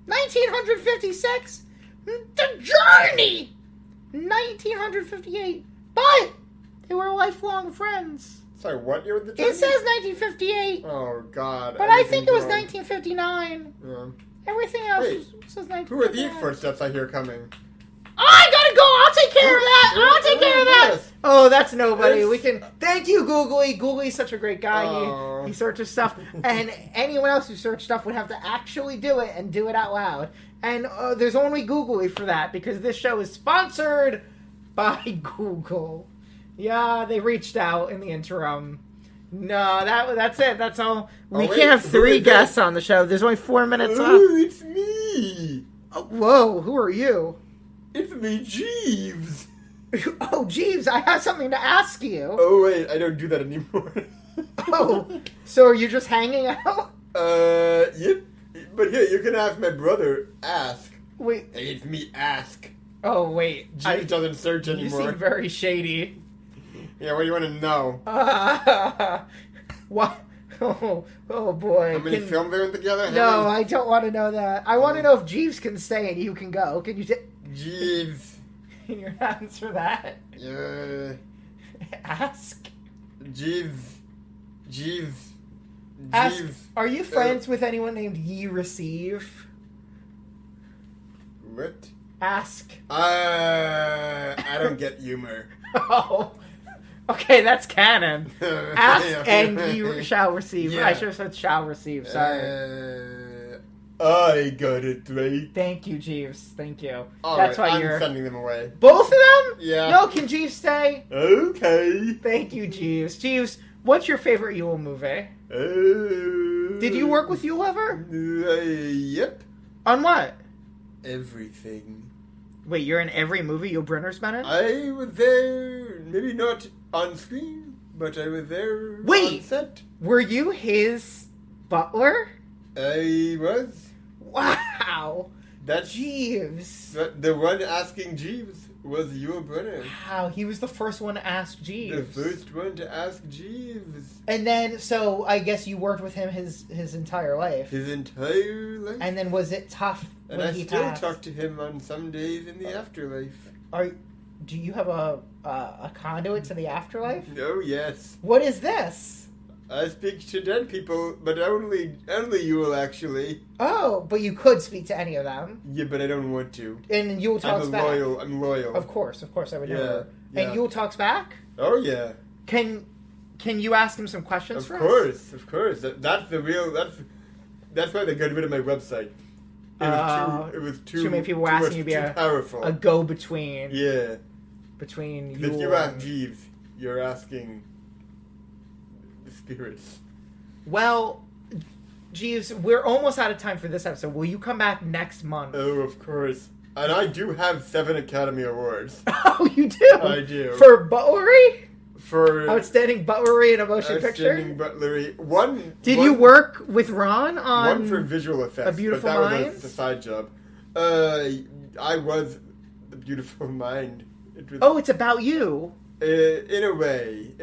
1956. The Journey, 1958. But they were lifelong friends. Sorry, what year was the Journey? It says 1958. Oh, God. But I think it was 1959. Yeah. Everything else says 1959. Who are these footsteps I hear coming? I gotta go. I'll take care of that. I'll take care of that. Oh, that's nobody. We can. Thank you, Googly. Googly's such a great guy. He searches stuff, and anyone else who searched stuff would have to actually do it and do it out loud. And there's only Googly for that because this show is sponsored by Google. Yeah, they reached out in the interim. No, that's it. That's all. We can't have 3 guests on the show. There's only 4 minutes left. Oh, it's me. Oh, whoa, who are you? It's me, Jeeves. Oh, Jeeves, I have something to ask you. Oh, wait, I don't do that anymore. Oh, so are you just hanging out? Yep. But here, you can ask my brother, Ask. Wait. Hey, it's me, Ask. Oh, wait. Jeeves doesn't search anymore. You seem very shady. Yeah, what do you want to know? What? Oh boy. How many films are together? No, I don't want to know that. I want to know if Jeeves can stay and you can go. Can you say... Jeeves. Can you answer that? Yeah. Ask. Jeeves. Ask, are you friends with anyone named Ye Receive? What? Ask. I don't get humor. Oh. Okay, that's canon. Ask and you shall receive. Yeah. I should have said shall receive. Sorry. I got it right. Thank you, Jeeves. Thank you. That's why I'm sending them away. Both of them? Yeah. No, can Jeeves stay? Okay. Thank you, Jeeves. Jeeves, what's your favorite Yule movie? Did you work with Yule ever? Yep. On what? Everything. Wait, you're in every movie Yul Brynner's been in? I was there, maybe not on screen, but I was there on set. Were you his butler? I was. Wow. That's Jeeves. The one asking Jeeves was Yul Brynner. Wow, he was the first one to ask Jeeves. The first one to ask Jeeves. And then, so I guess you worked with him his entire life. His entire life. And then was it tough when he passed? And I still talk to him on some days in the afterlife. Do you have a conduit to the afterlife? Oh, yes. What is this? I speak to dead people, but only Yul, actually. Oh, but you could speak to any of them. Yeah, but I don't want to. And Yul talks back. I'm loyal. Of course, I would never. Yeah. And Yul talks back? Oh, yeah. Can you ask him some questions for us? Of course. That's why they got rid of my website. It was too many people were asking you to be a go-between. Yeah. Between Yul. If you ask Jeeves, you're asking the spirits. Well, Jeeves, we're almost out of time for this episode. Will you come back next month? Oh, of course. And I do have 7 Academy Awards. Oh, you do? I do. For butlery? For outstanding butlery in a motion picture? Outstanding butlery. Did you work with Ron on one for visual effects? A Beautiful Mind? Mind? That was a side job. I was the Beautiful Mind. It's about you. In a way.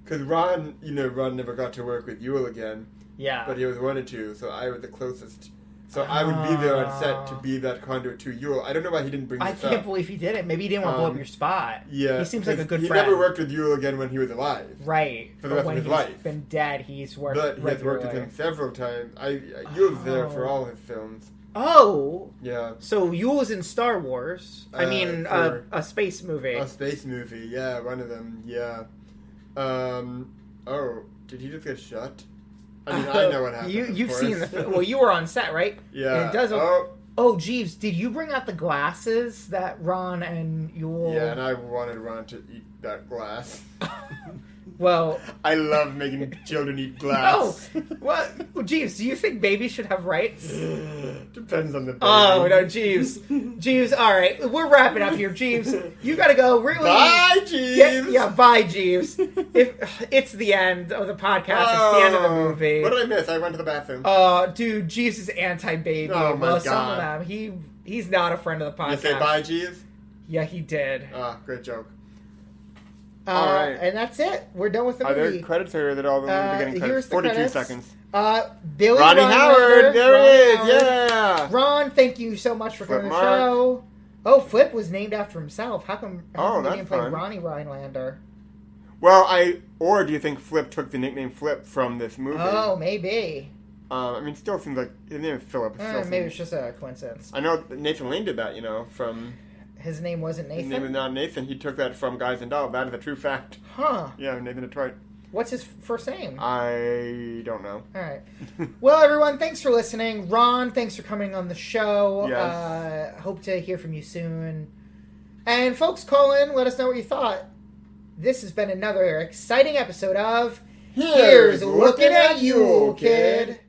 Because Ron never got to work with Yul again. Yeah. But he was wanted to, so I was the closest. So I would be there on set to be that conduit to Yul. I don't know why he didn't bring this up. I can't believe he didn't. Maybe he didn't want to blow up your spot. Yeah. He seems like a good friend. He never worked with Yul again when he was alive. Right. For the rest of his life. When he's been dead, he's worked But he has worked with him several times. Yul's there for all his films. Oh. Yeah. So Yul is in Star Wars. A space movie. A space movie, yeah. One of them, yeah. Did he just get shot? I mean, I know what happened. You've seen the film. Well, you were on set, right? Yeah. And it does. Jeeves, did you bring out the glasses that Ron and Yul? Yeah, and I wanted Ron to eat that glass. Well, I love making children eat glass. No, what? Jeeves, do you think babies should have rights? Depends on the baby. Oh no, Jeeves. All right, we're wrapping up here, Jeeves. You gotta go. Really? Bye, Jeeves. Yeah, bye, Jeeves. It's the end of the podcast. It's the end of the movie. What did I miss? I went to the bathroom. Dude, Jeeves is anti-baby. Oh my God. Some of them. He's not a friend of the podcast. You say bye, Jeeves? Yeah, he did. Great joke. All right. And that's it. We're done with the movie. Are there credits or is it all the beginning credits? 42 credits. seconds. Billy Ronnie Howard. There he is. Yeah. Ron, thank you so much for coming to the show. Oh, Flip was named after himself. How come he didn't play Ronnie Rhinelander? Well, or do you think Flip took the nickname Flip from this movie? Oh, maybe. I mean, it still seems like his name is Philip. Maybe it's just a coincidence. I know Nathan Lane did that, from... His name wasn't Nathan? His name was not Nathan. He took that from Guys and Dolls. That is a true fact. Huh. Yeah, Nathan Detroit. What's his first name? I don't know. All right. Well, everyone, thanks for listening. Ron, thanks for coming on the show. Yes. Hope to hear from you soon. And folks, call in. Let us know what you thought. This has been another exciting episode of Here's Looking at Yul, Kid.